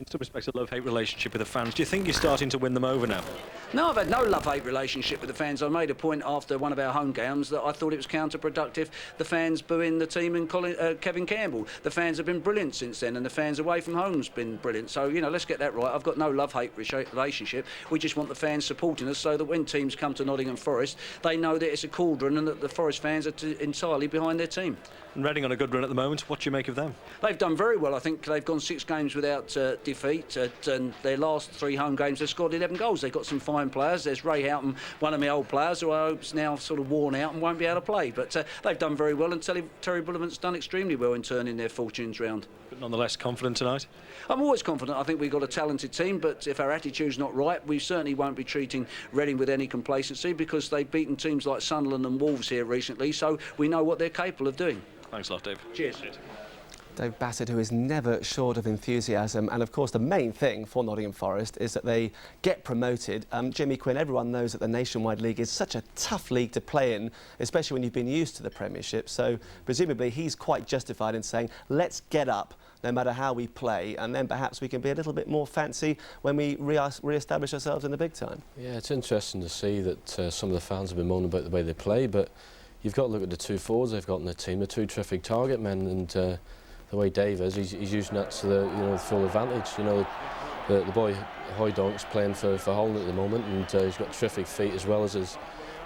in some respects, a love-hate relationship with the fans. Do you think you're starting to win them over now? No, I've had no love-hate relationship with the fans. I made a point after one of our home games that I thought it was counterproductive, the fans booing the team and Kevin Campbell. The fans have been brilliant since then, and the fans away from home's been brilliant. So, you know, let's get that right. I've got no love-hate relationship. We just want the fans supporting us so that when teams come to Nottingham Forest, they know that it's a cauldron and that the Forest fans are entirely behind their team. And Reading on a good run at the moment. What do you make of them? They've done very well. I think they've gone 6 games without defeat. And their last 3 home games, they've scored 11 goals. They've got some fine players. There's Ray Houghton, one of my old players, who I hope's now sort of worn out and won't be able to play. But they've done very well, and Terry Bullivant's done extremely well in turning their fortunes round. But nonetheless, confident tonight? I'm always confident. I think we've got a talented team, but if our attitude's not right, we certainly won't be treating Reading with any complacency, because they've beaten teams like Sunderland and Wolves here recently, so we know what they're capable of doing. Thanks a lot, Dave. Cheers. Dave Bassett, who is never short of enthusiasm, and of course the main thing for Nottingham Forest is that they get promoted. Jimmy Quinn, everyone knows that the Nationwide League is such a tough league to play in, especially when you've been used to the Premiership, so presumably he's quite justified in saying, let's get up no matter how we play, and then perhaps we can be a little bit more fancy when we re-establish ourselves in the big time. Yeah, it's interesting to see that some of the fans have been moaning about the way they play, but you've got to look at the 2 forwards they've got in the team, the 2 terrific target men, and the way Dave is, he's using that to the full advantage. You know, the boy Hoydonk's playing for Holland at the moment, and he's got terrific feet as well as his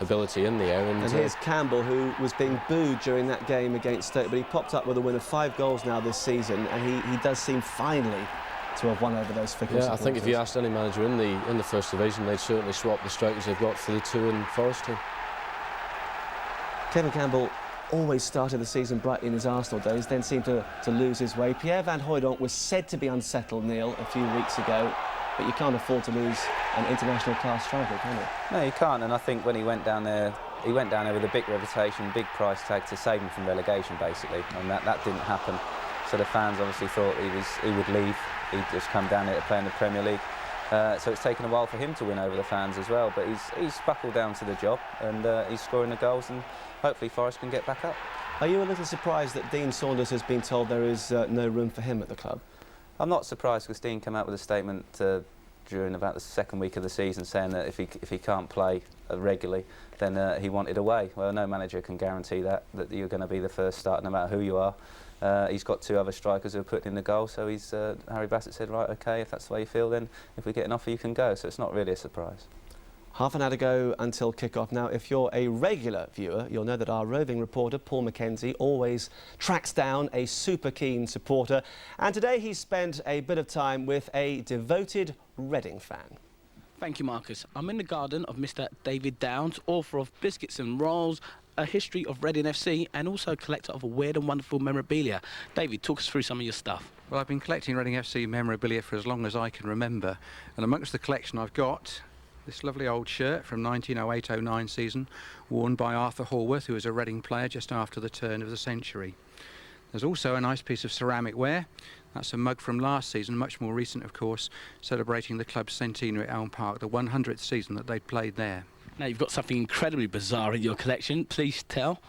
ability in the air. And here's Campbell, who was being booed during that game against Stoke, but he popped up with a win of 5 goals now this season, and he does seem finally to have won over those fickle supporters. I think if you asked any manager in the First Division, they'd certainly swap the strikers they've got for the 2 in Forest team. Kevin Campbell always started the season brightly in his Arsenal days, then seemed to lose his way. Pierre Van Hooijdonk was said to be unsettled, Neil, a few weeks ago, but you can't afford to lose an international class striker, can you? No, you can't, and I think when he went down there with a big reputation, big price tag to save him from relegation, basically, and that didn't happen. So the fans obviously thought he would leave. He'd just come down here to play in the Premier League. So it's taken a while for him to win over the fans as well, but he's buckled down to the job, and he's scoring the goals, and hopefully Forest can get back up. Are you a little surprised that Dean Saunders has been told there is no room for him at the club? I'm not surprised, because Dean came out with a statement during about the 2nd week of the season saying that if he can't play regularly, then he wanted away. Well, no manager can guarantee that you're going to be the first start no matter who you are. He's got 2 other strikers who are putting in the goal, so Harry Bassett said, right, OK, if that's the way you feel, then if we get an offer you can go, so it's not really a surprise. Half an hour to go until kick-off. Now, if you're a regular viewer, you'll know that our roving reporter, Paul Mackenzie, always tracks down a super keen supporter. And today he spent a bit of time with a devoted Reading fan. Thank you, Marcus. I'm in the garden of Mr. David Downs, author of Biscuits and Rolls, A History of Reading FC, and also a collector of weird and wonderful memorabilia. David, talk us through some of your stuff. Well, I've been collecting Reading FC memorabilia for as long as I can remember, and amongst the collection I've got this lovely old shirt from 1908-09 season, worn by Arthur Hallworth, who was a Reading player just after the turn of the century. There's also a nice piece of ceramic ware. That's a mug from last season, much more recent of course, celebrating the club's centenary at Elm Park, the 100th season that they'd played there. Now you've got something incredibly bizarre in your collection, please tell.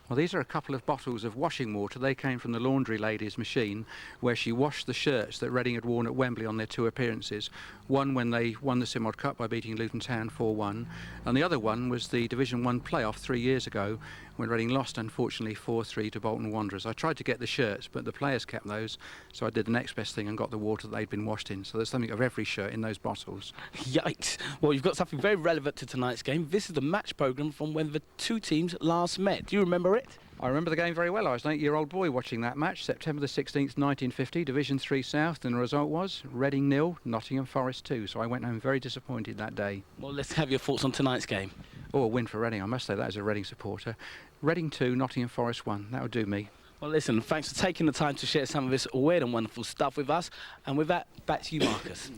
Well, these are a couple of bottles of washing water. They came from the laundry lady's machine, where she washed the shirts that Reading had worn at Wembley on their 2 appearances. One when they won the Simod Cup by beating Luton Town 4-1, and the other one was the Division 1 playoff 3 years ago, when Reading lost, unfortunately, 4-3 to Bolton Wanderers. I tried to get the shirts, but the players kept those, so I did the next best thing and got the water that they'd been washed in. So there's something of every shirt in those bottles. Yikes. Well, you've got something very relevant to tonight's game. This is the match programme from when the 2 teams last met. Do you remember it? I remember the game very well. I was an 8-year-old boy watching that match, September the 16th, 1950, Division 3 South, and the result was Reading 0, Nottingham Forest 2. So I went home very disappointed that day. Well, let's have your thoughts on tonight's game. Oh, a win for Reading. I must say that as a Reading supporter. Reading 2, Nottingham Forest 1. That would do me. Well, listen, thanks for taking the time to share some of this weird and wonderful stuff with us. And with that, back to you, Marcus.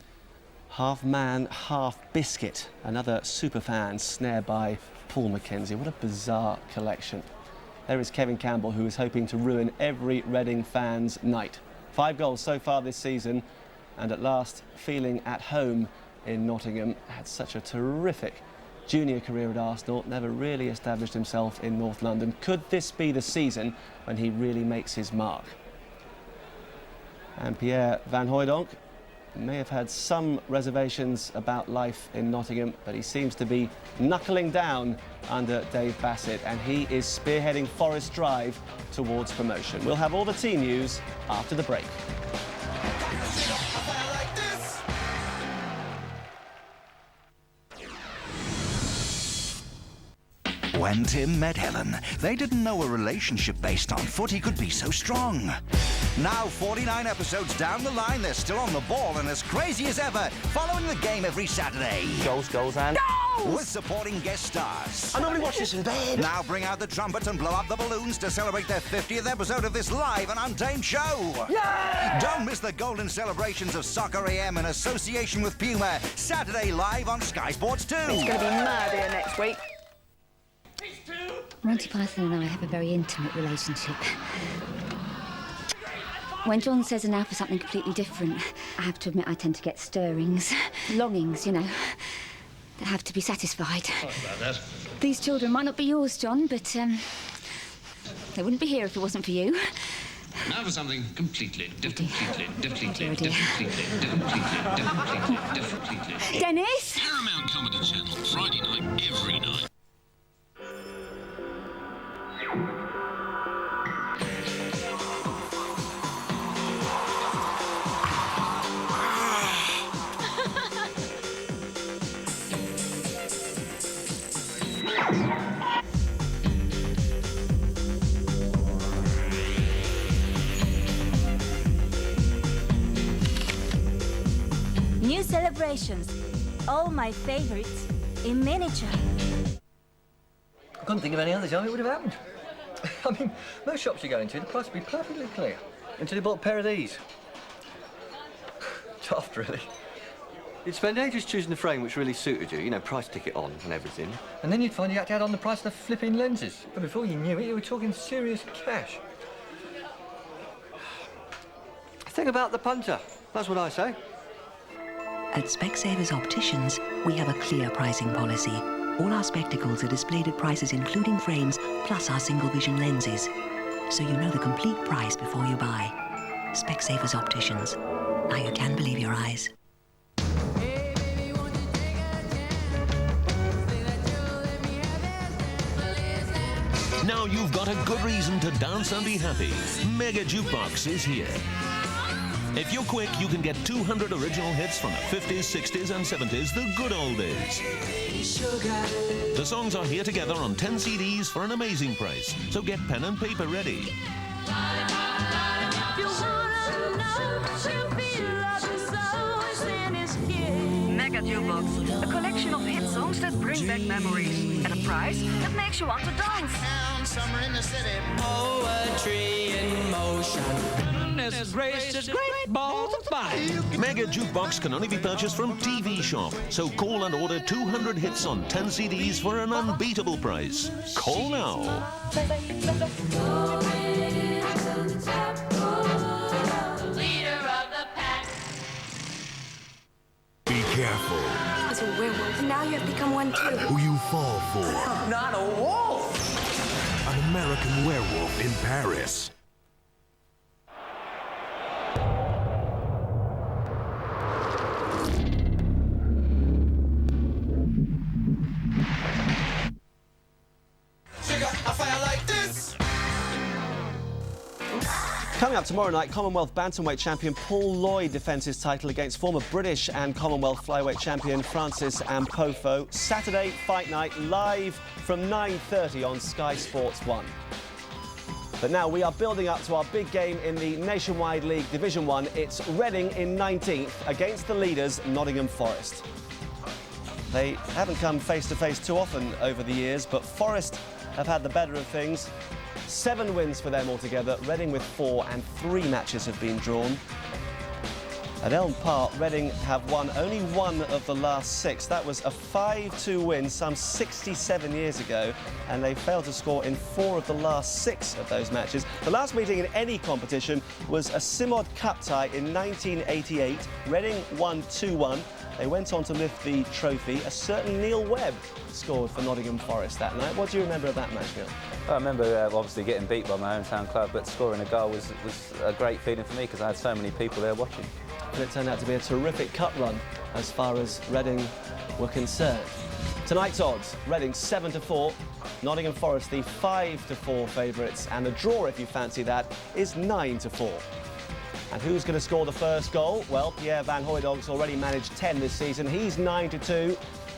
Half man, half biscuit. Another superfan snared by Paul Mackenzie. What a bizarre collection. There is Kevin Campbell, who is hoping to ruin every Reading fan's night. 5 goals so far this season, and at last feeling at home in Nottingham. Had such a terrific junior career at Arsenal, never really established himself in North London. Could this be the season when he really makes his mark? And Pierre Van Hooijdonk may have had some reservations about life in Nottingham, but he seems to be knuckling down under Dave Bassett, and he is spearheading Forest Drive towards promotion. We'll have all the team news after the break. When Tim met Helen, they didn't know a relationship based on footy could be so strong. Now, 49 episodes down the line, they're still on the ball and as crazy as ever, following the game every Saturday. Goals, and... With supporting guest stars. I normally watch this in bed. Now bring out the trumpets and blow up the balloons to celebrate their 50th episode of this live and untamed show. Yeah! Don't miss the golden celebrations of Soccer AM in association with Puma, Saturday live on Sky Sports 2. It's going to be mad here next week. Monty Python and I have a very intimate relationship. When John says an for something completely different, I have to admit I tend to get stirrings, longings, you know, that have to be satisfied. Sorry about that. These children might not be yours, John, but they wouldn't be here if it wasn't for you. Now for something completely different. Dennis? Paramount Comedy Channel, Friday night, every night. New celebrations. All my favorites in miniature. I couldn't think of any other time it would have happened. I mean, most shops you go into, the price would be perfectly clear. Until you bought a pair of these. Daft, really. You'd spend ages choosing the frame which really suited you, you know, price ticket on and everything. And then you'd find you had to add on the price of the flipping lenses. But before you knew it, you were talking serious cash. Think about the punter. That's what I say. At Specsavers Opticians, we have a clear pricing policy. All our spectacles are displayed at prices including frames, plus our single vision lenses. So you know the complete price before you buy. Specsavers Opticians. Now you can believe your eyes. Now you've got a good reason to dance and be happy. Mega Jukebox is here. If you're quick, you can get 200 original hits from the 50s, 60s and 70s, the good old days. The songs are here together on 10 CDs for an amazing price, so get pen and paper ready. Mega Jukebox, a collection of hit songs that bring back memories at a price that makes you want to dance. Summer in the city, poetry in motion. Goodness gracious, great balls of fire. Mega Jukebox can only be purchased from TV Shop, so call and order 200 hits on 10 CDs for an unbeatable price. Call now. Be careful. As a werewolf, now you have become one too. Who you fall for. I'm not a wolf! An American Werewolf in Paris. Coming up tomorrow night, Commonwealth bantamweight champion Paul Lloyd defends his title against former British and Commonwealth flyweight champion Francis Ampofo. Saturday, fight night, live from 9:30 on Sky Sports 1. But now we are building up to our big game in the Nationwide League Division 1. It's Reading in 19th against the leaders, Nottingham Forest. They haven't come face-to-face too often over the years, but Forest have had the better of things. 7 wins for them altogether, Reading with 4, and 3 matches have been drawn. At Elm Park, Reading have won only 1 of the last 6. That was a 5-2 win some 67 years ago, and they failed to score in 4 of the last 6 of those matches. The last meeting in any competition was a Simod Cup tie in 1988. Reading won 2-1. They went on to lift the trophy. A certain Neil Webb scored for Nottingham Forest that night. What do you remember of that match, Neil? I remember obviously getting beat by my hometown club, but scoring a goal was a great feeling for me because I had so many people there watching. but it turned out to be a terrific cut run as far as Reading were concerned. Tonight's odds, Reading 7-4, Nottingham Forest the 5-4 favourites, and the draw, if you fancy that, is 9-4. And who's going to score the first goal? Well, Pierre Van Hooydonk's already managed 10 this season. He's 9-2.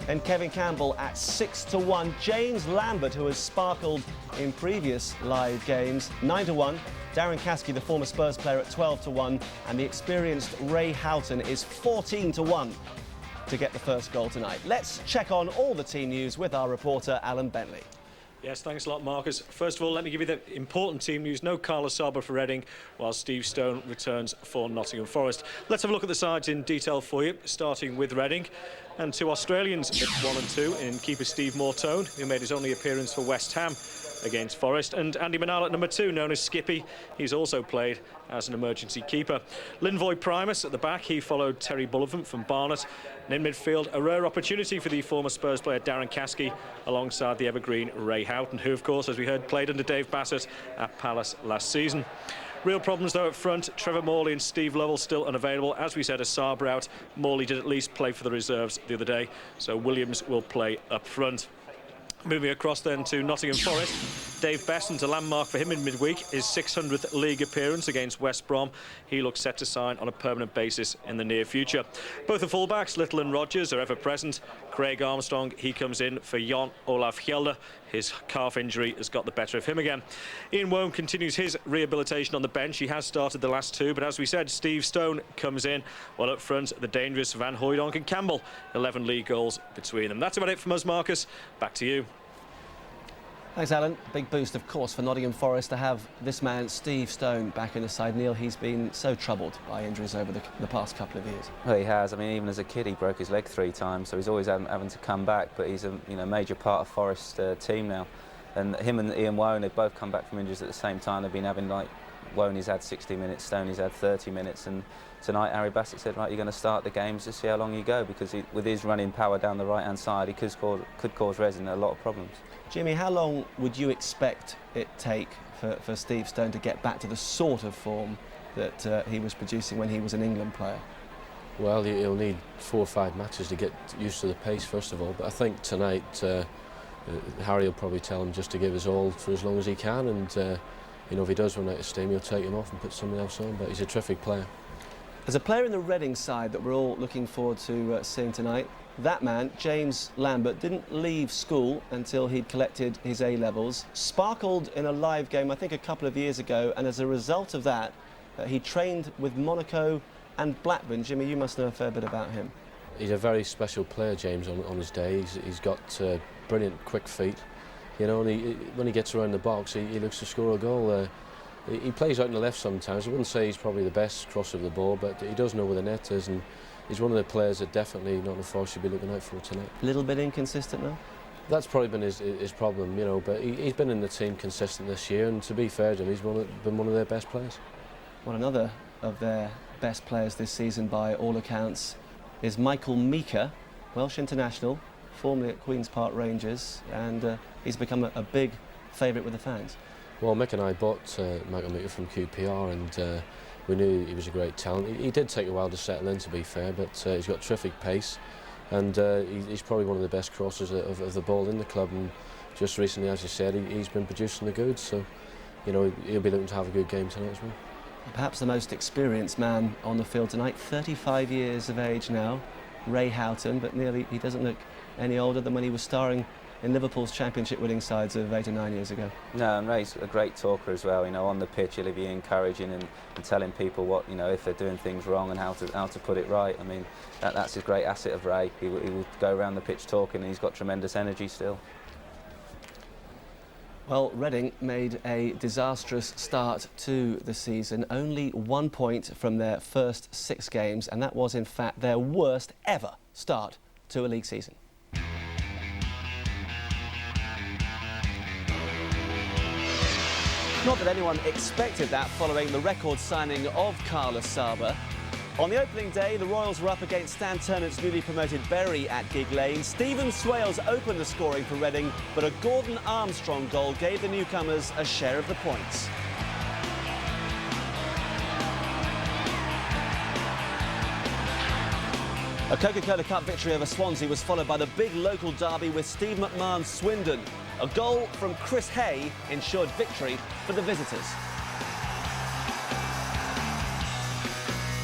And Kevin Campbell at 6-1. James Lambert, who has sparkled in previous live games, 9-1. Darren Caskey, the former Spurs player, at 12-1. And the experienced Ray Houghton is 14-1 to get the first goal tonight. Let's check on all the team news with our reporter, Alan Bentley. Yes, thanks a lot, Marcus. First of all, let me give you the important team news. No Carlos Saba for Reading, while Steve Stone returns for Nottingham Forest. Let's have a look at the sides in detail for you, starting with Reading. And two Australians at 1 and 2 in keeper Steve Mortone, who made his only appearance for West Ham against Forest, and Andy Manal at number 2, known as Skippy. He's also played as an emergency keeper. Linvoy Primus at the back, he followed Terry Bullivant from Barnet. And in midfield, a rare opportunity for the former Spurs player Darren Caskey alongside the evergreen Ray Houghton, who of course, as we heard, played under Dave Bassett at Palace last season. Real problems though up front. Trevor Morley and Steve Lovell still unavailable. As we said, as Sabre out, Morley did at least play for the reserves the other day, so Williams will play up front. Moving across then to Nottingham Forest, Dave Besant, a landmark for him in midweek, his 600th league appearance against West Brom. He looks set to sign on a permanent basis in the near future. Both the fullbacks, Little and Rogers, are ever present. Craig Armstrong, he comes in for Jon Olaf Hjelde. His calf injury has got the better of him again. Ian Wone continues his rehabilitation on the bench. He has started the last two, but as we said, Steve Stone comes in. While up front, the dangerous Van Hooijdonk and Campbell, 11 league goals between them. That's about it from us, Marcus. Back to you. Thanks, Alan. Big boost, of course, for Nottingham Forest to have this man, Steve Stone, back in the side. Neil, he's been so troubled by injuries over the past couple of years. Well, he has. I mean, even as a kid, he broke his leg 3 times, so he's always having to come back. But he's a major part of Forest's team now. And him and Ian Wone, they've both come back from injuries at the same time. They've been having, like, Woney's had 60 minutes, Stoney's had 30 minutes. And tonight, Harry Bassett said, right, you're going to start the games to see how long you go, because with his running power down the right-hand side, he could cause Reading a lot of problems. Jimmy, how long would you expect it take for Steve Stone to get back to the sort of form that he was producing when he was an England player? Well, he'll need 4 or 5 matches to get used to the pace, first of all. But I think tonight, Harry will probably tell him just to give his all for as long as he can. And, you know, if he does run out of steam, he'll take him off and put someone else on. But he's a terrific player. There's a player in the Reading side that we're all looking forward to seeing tonight. That man, James Lambert, didn't leave school until he'd collected his A-levels, sparkled in a live game, I think a couple of years ago, and as a result of that, he trained with Monaco and Blackburn. Jimmy, you must know a fair bit about him. He's a very special player, James, on his day. He's got brilliant quick feet, you know, and when he gets around the box, he looks to score a goal. He plays out on the left sometimes. I wouldn't say he's probably the best crosser of the ball, but he does know where the net is, and he's one of the players that definitely Nottingham Forest should be looking out for tonight. A little bit inconsistent now? That's probably been his problem, you know, but he's been in the team consistent this year, and to be fair to him, he's been one of their best players. Well, another of their best players this season, by all accounts, is Michael Meaker, Welsh international, formerly at Queen's Park Rangers, and he's become a big favourite with the fans. Well, Mick and I bought Michael Meaker from QPR, and we knew he was a great talent. He did take a while to settle in, to be fair, but he's got terrific pace, and he's probably one of the best crossers of the ball in the club. And just recently, as you said, he's been producing the goods, so you know he'll be looking to have a good game tonight as well. Perhaps the most experienced man on the field tonight, 35 years of age now, Ray Houghton, but nearly he doesn't look any older than when he was starring in Liverpool's championship-winning sides of 8 or 9 years ago. No, and Ray's a great talker as well. You know, on the pitch he'll be encouraging and telling people what, you know, if they're doing things wrong and how to put it right. I mean, that's a great asset of Ray. He will go around the pitch talking, and he's got tremendous energy still. Well, Reading made a disastrous start to the season. Only 1 point from their first 6 games, and that was in fact their worst ever start to a league season. Not that anyone expected that following the record signing of Carlos Saba. On the opening day, the Royals were up against Stan Ternant's newly promoted Bury at Gig Lane. Stephen Swales opened the scoring for Reading, but a Gordon Armstrong goal gave the newcomers a share of the points. A Coca-Cola Cup victory over Swansea was followed by the big local derby with Steve McMahon's Swindon. A goal from Chris Hay ensured victory for the visitors.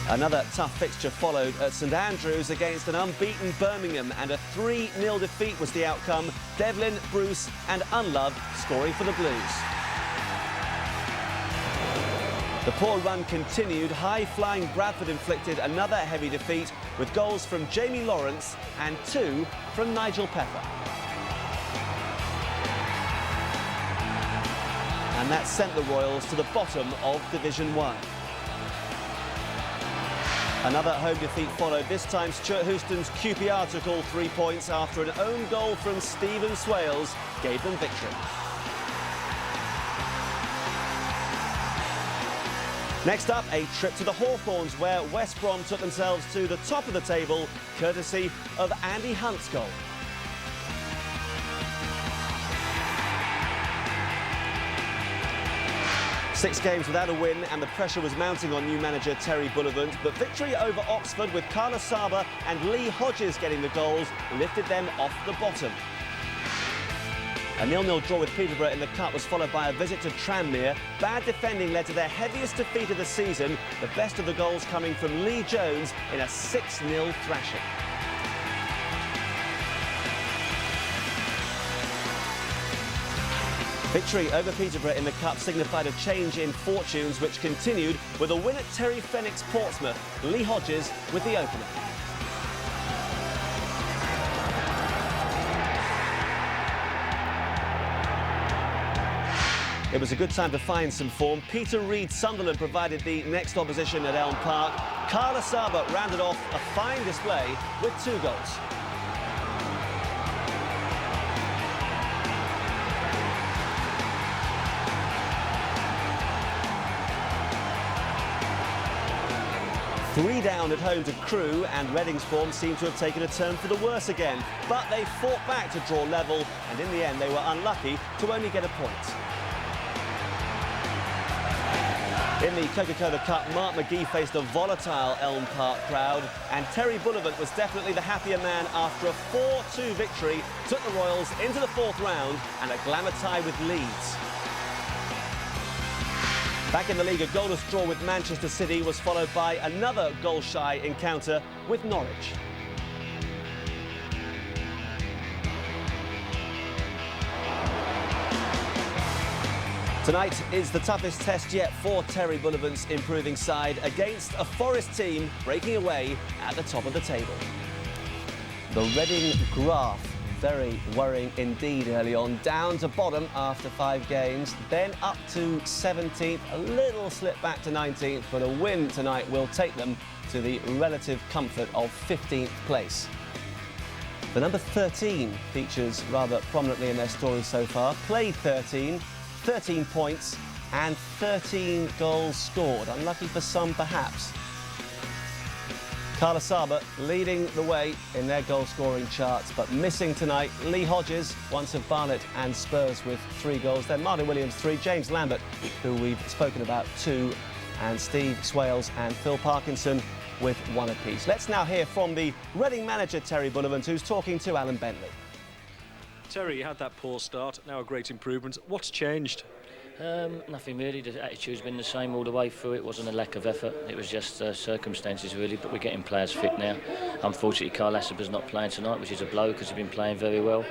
Another tough fixture followed at St Andrews against an unbeaten Birmingham, and a 3-0 defeat was the outcome. Devlin, Bruce and Unlove scoring for the Blues. The poor run continued. High-flying Bradford inflicted another heavy defeat with goals from Jamie Lawrence and 2 from Nigel Pepper. And that sent the Royals to the bottom of Division 1. Another home defeat followed. This time Stuart Houston's QPR took all 3 points after an own goal from Stephen Swales gave them victory. Next up, a trip to the Hawthorns, where West Brom took themselves to the top of the table, courtesy of Andy Hunt's goal. Six games without a win, and the pressure was mounting on new manager Terry Bullivant, but victory over Oxford with Carla Saba and Lee Hodges getting the goals lifted them off the bottom. A 0-0 draw with Peterborough in the Cup was followed by a visit to Tranmere. Bad defending led to their heaviest defeat of the season, the best of the goals coming from Lee Jones in a 6-0 thrashing. Victory over Peterborough in the Cup signified a change in fortunes, which continued with a win at Terry Fenwick's Portsmouth. Lee Hodges with the opener. It was a good time to find some form. Peter Reid Sunderland provided the next opposition at Elm Park. Carla Saba rounded off a fine display with 2 goals. Three down at home to Crewe, and Reading's form seemed to have taken a turn for the worse again. But they fought back to draw level, and in the end they were unlucky to only get a point. In the Coca-Cola Cup, Mark McGee faced a volatile Elm Park crowd, and Terry Bullivant was definitely the happier man after a 4-2 victory, took the Royals into the 4th round and a glamour tie with Leeds. Back in the league, a goalless draw with Manchester City was followed by another goal-shy encounter with Norwich. Tonight is the toughest test yet for Terry Bullivant's improving side against a Forest team breaking away at the top of the table. The Reading graph, very worrying indeed early on, down to bottom after 5 games, then up to 17th, a little slip back to 19th, but a win tonight will take them to the relative comfort of 15th place. The number 13 features rather prominently in their story so far, played 13 points and 13 goals scored. Unlucky for some, perhaps. Carla Saba leading the way in their goal-scoring charts, but missing tonight Lee Hodges, once of Barnet and Spurs with 3 goals. Then Martin Williams 3, James Lambert, who we've spoken about, 2, and Steve Swales and Phil Parkinson with 1 apiece. Let's now hear from the Reading manager Terry Bullivant, who's talking to Alan Bentley. Terry, you had that poor start, now a great improvement. What's changed? Nothing really. The attitude's been the same all the way through. It wasn't a lack of effort, it was just circumstances really, but we're getting players fit now. Unfortunately, Carl Assaber's not playing tonight, which is a blow because he's been playing very well,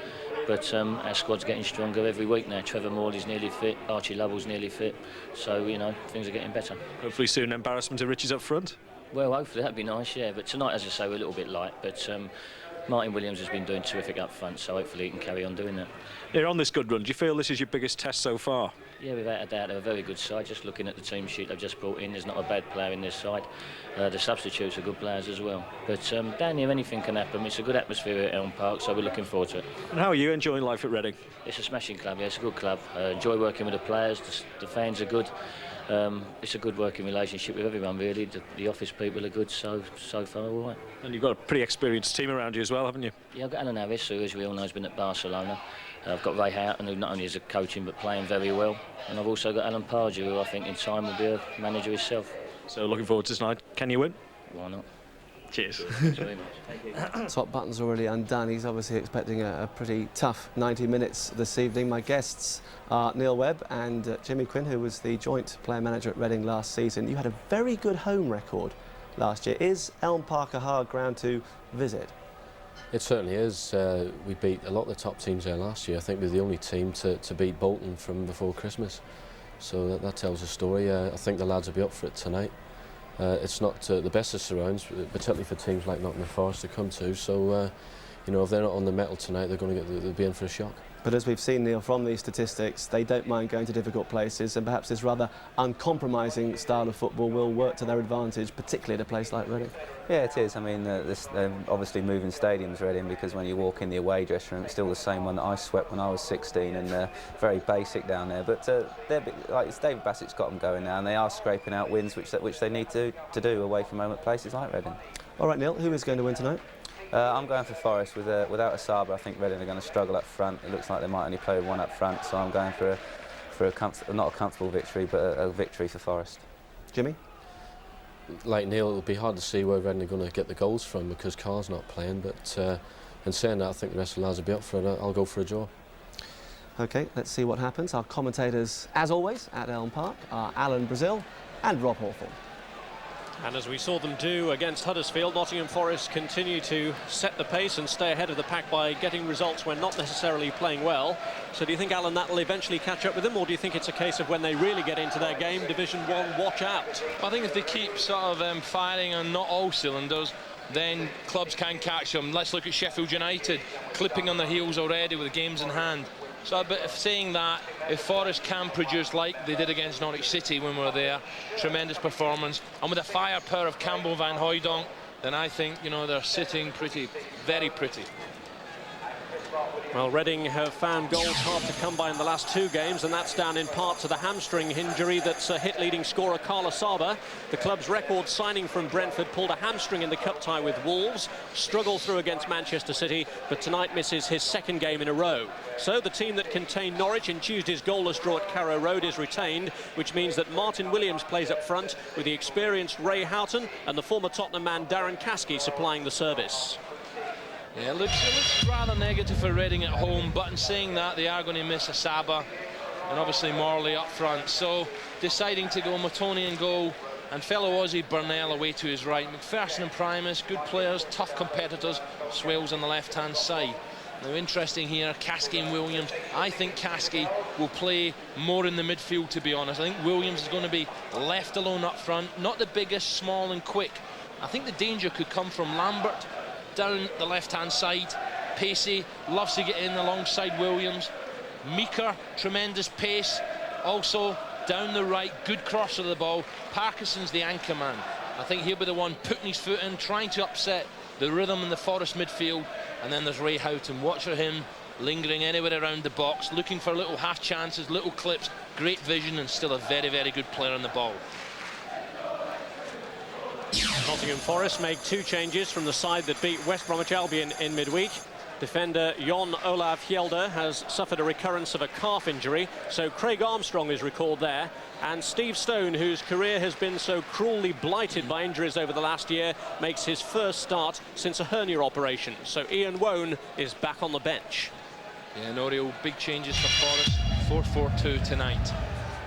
but our squad's getting stronger every week now. Trevor Morley's nearly fit, Archie Lovell's nearly fit, so you know, things are getting better. Hopefully soon embarrassment to Riches up front? Well, hopefully that'd be nice, yeah, but tonight, as I say, we're a little bit light, but Martin Williams has been doing terrific up front, so hopefully he can carry on doing that. You're on this good run. Do you feel this is your biggest test so far? Yeah, without a doubt, they're a very good side. Just looking at the team sheet they've just brought in, there's not a bad player in this side. The substitutes are good players as well. But down here, anything can happen. It's a good atmosphere at Elm Park, so we're looking forward to it. And how are you enjoying life at Reading? It's a smashing club, yeah, it's a good club. Enjoy working with the players, the fans are good. It's a good working relationship with everyone, really. The office people are good, so far all right. And you've got a pretty experienced team around you as well, haven't you? Yeah, I've got Alan Harris, who, as we all know, has been at Barcelona. I've got Ray Houghton, who not only is coaching but playing very well. And I've also got Alan Pardew, who I think in time will be a manager himself. So looking forward to tonight. Can you win? Why not? Cheers. Thanks very much. Thank you. Top button's already undone. He's obviously expecting a pretty tough 90 minutes this evening. My guests are Neil Webb and Jimmy Quinn, who was the joint player manager at Reading last season. You had a very good home record last year. Is Elm Park a hard ground to visit? It certainly is. We beat a lot of the top teams there last year. I think we're the only team to beat Bolton from before Christmas. So that tells a story. I think the lads will be up for it tonight. It's not the best of surrounds, particularly for teams like Nottingham Forest to come to. So, you know, if they're not on the metal tonight, they'll be in for a shock. But as we've seen, Neil, from these statistics, they don't mind going to difficult places, and perhaps this rather uncompromising style of football will work to their advantage, particularly at a place like Reading. Yeah, it is. I mean, they're obviously moving stadiums, Reading, because when you walk in the away dressing room, it's still the same one that I swept when I was 16, and very basic down there. But like David Bassett's got them going now, and they are scraping out wins, which they need to do away from home at places like Reading. All right, Neil, who is going to win tonight? I'm going for Forest. Without Asaba, I think Reading are going to struggle up front. It looks like they might only play with one up front, so I'm going for not a comfortable victory, but a victory for Forest. Jimmy? Like Neil, it'll be hard to see where Reading are going to get the goals from because Carl's not playing, but in saying that, I think the rest of the lads will be up for it. I'll go for a draw. OK, let's see what happens. Our commentators, as always, at Elm Park are Alan Brazil and Rob Hawthorne. And as we saw them do against Huddersfield, Nottingham Forest continue to set the pace and stay ahead of the pack by getting results when not necessarily playing well. So do you think, Alan, that will eventually catch up with them, or do you think it's a case of when they really get into their game, Division 1, watch out? I think if they keep sort of firing on not all cylinders, then clubs can catch them. Let's look at Sheffield United, clipping on their heels already with the games in hand. So a bit of saying that, if Forest can produce like they did against Norwich City when we were there, tremendous performance, and with the firepower of Campbell, Van Hooijdonk, then I think, you know, they're sitting pretty, very pretty. Well, Reading have found goals hard to come by in the last two games, and that's down in part to the hamstring injury that's hit leading scorer Carla Saba. The club's record signing from Brentford pulled a hamstring in the cup tie with Wolves, struggled through against Manchester City, but tonight misses his second game in a row. So the team that contained Norwich in Tuesday's goalless draw at Carrow Road is retained, which means that Martin Williams plays up front with the experienced Ray Houghton and the former Tottenham man Darren Caskey supplying the service. Yeah, it looks rather negative for Reading at home, but in saying that, they are going to miss Asaba and obviously Morley up front. So deciding to go Matoni in goal and fellow Aussie Burnell away to his right. McPherson and Primus, good players, tough competitors. Swales on the left-hand side. Now, interesting here, Caskey and Williams. I think Caskey will play more in the midfield, to be honest. I think Williams is going to be left alone up front. Not the biggest, small and quick. I think the danger could come from Lambert down the left-hand side. Pacey loves to get in alongside Williams. Meeker, tremendous pace. Also down the right, good cross of the ball. Parkinson's the anchor man. I think he'll be the one putting his foot in, trying to upset the rhythm in the Forest midfield. And then there's Ray Houghton. Watch for him lingering anywhere around the box, looking for little half chances, little clips. Great vision, and still a very, very good player on the ball. Nottingham Forest make two changes from the side that beat West Bromwich Albion in midweek. Defender Jon Olav Hjelde has suffered a recurrence of a calf injury, so Craig Armstrong is recalled there. And Steve Stone, whose career has been so cruelly blighted by injuries over the last year, makes his first start since a hernia operation. So Ian Wone is back on the bench. Yeah, no real big changes for Forest. 4-4-2 tonight.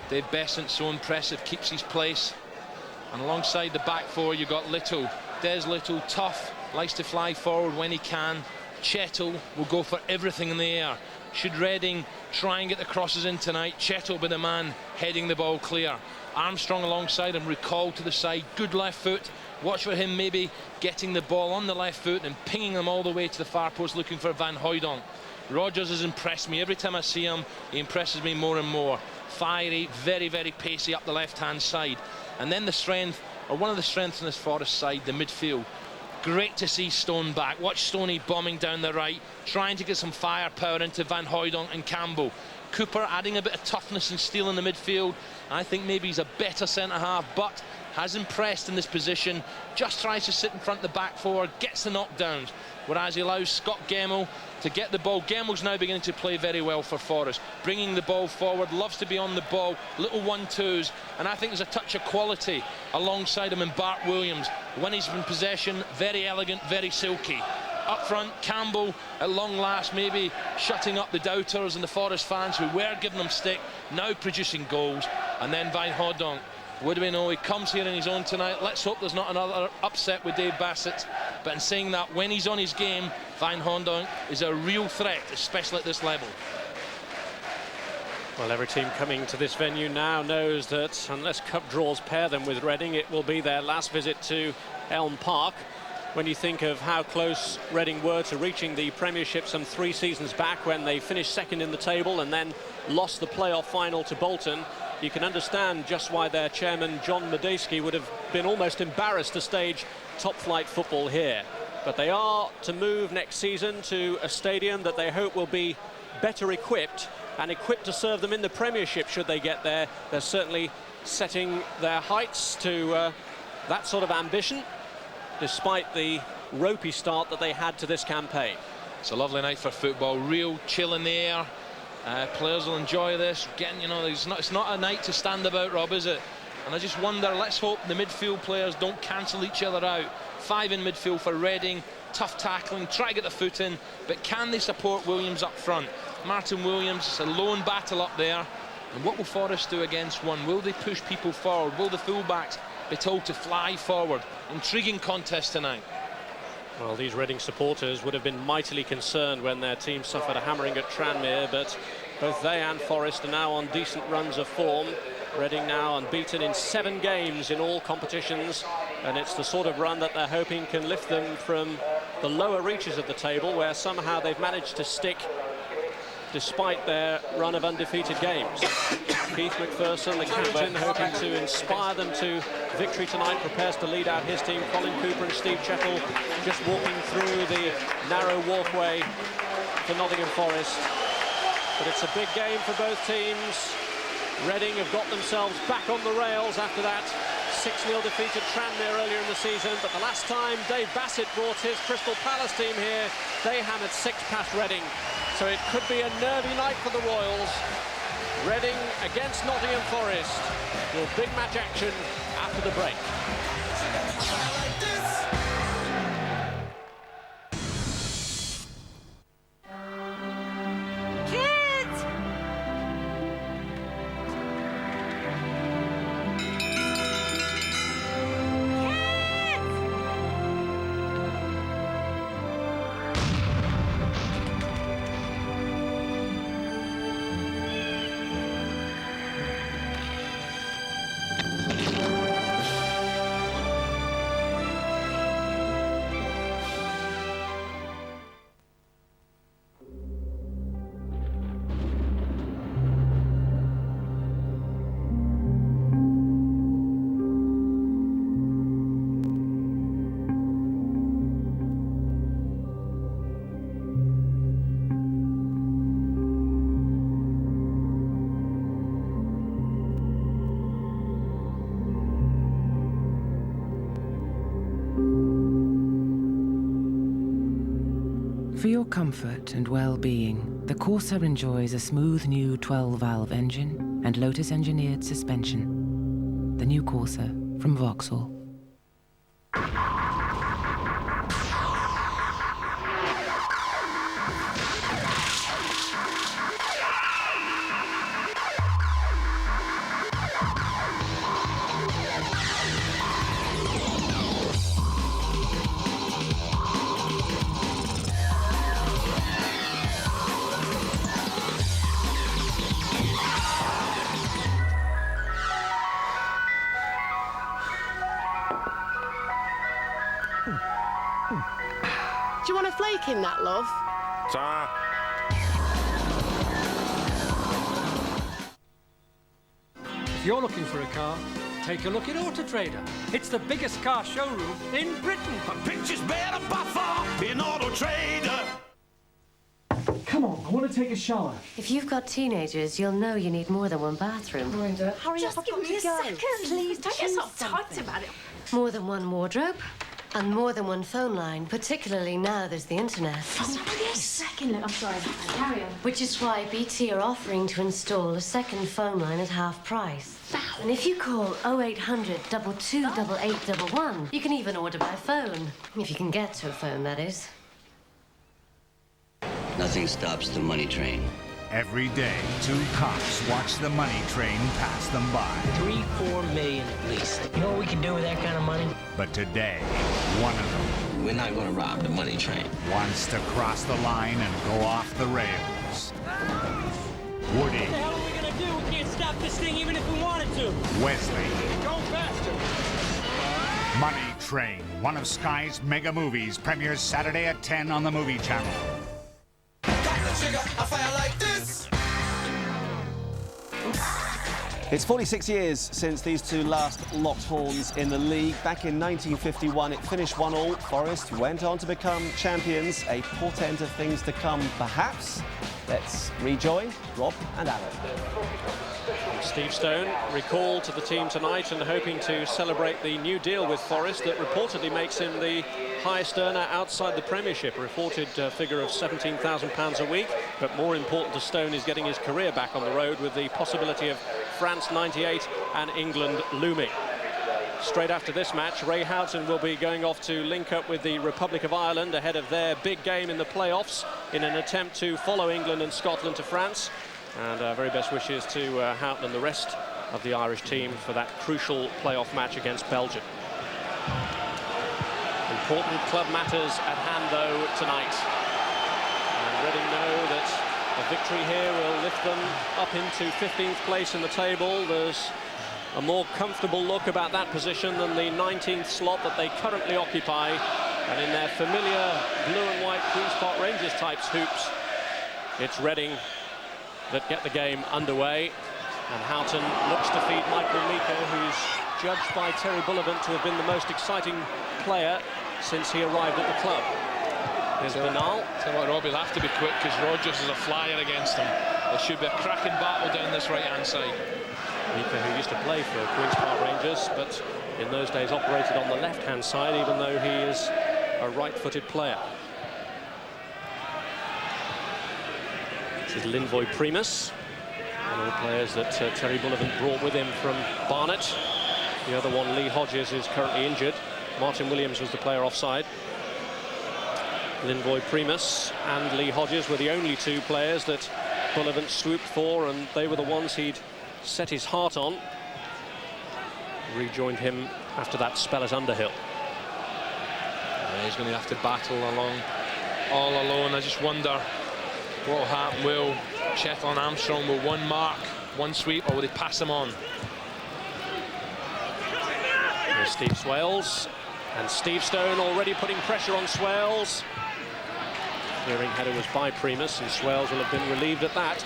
Dave Besant, so impressive, keeps his place. And alongside the back four, you've got Little. Des Little, tough, likes to fly forward when he can. Chettle will go for everything in the air. Should Reading try and get the crosses in tonight, Chettle will be the man heading the ball clear. Armstrong alongside him, recalled to the side, good left foot. Watch for him maybe getting the ball on the left foot and pinging them all the way to the far post, looking for Van Hooijdonk. Rogers has impressed me. Every time I see him, he impresses me more and more. Fiery, very, very pacey up the left-hand side. And then the strength, or one of the strengths on this Forest side, the midfield. Great to see Stone back. Watch Stoney bombing down the right, trying to get some firepower into Van Hooijdonk and Campbell. Cooper adding a bit of toughness and steel in the midfield. I think maybe he's a better centre-half, but has impressed in this position. Just tries to sit in front of the back four, gets the knockdowns. whereas he allows Scott Gemmell to get the ball. Gemmell's now beginning to play very well for Forest, bringing the ball forward, loves to be on the ball, little 1-2s, and I think there's a touch of quality alongside him in Bart Williams. When he's in possession, very elegant, very silky. Up front, Campbell, at long last, maybe shutting up the doubters and the Forest fans who were giving them stick, now producing goals. And then Van Hooydonk, what do we know? He comes here in his own tonight. Let's hope there's not another upset with Dave Bassett. But in saying that, when he's on his game, Van Hooydonk is a real threat, especially at this level. Well, every team coming to this venue now knows that unless cup draws pair them with Reading, it will be their last visit to Elm Park. When you think of how close Reading were to reaching the Premiership some 3 seasons back, when they finished second in the table and then lost the playoff final to Bolton, you can understand just why their chairman John Medeski would have been almost embarrassed to stage top-flight football here. But they are to move next season to a stadium that they hope will be better equipped, and equipped to serve them in the Premiership should they get there. They're certainly setting their heights to that sort of ambition, despite the ropey start that they had to this campaign. It's a lovely night for football, real chill in the air. Players will enjoy this. Again, you know, it's not a night to stand about, Rob, is it? And I just wonder, let's hope the midfield players don't cancel each other out. 5 in midfield for Reading, tough tackling, try to get the foot in, but can they support Williams up front? Martin Williams, it's a lone battle up there. And what will Forest do against one? Will they push people forward? Will the fullbacks be told to fly forward? Intriguing contest tonight. Well, these Reading supporters would have been mightily concerned when their team suffered a hammering at Tranmere, but both they and Forest are now on decent runs of form. Reading now unbeaten in 7 games in all competitions, and it's the sort of run that they're hoping can lift them from the lower reaches of the table, where somehow they've managed to stick despite their run of undefeated games. Keith McPherson, the captain, hoping to inspire them to victory tonight, prepares to lead out his team. Colin Cooper and Steve Chettle just walking through the narrow walkway for Nottingham Forest. But it's a big game for both teams. Reading have got themselves back on the rails after that 6-0 defeat at Tranmere earlier in the season, but the last time Dave Bassett brought his Crystal Palace team here, they hammered 6 past Reading. So it could be a nervy night for the Royals. Reading against Nottingham Forest. Your big match action after the break. For your comfort and well-being, the Corsa enjoys a smooth new 12-valve engine and Lotus-engineered suspension. The new Corsa from Vauxhall. Do you want a flake in that, love? Ta. If you're looking for a car, take a look at Auto Trader. It's the biggest car showroom in Britain. A picture's better by far in Auto Trader. Come on, I want to take a shower. If you've got teenagers, you'll know you need more than one bathroom. Hurry up, I've got to go. Please, Don't get so uptight about it. More than one wardrobe. And more than one phone line, particularly now there's the internet. Second, I'm sorry. Carry on. Which is why BT are offering to install a second phone line at half price. And if you call 0800 22 8811, you can even order by phone. If you can get to a phone, that is. Nothing stops the money train. Every day, 2 cops watch the money train pass them by. 3-4 million at least. You know what we can do with that kind of money? But today, one of them... We're not going to rob the money train. ...wants to cross the line and go off the rails. Woody. What the hell are we going to do? We can't stop this thing even if we wanted to. Wesley. Go faster. Money Train, one of Sky's mega movies, premieres Saturday at 10 on the Movie Channel. It's 46 years since these two last locked horns in the league. Back in 1951, it finished 1-1. Forest went on to become champions, a portent of things to come, perhaps. Let's rejoin Rob and Alan. Steve Stone recalled to the team tonight and hoping to celebrate the new deal with Forest that reportedly makes him the highest earner outside the Premiership, a reported figure of £17,000 a week. But more important to Stone is getting his career back on the road with the possibility of France 98 and England looming. Straight after this match, Ray Houghton will be going off to link up with the Republic of Ireland ahead of their big game in the playoffs in an attempt to follow England and Scotland to France. And very best wishes to Houghton and the rest of the Irish team for that crucial playoff match against Belgium. Important club matters at hand, though, tonight. And Reading know that a victory here will lift them up into 15th place in the table. There's a more comfortable look about that position than the 19th slot that they currently occupy. And in their familiar blue and white Queen's Park Rangers types hoops, it's Reading that get the game underway. And Houghton looks to feed Michael Meeker, who's judged by Terry Bullivant to have been the most exciting player since he arrived at the club. Here's Bernal. Tell you what, Rob, he'll have to be quick because Rogers is a flyer against him. There should be a cracking battle down this right-hand side. Meeker, who used to play for Queen's Park Rangers, but in those days operated on the left-hand side, even though he is a right-footed player. This is Linvoy Primus, one of the players that Terry Bullivant brought with him from Barnet. The other one, Lee Hodges, is currently injured. Martin Williams was the player offside. Linvoy Primus and Lee Hodges were the only two players that Bullivant swooped for, and they were the ones he'd set his heart on. Rejoined him after that spell at Underhill. Yeah, he's going to have to battle along all alone. I just wonder what will happen. Will Shetland Armstrong with one mark, one sweep, or will they pass him on? Here's Steve Swales, and Steve Stone already putting pressure on Swales. Clearing header was by Primus, and Swales will have been relieved at that.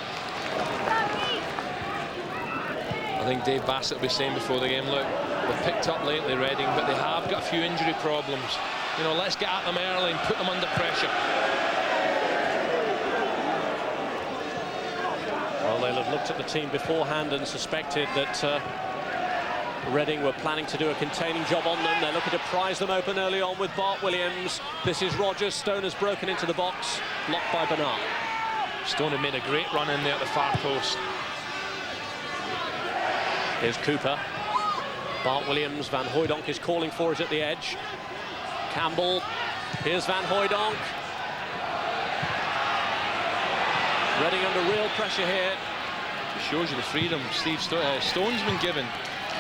I think Dave Bassett will be saying before the game, look, they've picked up lately, Reading, but they have got a few injury problems. You know, let's get at them early and put them under pressure. Well, they'll have looked at the team beforehand and suspected that Reading were planning to do a containing job on them. They're looking to prise them open early on with Bart Williams. This is Rogers. Stone has broken into the box, blocked by Bernard. Stone had made a great run in there at the far post. Here's Cooper. Bart Williams, Van Hooijdonk is calling for it at the edge. Campbell, here's Van Hooijdonk. Reading under real pressure here. It shows you the freedom Steve Stone's been given.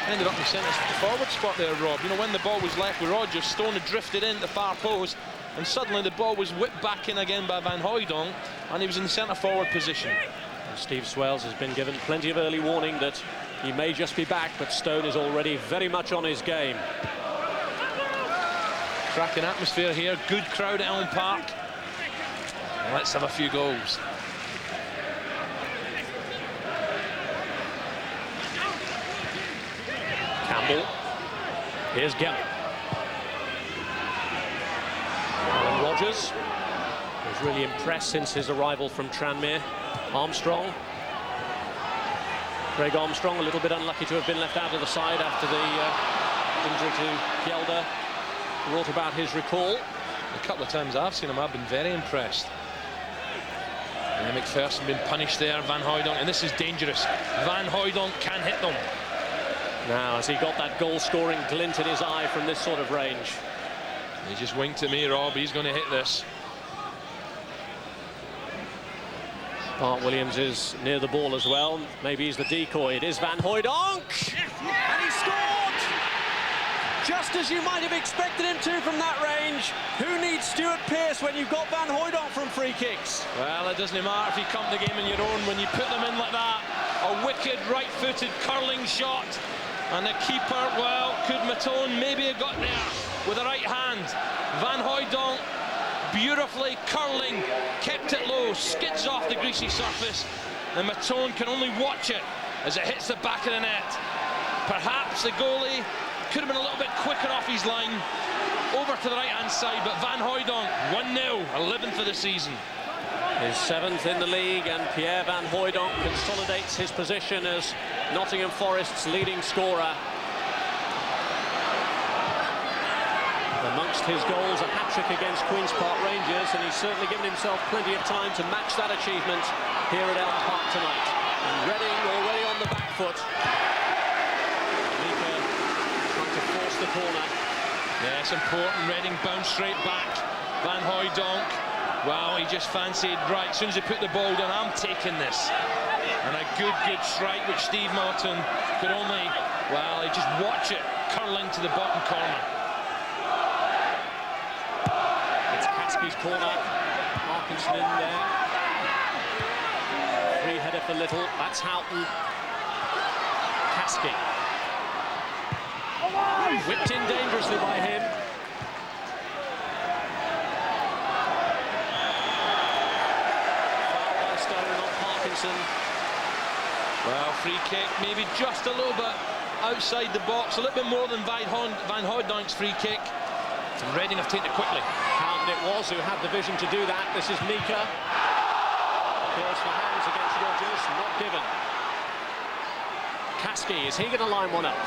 Ended up in the centre forward spot there, Rob. You know, when the ball was left with Rogers, Stone had drifted into the far post, and suddenly the ball was whipped back in again by Van Hooijdonk, and he was in the centre forward position. And Steve Swales has been given plenty of early warning that he may just be back, but Stone is already very much on his game. Cracking atmosphere here, good crowd at Elm Park. Let's have a few goals. Campbell. Here's Gellin. Alan Rogers, who's really impressed since his arrival from Tranmere. Armstrong. Craig Armstrong, a little bit unlucky to have been left out of the side after the injury to Kjelder. brought about his recall. A couple of times I've seen him, I've been very impressed. And McPherson been punished there, Van Hooijdonk, and this is dangerous. Van Hooijdonk can hit them. Now, has he got that goal-scoring glint in his eye from this sort of range? He just winked at me, Rob. He's going to hit this. Bart Williams is near the ball as well. Maybe he's the decoy. It is Van Hooijdonk! And he scored! Just as you might have expected him to from that range. Who needs Stuart Pearce when you've got Van Hooijdonk from free kicks? Well, it doesn't matter if you come the game on your own. When you put them in like that, a wicked right-footed curling shot. And the keeper, well, could Matone maybe have got there with the right hand. Van Hooijdonk, beautifully curling, kept it low, skids off the greasy surface, and Matone can only watch it as it hits the back of the net. Perhaps the goalie could have been a little bit quicker off his line, over to the right-hand side, but Van Hooijdonk, 1-0, 11th of the season. His 7th in the league, and Pierre Van Hooijdonk consolidates his position as Nottingham Forest's leading scorer. Amongst his goals, a hat-trick against Queen's Park Rangers, and he's certainly given himself plenty of time to match that achievement here at Elm Park tonight. And Reading already on the back foot. Mika trying to force the corner. Yeah, it's important. Reading bounce straight back. Van Hooijdonk, well, he just fancied, right, as soon as he put the ball down, I'm taking this. And a good strike, which Steve Martin could only, well, he just watch it curling to the bottom corner. It's Kasky's corner. Parkinson in there. Free header for Little. That's Houghton. Kasky. Whipped in dangerously by him. Foul by Stone on Parkinson. Well, free kick, maybe just a little bit outside the box, a little bit more than Van Hooijdonk's free kick. And Reading have taken it quickly. Houghton it was who had the vision to do that. This is Mika. Appeals for hands against Rogers, not given. Kasky, is he going to line one up?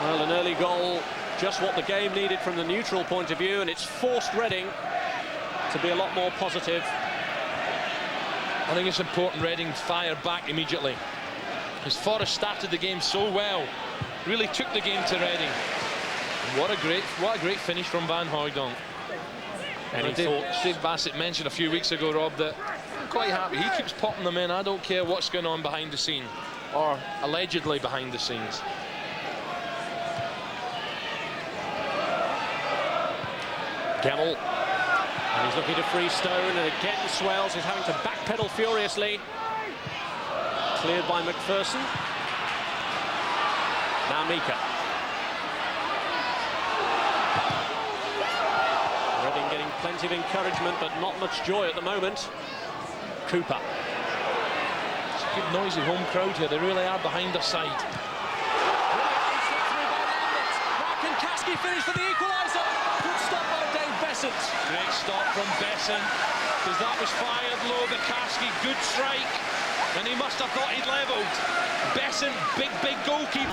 Well, an early goal, just what the game needed from the neutral point of view, and it's forced Reading to be a lot more positive. I think it's important Reading fire back immediately. As Forest started the game so well, really took the game to Reading. And what a great finish from Van Hooijdonk. And Dave Bassett mentioned a few weeks ago, Rob, that I'm quite happy. He keeps popping them in. I don't care what's going on behind the scene, or allegedly behind the scenes. Gemmell, and he's looking to free Stone, and again Swales is having to backpedal furiously. Cleared by McPherson. Now Mika. Reading getting plenty of encouragement, but not much joy at the moment. Cooper. It's a good noisy home crowd here. They really are behind their side. Now can Kasky finish for the equaliser? Good stop by Dave Besant. Great stop from Besant, because that was fired low. But Kasky, good strike, and he must have thought he'd levelled. Besant, big goalkeeper,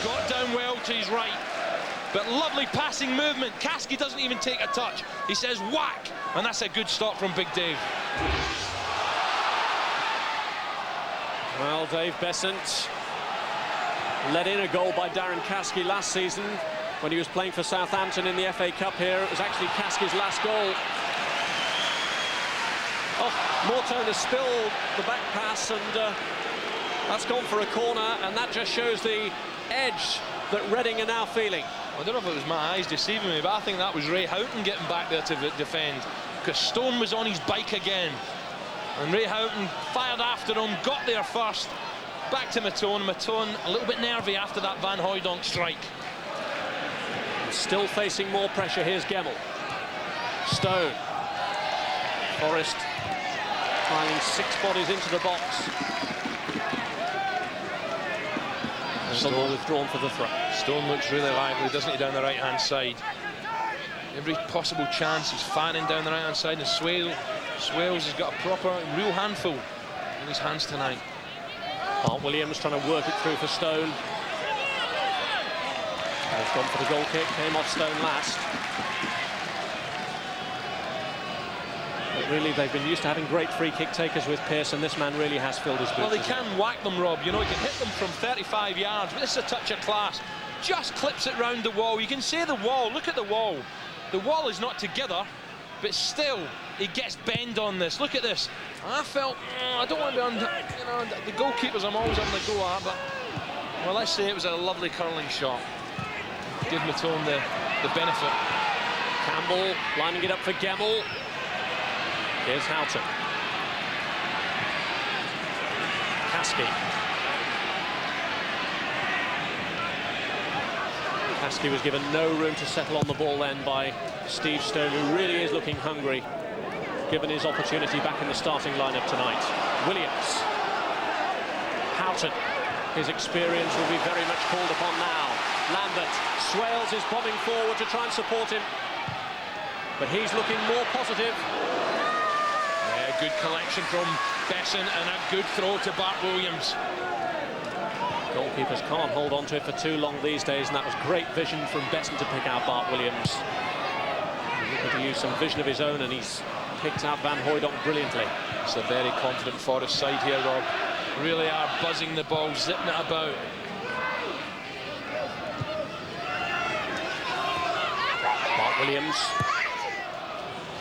got down well to his right, but lovely passing movement. Kasky doesn't even take a touch. He says whack, and that's a good stop from Big Dave. Well, Dave Besant let in a goal by Darren Kasky last season when he was playing for Southampton in the FA Cup here. It was actually Kasky's last goal. Oh, Morton has spilled the back pass, and that's gone for a corner, and that just shows the edge that Reading are now feeling. I don't know if it was my eyes deceiving me, but I think that was Ray Houghton getting back there to defend, because Stone was on his bike again. And Ray Houghton fired after him, got there first, back to Matone. Matone a little bit nervy after that Van Hooijdonk strike. Still facing more pressure. Here's Gemmell. Stone. Forest piling 6 bodies into the box. Someone withdrawn for the throw. Stone looks really lively, doesn't he, down the right-hand side? Every possible chance he's firing down the right-hand side, and Swales has got a proper, real handful in his hands tonight. Bart Williams trying to work it through for Stone. They've gone for the goal kick, came off Stone last. But really, they've been used to having great free kick takers with Pearson. This man really has filled his boots. Well, they can whack them, Rob. You know, you can hit them from 35 yards, but this is a touch of class. Just clips it round the wall. You can see the wall. Look at the wall. The wall is not together, but still, he gets bend on this. Look at this. I felt, I don't want to be on, you know, the goalkeepers I'm always on the go at, but, well, let's say it was a lovely curling shot. Give Matone the benefit. Campbell lining it up for Gemmell. Here's Houghton. Caskey. Caskey was given no room to settle on the ball then by Steve Stone, who really is looking hungry, given his opportunity back in the starting lineup tonight. Williams. Houghton. His experience will be very much called upon now. Lambert. Swales is bombing forward to try and support him, but he's looking more positive. Good collection from Besson and a good throw to Bart Williams. Goalkeepers can't hold on to it for too long these days, and that was great vision from Besson to pick out Bart Williams. He's looking to use some vision of his own, and he's picked out Van Hooijdonk brilliantly. It's a very confident Forest side here, Rob. Really are buzzing the ball, zipping it about. Bart Williams.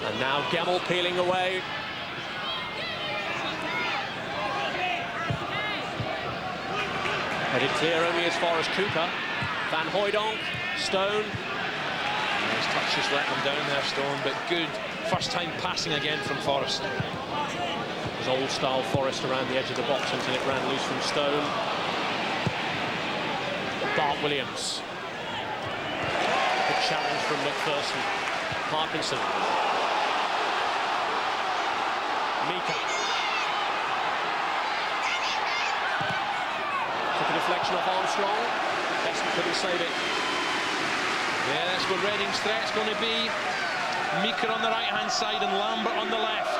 And now Gemmell peeling away. Headed clear only as far as Cooper. Van Hooijdonk, Stone. Nice touch, just let them down there, Stone, but good first time passing again from Forest. It was old-style Forest around the edge of the box until it ran loose from Stone. Bart Williams. Good challenge from McPherson. Parkinson. Mika. Took a deflection off Armstrong. Besson couldn't save it. Yeah, that's where Reading's threat's going to be. Mika on the right-hand side and Lambert on the left.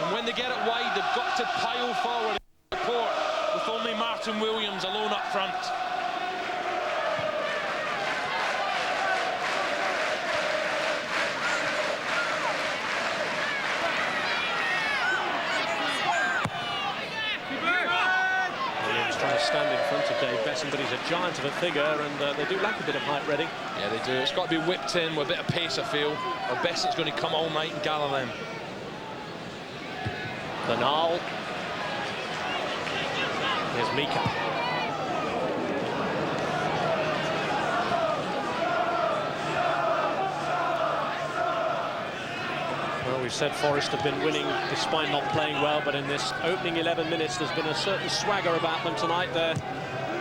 And when they get it wide, they've got to pile forward and support with only Martin Williams alone up front. Stand in front of Dave Besson, but he's a giant of a figure, and they do lack a bit of height, Reading. Yeah, they do. It's got to be whipped in with a bit of pace, I feel, or Besson's going to come all night and gather them. Bernal. Here's Mika. Well, we've said Forest have been winning despite not playing well, but in this opening 11 minutes there's been a certain swagger about them tonight. They're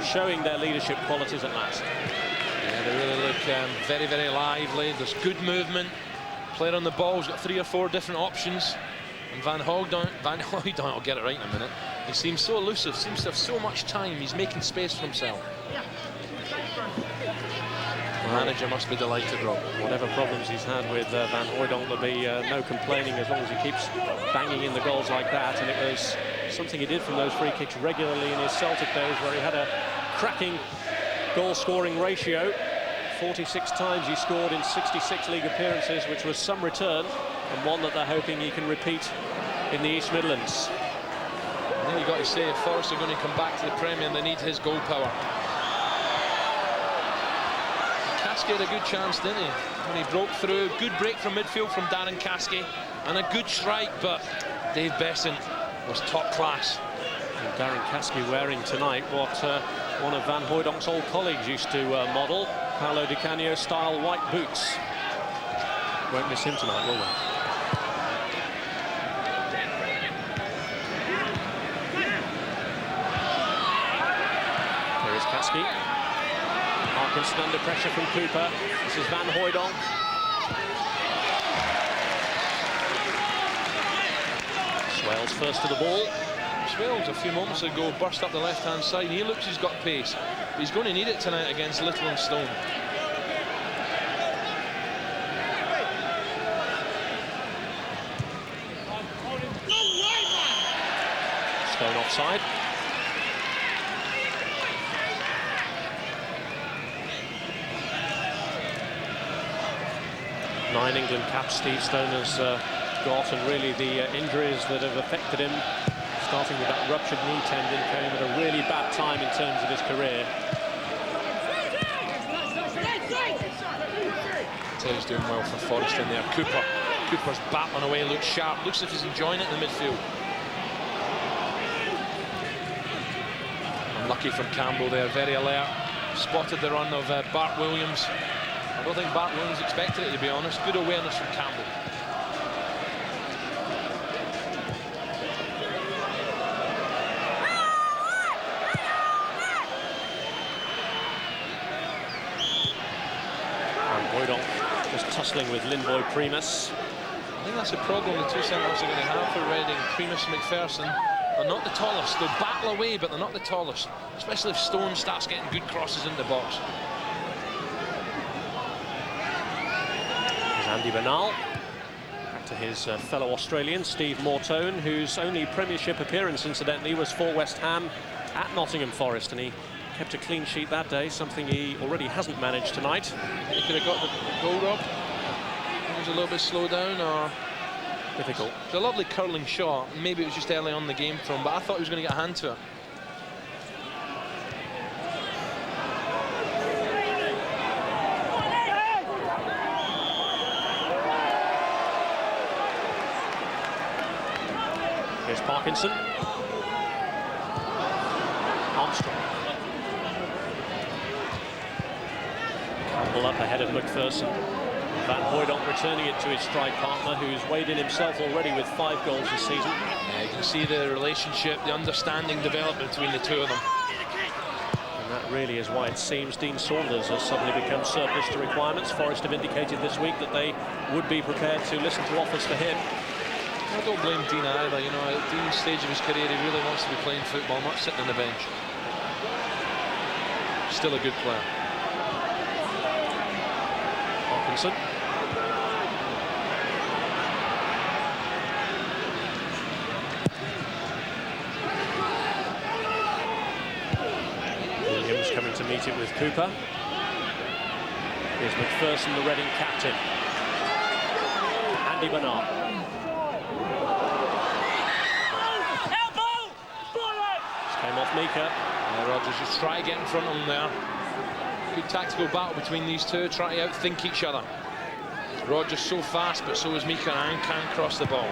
showing their leadership qualities at last. Yeah, they really look very, very lively. There's good movement. Player on the ball, he's got 3 or 4 different options. And Van Hooijdonk, I'll get it right in a minute. He seems so elusive, seems to have so much time. He's making space for himself. The manager must be delighted, Rob. Whatever problems he's had with Van Hooijdonk, there'll be no complaining as long as he keeps banging in the goals like that. And it was something he did from those free kicks regularly in his Celtic days, where he had a cracking goal-scoring ratio. 46 times he scored in 66 league appearances, which was some return, and one that they're hoping he can repeat in the East Midlands. I think you've got to say, if Forest are going to come back to the Premier, they need his goal power. Caskey had a good chance, didn't he? When he broke through, good break from midfield from Darren Caskey, and a good strike, but Dave Besson was top class. And Darren Caskey wearing tonight what one of Van Hooijdonk's old colleagues used to model, Paolo Di Canio style white boots. Won't miss him tonight, will we? There is Caskey. Parkinson under pressure from Cooper. This is Van Hooijdonk. Swales first to the ball. Swales a few moments ago burst up the left-hand side. He looks, he's got pace, but he's going to need it tonight against Little and Stone. Stone offside. 9 England caps Steve Stone has got, and really the injuries that have affected him, starting with that ruptured knee tendon, came at a really bad time in terms of his career. He's doing well for Forest in there. Cooper's battling away, looks sharp, looks like he's enjoying it in the midfield. Unlucky from Campbell there, very alert. Spotted the run of Bart Williams. I don't think Bart Williams expected it, to be honest. Good awareness from Campbell. And Boydon just tussling with Lynboy Primus. I think that's the problem the two centre-backs are going to have for Reading. Primus and McPherson. They're not the tallest. They'll battle away, but they're not the tallest. Especially if Stone starts getting good crosses in the box. There's Andy Bernal. Back to his fellow Australian, Steve Mortone, whose only Premiership appearance, incidentally, was for West Ham at Nottingham Forest, and he kept a clean sheet that day, something he already hasn't managed tonight. He could have got the goal, Rob. It was a little bit slow down, or difficult. It's a lovely curling shot. Maybe it was just early on in the game from, but I thought he was going to get a hand to it. Here's Parkinson. Armstrong. Campbell up ahead of McPherson. Van Hooydonk returning it to his strike partner, who's weighed in himself already with 5 goals this season. Yeah, you can see the relationship, the understanding development between the two of them. And that really is why it seems Dean Saunders has suddenly become surplus to requirements. Forest have indicated this week that they would be prepared to listen to offers for him. I don't blame Dean either, you know, at Dean's stage of his career, he really wants to be playing football, not sitting on the bench. Still a good player. Parkinson. Williams coming to meet it with Cooper. Here's McPherson, the Reading captain. Andy Bernal. Came off Mika. Rodgers just try to get in front of him there. Good tactical battle between these two, try to outthink each other. Rodgers so fast, but so is Mika, and can't cross the ball.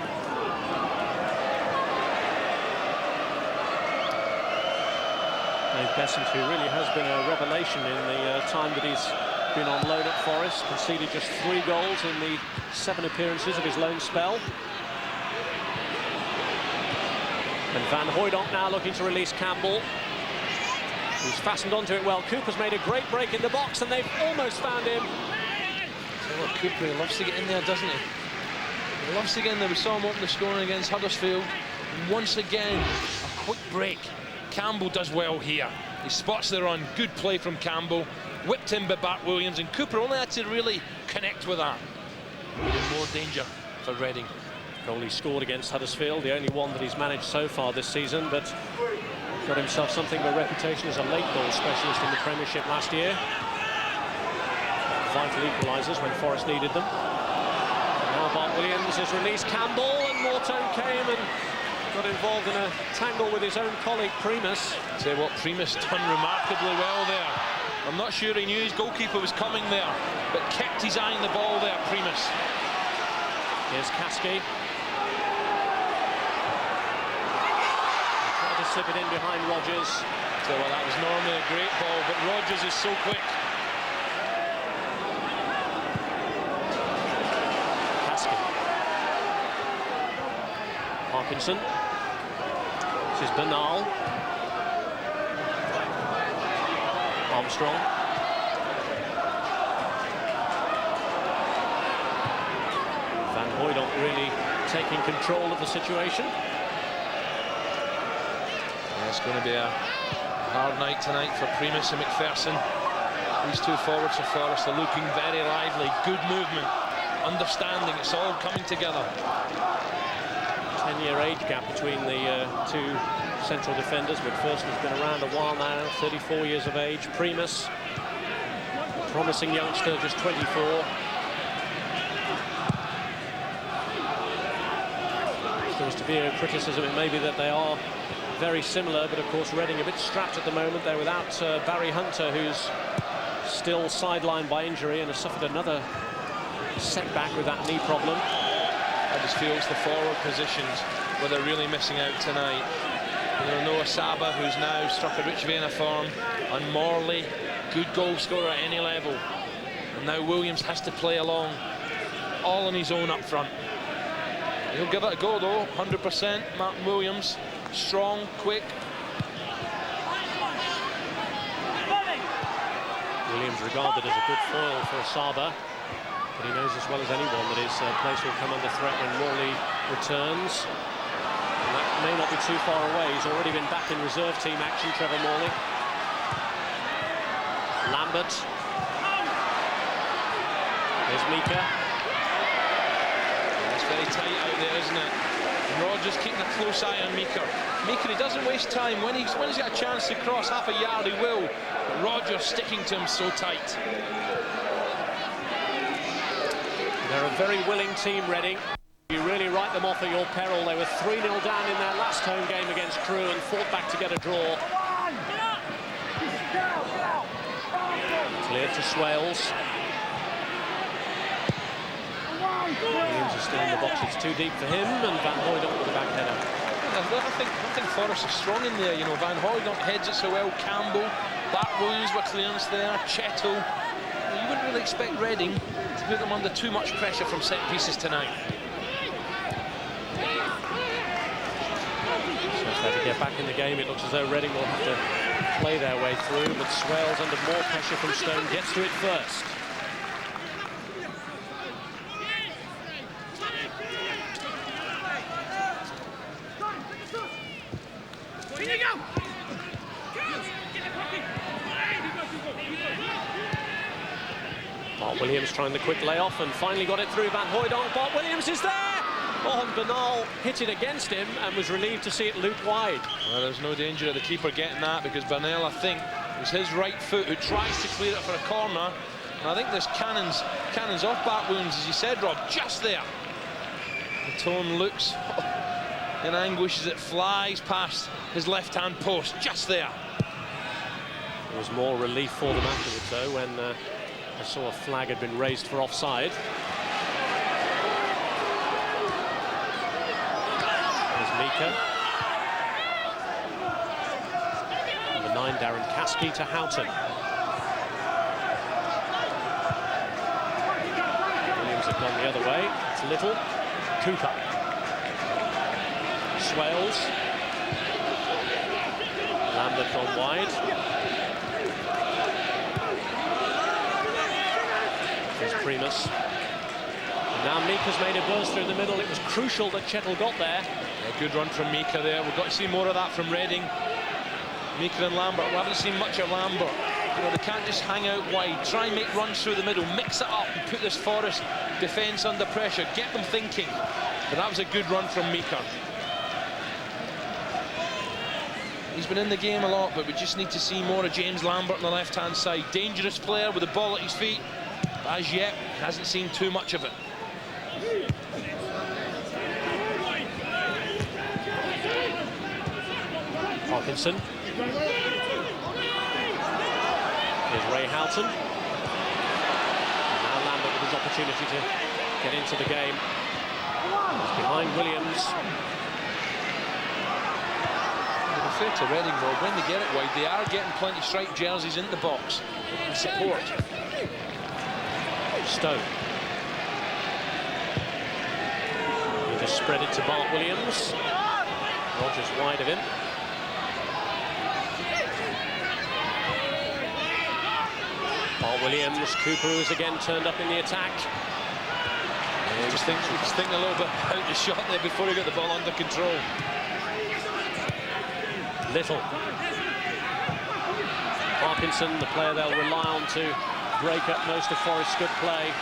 Dave Besant, who really has been a revelation in the time that he's been on loan at Forest, conceded just 3 goals in the 7 appearances of his loan spell. And Van Hooydonk now looking to release Campbell, who's fastened onto it well. Cooper's made a great break in the box, and they've almost found him. Well, Cooper, he loves to get in there, doesn't he? He loves to get in there. We saw him open the scoring against Huddersfield. And once again, a quick break. Campbell does well here. He spots the run. Good play from Campbell. Whipped in by Bart Williams, and Cooper only had to really connect with that. In more danger for Reading. Goal he scored against Huddersfield, the only one that he's managed so far this season, but got himself something of a reputation as a late goal specialist in the Premiership last year. Vital equalisers when Forest needed them. And now Bart Williams has released Campbell, and Mortone came and got involved in a tangle with his own colleague Primus. Tell you what, Primus done remarkably well there. I'm not sure he knew his goalkeeper was coming there, but kept his eye on the ball there, Primus. Here's Kasky. Tried to slip it in behind Rodgers. So well, that was normally a great ball, but Rodgers is so quick. Kasky. Parkinson. This is Bernal. Armstrong. Van Hooydonk really taking control of the situation. Yeah, it's going to be a hard night tonight for Primus and McPherson. These two forwards of Forest are looking very lively. Good movement, understanding, it's all coming together. 10-year age gap between the two central defenders. McPherson has been around a while now, 34 years of age. Primus, promising youngster, just 24. there was to be a criticism, it may be that they are very similar, but of course Reading a bit strapped at the moment. They're without Barry Hunter, who's still sidelined by injury and has suffered another setback with that knee problem. I just feel it's the forward positions where they're really missing out tonight. You know, Noah Saba, who's now struck a rich vein of form, and Morley, good goal scorer at any level. And now Williams has to play along, all on his own up front. He'll give it a go though, 100%. Martin Williams, strong, quick. Williams regarded as a good foil for Saba, but he knows as well as anyone that his place will come under threat when Morley returns. And that may not be too far away. He's already been back in reserve team action, Trevor Morley. Lambert. There's Mika. It's very tight out there, isn't it? And Rogers keeping a close eye on Mika. Mika, he doesn't waste time. When he's got a chance to cross half a yard, he will. But Rogers sticking to him so tight. They're a very willing team, Reading. You really write them off at your peril. They were 3-0 down in their last home game against Crewe and fought back to get a draw. Cleared to Swales. Williams is still in the box. It's too deep for him, and Van Hooydonk with the back header. I think Forrest is strong in there. You know, Van Hooydonk heads it so well. Campbell, Bart Williams with clearance there. Chettle. You wouldn't really expect Reading to put them under too much pressure from set pieces tonight. So if they're to get back in the game, it looks as though Reading will have to play their way through, but Swales under more pressure from Stone gets to it first. Bart Williams trying the quick layoff and finally got it through Van Hooydonk. Bart Williams is there! Oh, Bernal hit it against him and was relieved to see it loop wide. Well, there's no danger of the keeper getting that because Bernal, I think, it was his right foot who tries to clear it for a corner. And I think there's cannons off Bart Williams, as you said, Rob, just there. The tone looks in anguish as it flies past his left-hand post, just there. There was more relief for them afterwards, though, when I saw a flag had been raised for offside. There's Mika. Number 9, Darren Caskey to Houghton. Williams have gone the other way. It's Little. Cooper. Swales. Lambert gone wide. There's Primus. And now Mika's made a burst through the middle. It was crucial that Chettle got there. Yeah, good run from Mika there. We've got to see more of that from Reading. Mika and Lambert. We haven't seen much of Lambert. You know, they can't just hang out wide. Try and make runs through the middle. Mix it up and put this Forest defence under pressure. Get them thinking. But that was a good run from Mika. He's been in the game a lot, but we just need to see more of James Lambert on the left-hand side. Dangerous player with the ball at his feet. But as yet, hasn't seen too much of it. Hawkinson. Here's Ray Houghton. And now Lambert with his opportunity to get into the game. He's behind Williams. Fair to Reading, though, when they get it wide, they are getting plenty of striped jerseys in the box and support. Stone. He just spread it to Bart Williams. Rogers wide of him. Bart Williams, Cooper who is again turned up in the attack. Yeah, just thinking a little bit about the shot there before he got the ball under control. Little. Parkinson, the player they'll rely on to break up most of Forest's good play.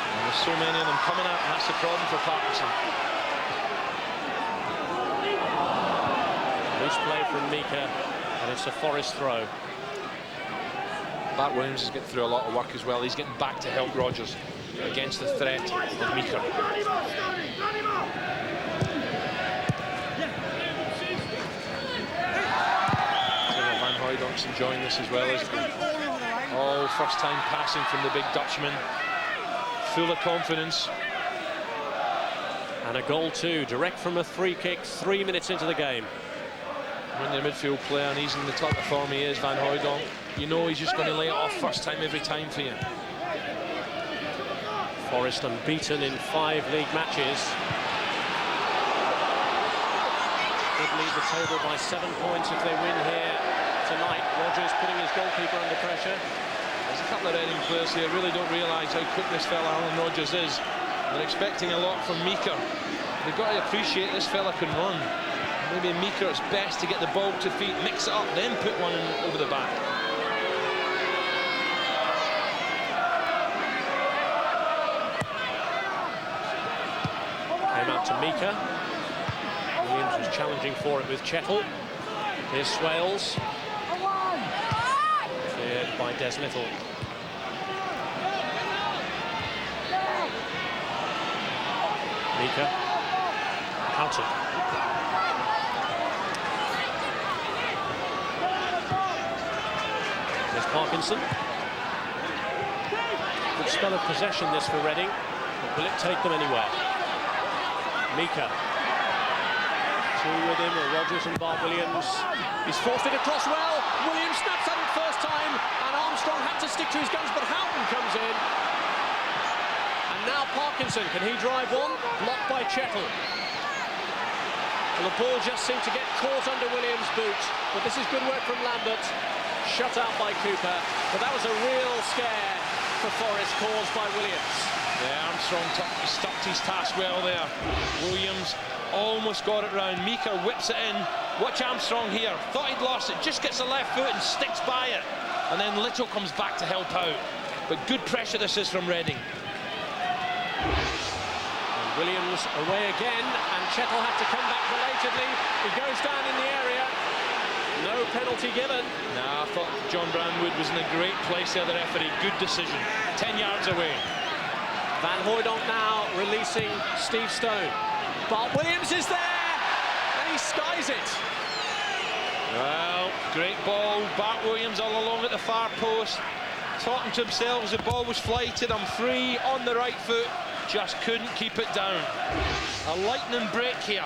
And there's so many of them coming out, and that's the problem for Parkinson. Loose play from Mika, and it's a Forest throw. Bart Williams is getting through a lot of work as well. He's getting back to help Rogers against the threat of Meeker. Van Hooydonk's enjoying this as well, isn't he? Oh, first time passing from the big Dutchman. Full of confidence. And a goal too, direct from a free kick 3 minutes into the game. When you're a midfield player and he's in the type of form he is, Van Hooijdonk, you know he's just going to lay it off first time every time for you. Forest unbeaten in 5 league matches. Could lead the table by 7 points if they win here tonight. Rogers putting his goalkeeper under pressure. There's a couple of Reading players here really don't realise how quick this fella Alan Rogers is. They're expecting a lot from Meeker. They've got to appreciate this fella can run. Maybe Meeker, it's best to get the ball to feet, mix it up, then put one in over the back. Came out to Meeker. Williams was challenging for it with Chettle. Here's Swales. Cleared by Des Little. Meeker. Houghton. There's Parkinson. Good spell of possession this for Reading, but will it take them anywhere? Meeker. Two with him are Rogers and Bart Williams. He's forced it across well. Williams snaps at it first time, and Armstrong had to stick to his guns, but Houghton comes in. And now Parkinson, can he drive one? Blocked by Chettle. Well, the ball just seemed to get caught under Williams' boot, but this is good work from Lambert. Shut out by Cooper, but that was a real scare for Forest caused by Williams. Yeah, Armstrong stuck his task well there. Williams almost got it round. Meeker whips it in. Watch Armstrong here. Thought he'd lost it. Just gets the left foot and sticks by it. And then Little comes back to help out. But good pressure this is from Reading. And Williams away again, and Chettle had to come back belatedly. He goes down in the area. No penalty given. Nah, I thought John Brownwood was in a great place there, the referee. Good decision. 10 yards away. Van Hooijdonk now releasing Steve Stone. Bart Williams is there, and he skies it. Well, great ball. Bart Williams all along at the far post, talking to himself as the ball was flighted. I'm free on the right foot, just couldn't keep it down. A lightning break here.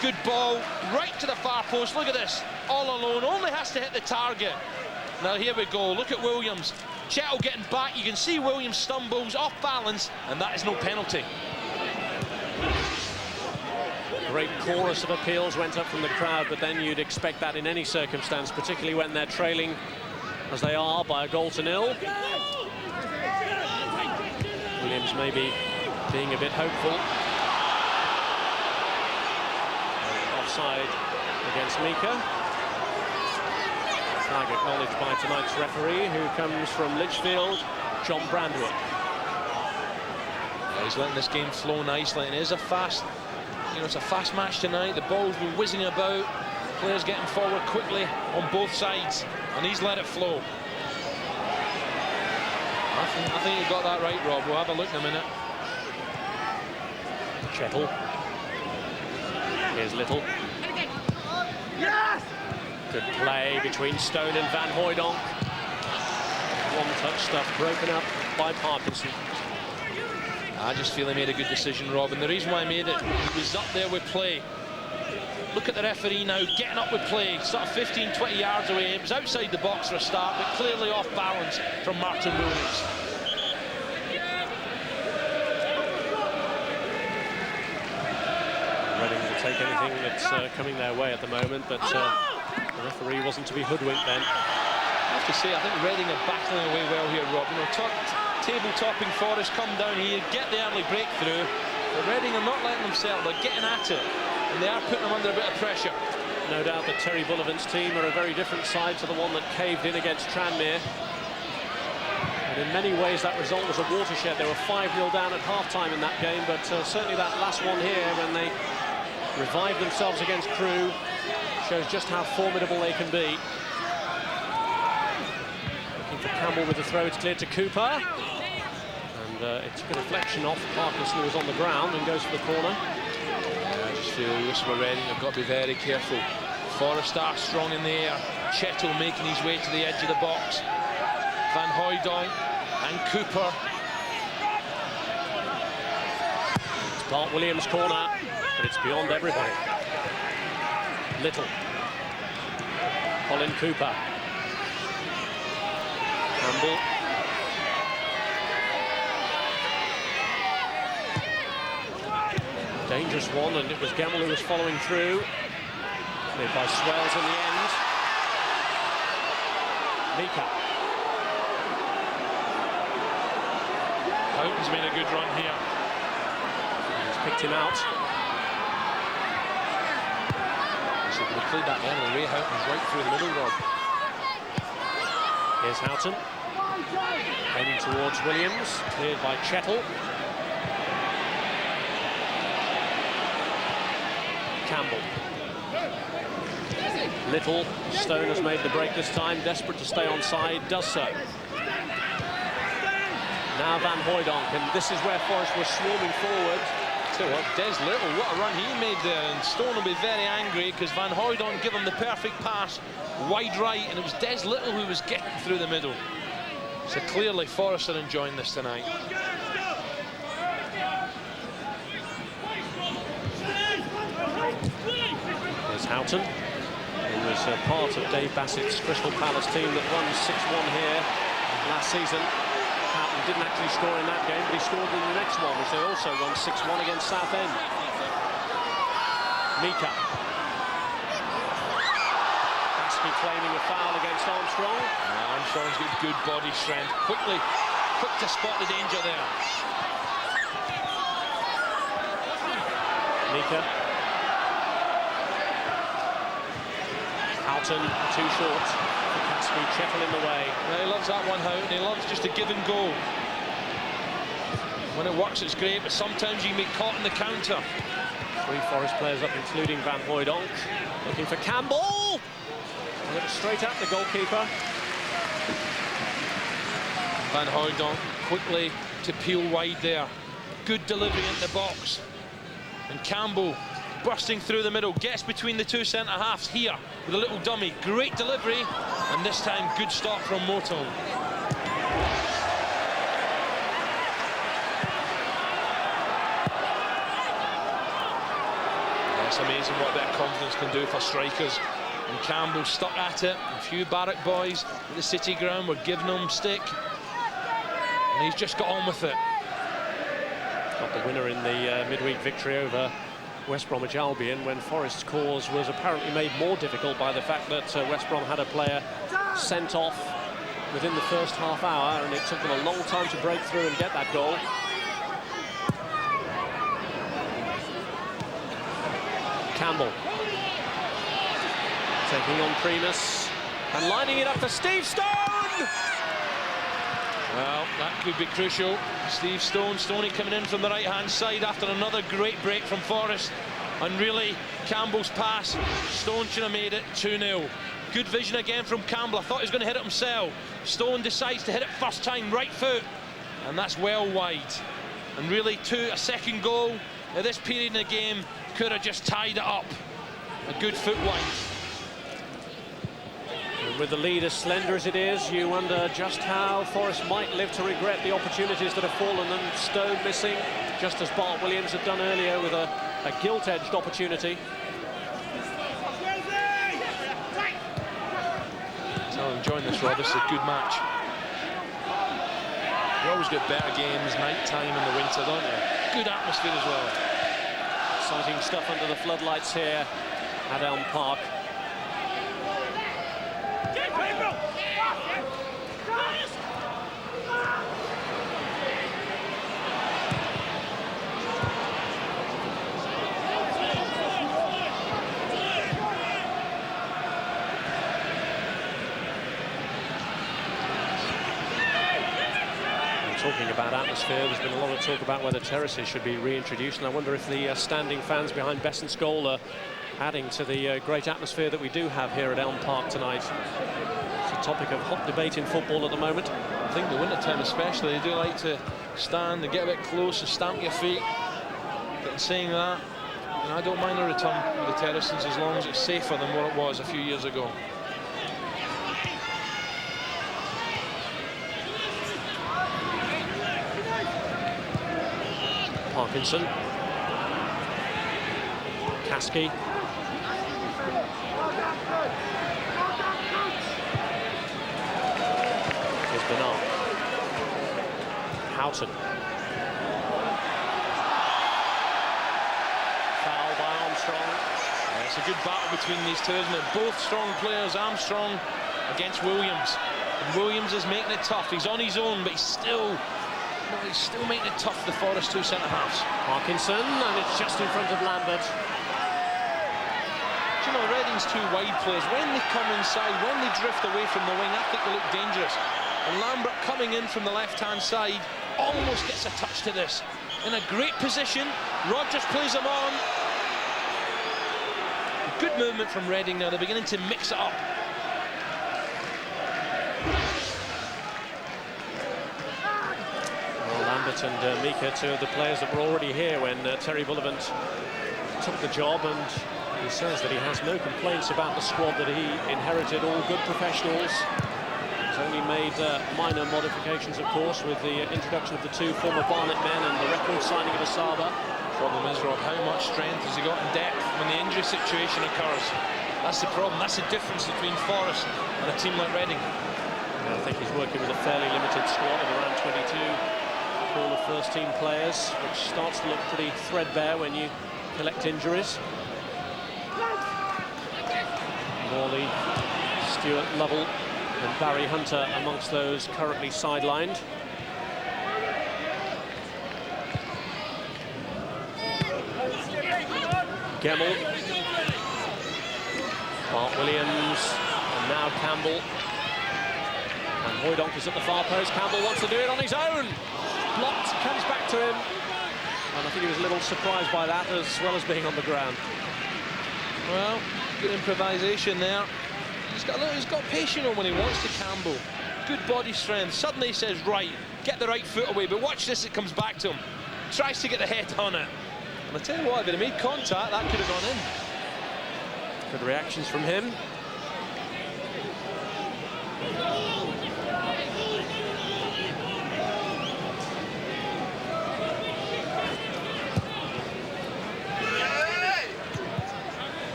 Good ball, right to the far post. Look at this, all alone, only has to hit the target. Now here we go, look at Williams. Chettle getting back, you can see Williams stumbles off balance, and that is no penalty. A great chorus of appeals went up from the crowd, but then you'd expect that in any circumstance, particularly when they're trailing, as they are, by a goal to nil. Williams maybe being a bit hopeful. Offside against Meeker. Flag acknowledged by tonight's referee, who comes from Lichfield, John Brandwood. Yeah, he's letting this game flow nicely, and it is a fast, it's a fast match tonight. The ball's been whizzing about, players getting forward quickly on both sides, and he's let it flow. I think you got that right, Rob. We'll have a look in a minute. Chettle. Here's Little. Yes! Good play between Stone and Van Hooijdonk. One-touch stuff broken up by Parkinson. I just feel he made a good decision, Rob, and the reason why I made it, he was up there with play. Look at the referee now, getting up with play, sort of 15, 20 yards away. It was outside the box for a start, but clearly off balance from Martin Williams. Reading will take anything that's coming their way at the moment, but the referee wasn't to be hoodwinked then. I have to say, I think Reading are battling away well here, Rob. Table-topping Forest come down here, get the early breakthrough. But Reading are not letting them settle, they're getting at it. And they are putting them under a bit of pressure. No doubt that Terry Bullivant's team are a very different side to the one that caved in against Tranmere. And in many ways that result was a watershed. They were 5-0 down at half-time in that game, but certainly that last one here, when they revived themselves against Crewe, shows just how formidable they can be. Campbell with the throw, it's cleared to Cooper. And it took a deflection off Parkinson, who was on the ground, and goes for the corner. Yeah, I just feel this for Reading, they've got to be very careful. Forrest are strong in the air. Chettle making his way to the edge of the box. Van Hooijdonk and Cooper. It's Bart Williams' corner, but it's beyond everybody. Little. Colin Cooper. Campbell. Dangerous one, and it was Gemmell who was following through. Cleared by Swells in the end. Mika. Houghton's made a good run here. He's picked him out. So they cleared that one, and Ray Houghton's right through the middle, Rob. Here's Houghton. Heading towards Williams. Cleared by Chettle. Campbell. Little. Stone has made the break this time, desperate to stay onside, does so. Now Van Hooijdonk, and this is where Forest was swarming forward. Tell you what, Des Little, what a run he made there, and Stone will be very angry because Van Hooijdonk gave him the perfect pass wide right, and it was Des Little who was getting through the middle. So clearly Forest are enjoying this tonight. Here's Houghton, who was part of Dave Bassett's Crystal Palace team that won 6-1 here last season. Houghton didn't actually score in that game, but he scored in the next one, which they also won 6-1 against Southend. Mika. Bassett claiming a foul against Armstrong. Armstrong's got good body strength. Quick to spot the danger there. Mika. Houghton, too short. Caspi, Chettle in the way. Yeah, he loves that one, Houghton. He loves just to give and go. When it works, it's great, but sometimes you can be caught in the counter. 3 Forest players up, including Van Hooijdonk. Looking for Campbell. And it was straight at the goalkeeper. Van Hooijdonk quickly to peel wide there. Good delivery in the box. And Campbell bursting through the middle, gets between the two centre-halves here with a little dummy. Great delivery, and this time good stop from Moton. It's amazing what that confidence can do for strikers. And Campbell stuck at it. A few Barrack boys at the City ground were giving him stick, and he's just got on with it. Got the winner in the midweek victory over West Bromwich Albion, when Forest's cause was apparently made more difficult by the fact that West Brom had a player sent off within the first half hour, and it took them a long time to break through and get that goal. Campbell taking on Primus and lining it up for Steve Stone. Well, that could be crucial. Steve Stone, Stoney coming in from the right-hand side after another great break from Forest. And really, Campbell's pass, Stone should have made it 2-0. Good vision again from Campbell. I thought he was going to hit it himself. Stone decides to hit it first time, right foot. And that's well wide. And really, a second goal at this period in the game could have just tied it up. A good foot wide. With the lead as slender as it is, you wonder just how Forest might live to regret the opportunities that have fallen them. Stone missing, just as Bart Williams had done earlier with a gilt-edged opportunity. So I'm enjoying this, Rod. This is a good match. You always get better games night time in the winter, don't you? Good atmosphere as well. Exciting stuff under the floodlights here at Elm Park. Talking about atmosphere, there's been a lot of talk about whether terraces should be reintroduced, and I wonder if the standing fans behind Besson's goal are adding to the great atmosphere that we do have here at Elm Park tonight. So topic of hot debate in football at the moment. I think the winter time especially, they do like to stand, they get a bit close and stamp your feet. But in saying that, and I don't mind a return with the Terracins as long as it's safer than what it was a few years ago. Parkinson. Kasky. Here's Bernard. Houghton. Foul by Armstrong. Yeah, it's a good battle between these two, isn't it? Both strong players, Armstrong against Williams. And Williams is making it tough. He's on his own, but he's still making it tough for the Forest two centre-halves. Parkinson, and it's just in front of Lambert. Do you know, Reading's two wide players, when they come inside, when they drift away from the wing, I think they look dangerous. And Lambert coming in from the left-hand side almost gets a touch to this. In a great position, Rodgers plays him on. Good movement from Reading now, they're beginning to mix it up. Lambert and Mika, two of the players that were already here when Terry Bullivant took the job, and he says that he has no complaints about the squad that he inherited, all good professionals. He's only made minor modifications, of course, with the introduction of the two former Barnet men and the record signing of Asaba. Problem is, Rob, how much strength has he got in depth when the injury situation occurs? That's the problem, that's the difference between Forest and a team like Reading. I think he's working with a fairly limited squad of around 22. Pool of first-team players, which starts to look pretty threadbare when you collect injuries. Morley, Stuart Lovell and Barry Hunter amongst those currently sidelined. Gemmell, Mark Williams, and now Campbell. And Hoydonk is at the far post. Campbell wants to do it on his own. Blocked, comes back to him, and I think he was a little surprised by that, as well as being on the ground. Well, good improvisation there. He's got patience on when he wants to. Campbell, good body strength. Suddenly he says, right, get the right foot away, but watch this, it comes back to him. Tries to get the head on it. And I tell you what, if it had made contact, that could have gone in. Good reactions from him.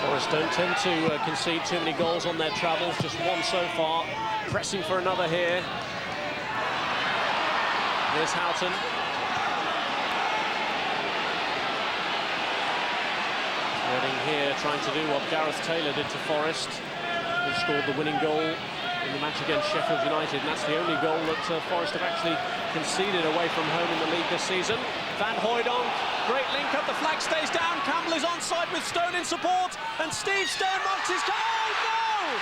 Forest don't tend to concede too many goals on their travels, just one so far. Pressing for another here. Here's Houghton. Reading here trying to do what Gareth Taylor did to Forest, who scored the winning goal in the match against Sheffield United, and that's the only goal that Forest have actually conceded away from home in the league this season. Van Hooijdonk, great link up, the flag stays down, Campbell is onside with Stone in support, and Steve Stone marks his goal. Oh no!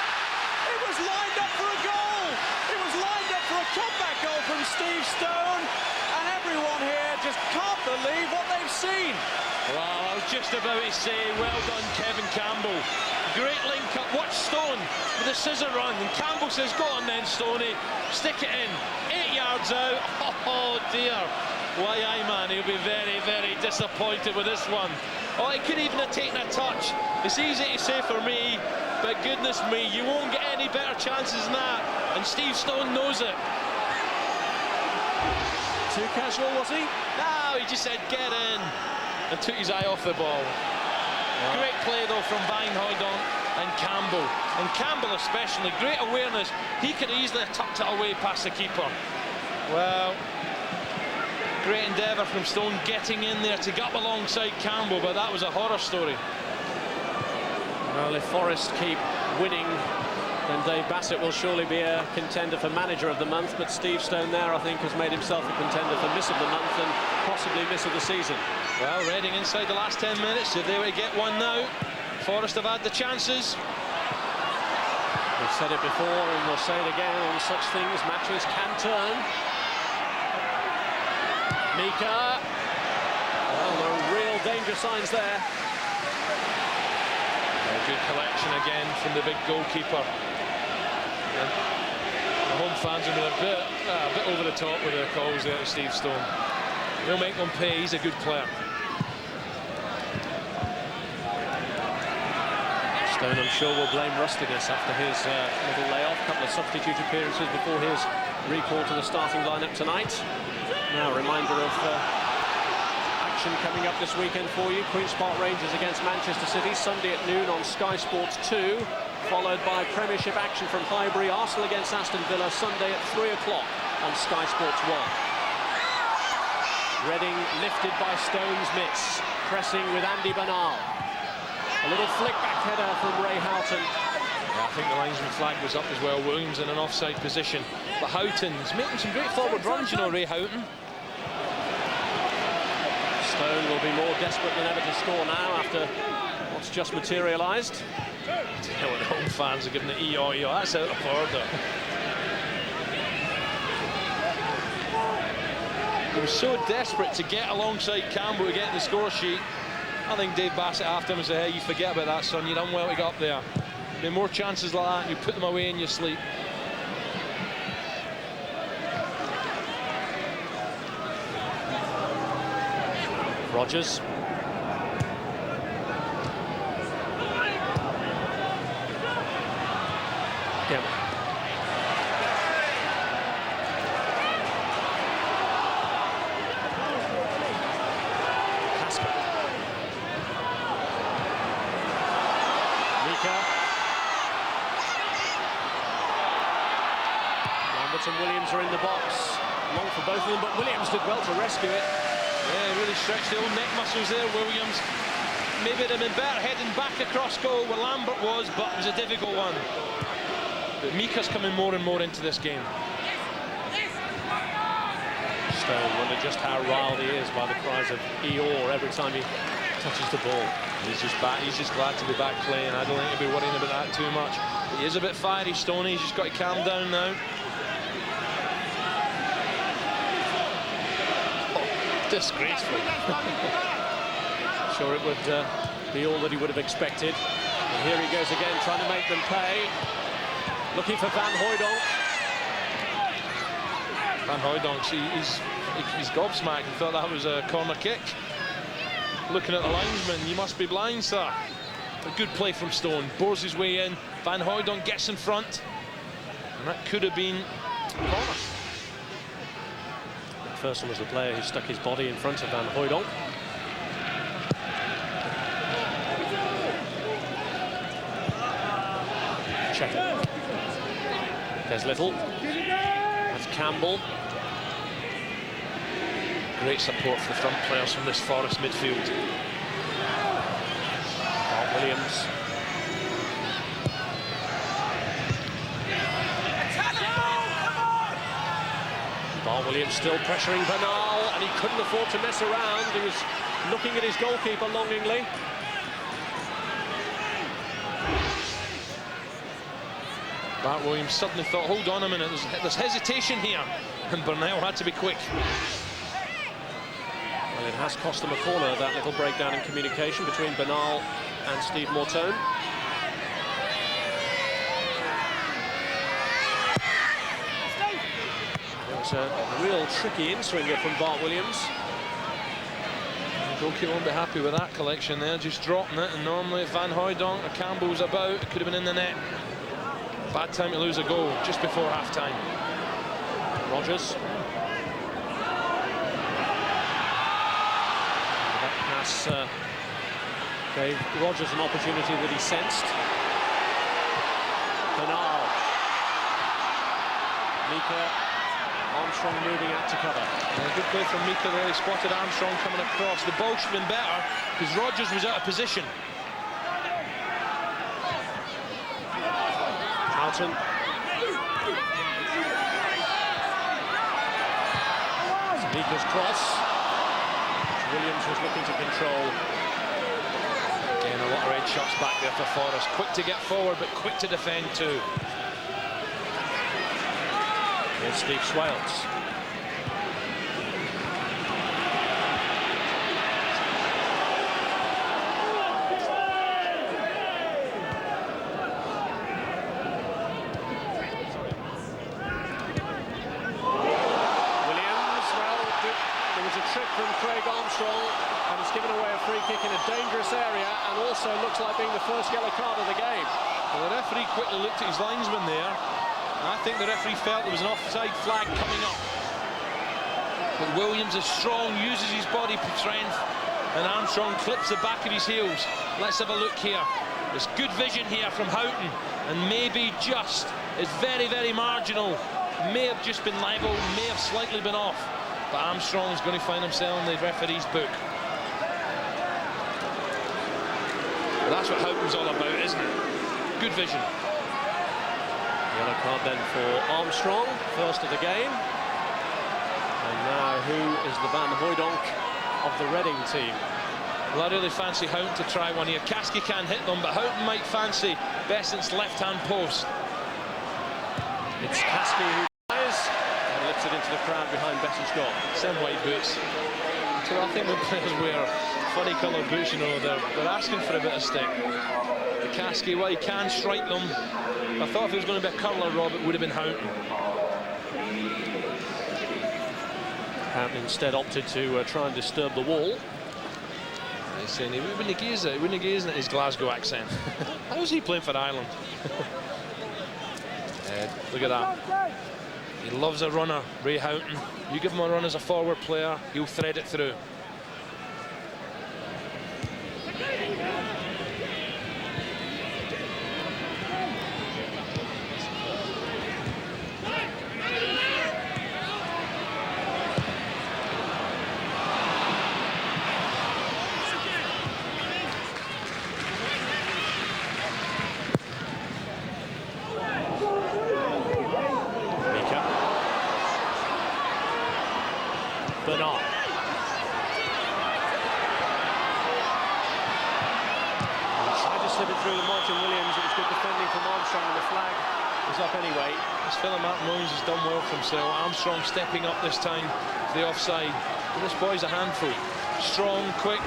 It was lined up for a goal! It was lined up for a comeback goal from Steve Stone, and everyone here just can't believe what they've seen. Wow, I was just about to say, well done, Kevin Campbell. Great link up, watch Stone with a scissor run, and Campbell says, go on then, Stoney, stick it in. 8 yards out, oh dear. Why, aye man, he'll be very, very disappointed with this one. Oh, he could even have taken a touch. It's easy to say for me, but goodness me, you won't get any better chances than that, and Steve Stone knows it. Too casual, was he? No, he just said, get in, and took his eye off the ball. Wow. Great play though from Van Hooijdonk and Campbell. And Campbell especially, great awareness. He could easily have tucked it away past the keeper. Well, great endeavour from Stone getting in there to get up alongside Campbell, but that was a horror story. Well, if Forest keep winning, then Dave Bassett will surely be a contender for Manager of the Month, but Steve Stone there, I think, has made himself a contender for Miss of the Month and possibly Miss of the Season. Well, Reading inside the last 10 minutes, if they were to get one now, Forest have had the chances. We've said it before and we'll say it again, on such things, matches can turn. Mika. Well, there are real danger signs there. A good collection again from the big goalkeeper. And the home fans are a bit over the top with their calls there to Steve Stone. He'll make them pay. He's a good player. Stone, I'm sure, will blame rustiness after his little layoff. A couple of substitute appearances before his recall to the starting lineup tonight. Now, a reminder of action coming up this weekend for you. Queen's Park Rangers against Manchester City, Sunday at noon on Sky Sports 2, followed by Premiership action from Highbury, Arsenal against Aston Villa, Sunday at 3 o'clock on Sky Sports 1. Reading lifted by Stone's miss, pressing with Andy Bernal. A little flick-back header from Ray Houghton. Yeah, I think the linesman flag was up as well. Williams in an offside position. But Houghton's making some great forward runs, you know, Ray Houghton. Stone will be more desperate than ever to score now after what's just materialised. You know what, the home fans are giving the EO. That's out of order. He was so desperate to get alongside Campbell to get in the score sheet. I think Dave Bassett after him and said, hey, you forget about that, son. You done well to get up there. There are more chances like that, and you put them away in your sleep. Rodgers. Campbell. And Williams are in the box. Long for both of them, but Williams did well to rescue it. Yeah, really stretched the old neck muscles there, Williams. Maybe it'd have been better heading back across goal where Lambert was, but it was a difficult one. But Mika's coming more and more into this game. Stone wonder just how riled he is by the cries of Eeyore every time he touches the ball. He's just back. He's just glad to be back playing. I don't think he'll be worrying about that too much. He is a bit fiery, Stoney. He's just got to calm down now. Disgraceful. Sure, it would be all that he would have expected. And here he goes again, trying to make them pay. Looking for Van Hooijdonk. Van Hooijdonk, he's gobsmacked. He thought that was a corner kick. Looking at the linesman, you must be blind, sir. A good play from Stone. Bores his way in. Van Hooijdonk gets in front. And that could have been a corner. McPherson was the player who stuck his body in front of Van Hooijdonk. Check it. There's Little. That's Campbell. Great support for the front players from this Forest midfield. Bart Williams. Bart Williams still pressuring Bernal, and he couldn't afford to mess around. He was looking at his goalkeeper longingly. Bart Williams suddenly thought, hold on a minute, there's hesitation here. And Bernal had to be quick. Well, it has cost them a corner, that little breakdown in communication between Bernal and Steve Mortone. It was a real tricky in-swinger from Bart Williams. The goalkeeper won't be happy with that collection there, just dropping it. And normally if Van Hooijdonk or Campbell's about, it could have been in the net. Bad time to lose a goal just before half-time. Rodgers. That pass gave Rodgers an opportunity that he sensed. Bernal. Mika. Armstrong moving out to cover. Good play from Mika there. He spotted Armstrong coming across. The ball should have been better because Rodgers was out of position. Houghton. Mika's cross. Williams was looking to control. And a lot of red shots back there for Forest. Quick to get forward, but quick to defend too. Here's Steve Swales. in a dangerous area and also looks like being the first yellow card of the game. Well, the referee quickly looked at his linesman there. I think the referee felt there was an offside flag coming up. But Williams is strong, uses his body strength, and Armstrong clips the back of his heels. Let's have a look here. There's good vision here from Houghton, and maybe just, it's very, very marginal. May have just been level, may have slightly been off. But Armstrong is going to find himself in the referee's book. Well, that's what Houghton's all about, isn't it? Good vision. Yellow card then for Armstrong, first of the game. And now who is the Van Hooijdonk of the Reading team? Well, I really fancy Houghton to try one here. Kasky can't hit them, but Houghton might fancy Besant's left-hand post. It's Kasky who tries and lifts it into the crowd behind Besant's goal. Send white boots. So I think when players wear funny coloured boots, you know, they're asking for a bit of stick. Kasky, well, he can strike them. I thought if it was going to be a curler, Rob, it would have been Houghton. Houghton instead opted to try and disturb the wall. He's saying he wouldn't gaze at his Glasgow accent. How's he playing for Ireland? Look at that. He loves a runner, Ray Houghton. You give him a run as a forward player, he'll thread it through. Armstrong stepping up this time to the offside. But this boy's a handful. Strong, quick,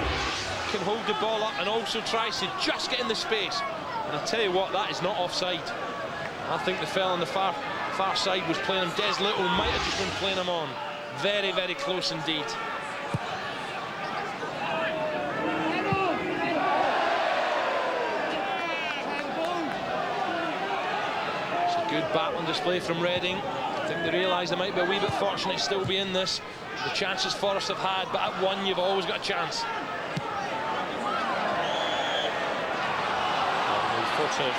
can hold the ball up and also tries to just get in the space. And I'll tell you what, that is not offside. I think the fella on the far side was playing him. Des Little might have just been playing him on. Very, very close indeed. It's a good battling display from Reading. I think they realise they might be a wee bit fortunate to still be in this. The chances Forest have had, but at one you've always got a chance. The foot of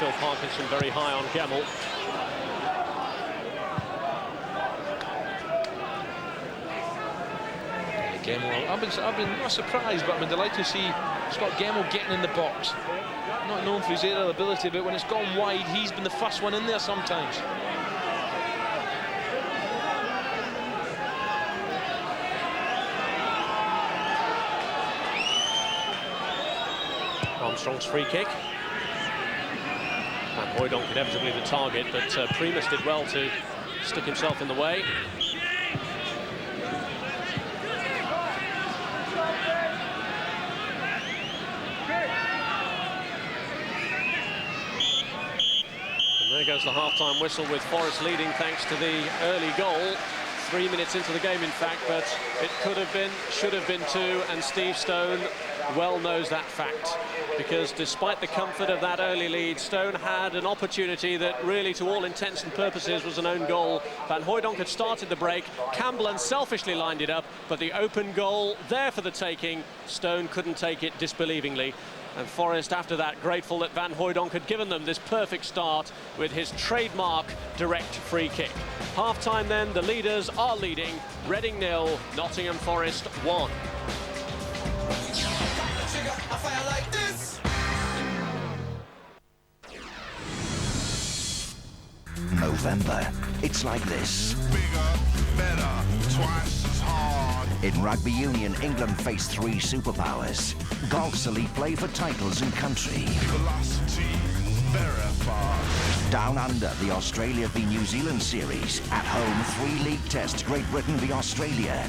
Phil Parkinson very high on Gemmell. Gemmell, I've been not surprised, but I've been delighted to see Scott Gemmell getting in the box. Not known for his aerial ability, but when it's gone wide, he's been the first one in there sometimes. Armstrong's free kick. And Hooijdonk inevitably the target, but Primus did well to stick himself in the way. And there goes the half-time whistle with Forest leading thanks to the early goal. 3 minutes into the game, in fact, but it could have been, should have been 2, and Steve Stone well knows that fact, because despite the comfort of that early lead, Stone had an opportunity that really, to all intents and purposes, was an own goal. Van Hooijdonk had started the break, Campbell unselfishly lined it up, but the open goal there for the taking, Stone couldn't take it disbelievingly. And Forest, after that, grateful that Van Hooijdonk had given them this perfect start with his trademark direct free kick. Half-time then, the leaders are leading. Reading 0, Nottingham Forest 1. November, it's like this. Bigger, better, twice as hard. In rugby union, England face 3 superpowers. Golf's elite play for titles and country. Velocity, verified. Down under, the Australia v New Zealand series. At home, 3 league tests, Great Britain v Australia.